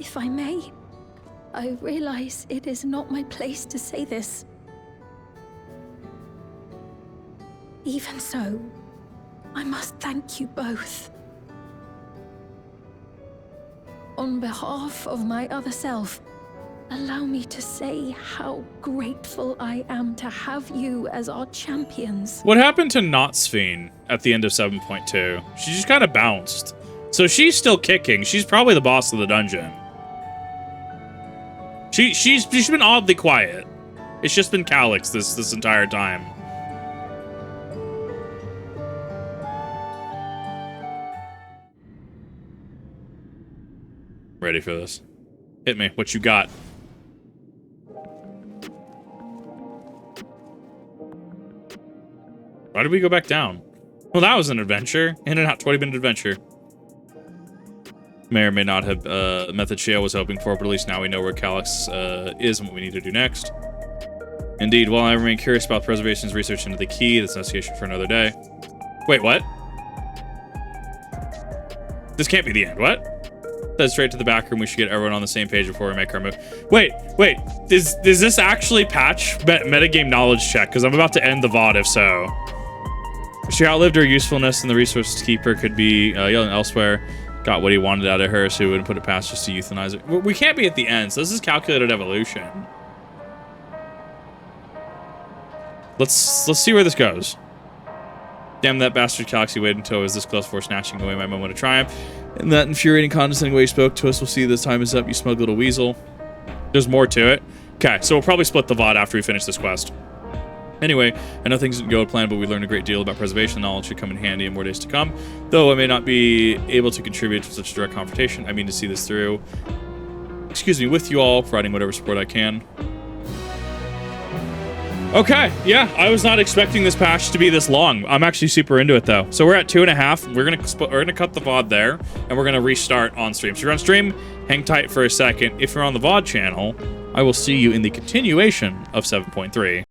If I may, I realize it is not my place to say this. Even so, I must thank you both. On behalf of my other self, allow me to say how grateful I am to have you as our champions. What happened to Notsveen at the end of 7.2? She just kind of bounced. So she's still kicking. She's probably the boss of the dungeon. She's been oddly quiet. It's just been Calyx this entire time. Ready for this? Hit me. What you got? Why did we go back down? Well, that was an adventure. In and out 20-minute adventure. May or may not have method Shale was hoping for, but at least now we know where Calyx is and what we need to do next. Indeed, while I remain curious about Preservation's research into the key, that's investigation for another day. Wait, what? This can't be the end, what? That's straight to the back room. We should get everyone on the same page before we make our move. Wait, does this actually patch metagame knowledge check? Because I'm about to end the VOD if so. She outlived her usefulness and the resource keeper could be yelling elsewhere. Got what he wanted out of her, so he wouldn't put it past just to euthanize her. We can't be at the end, so this is calculated evolution. Let's see where this goes. Damn that bastard Calyx, he waited until I was this close before snatching away my moment of triumph. In that infuriating, condescending way he spoke to us, we'll see this time is up, you smug little weasel. There's more to it. Okay, so we'll probably split the VOD after we finish this quest. Anyway, I know things didn't go to plan, but we learned a great deal about preservation. Knowledge should come in handy in more days to come. Though I may not be able to contribute to such a direct confrontation, I mean to see this through. Excuse me, with you all, providing whatever support I can. Okay, yeah, I was not expecting this patch to be this long. I'm actually super into it though. So we're at 2.5. We're gonna cut the VOD there, and we're gonna restart on stream. So if you're on stream, hang tight for a second. If you're on the VOD channel, I will see you in the continuation of 7.3.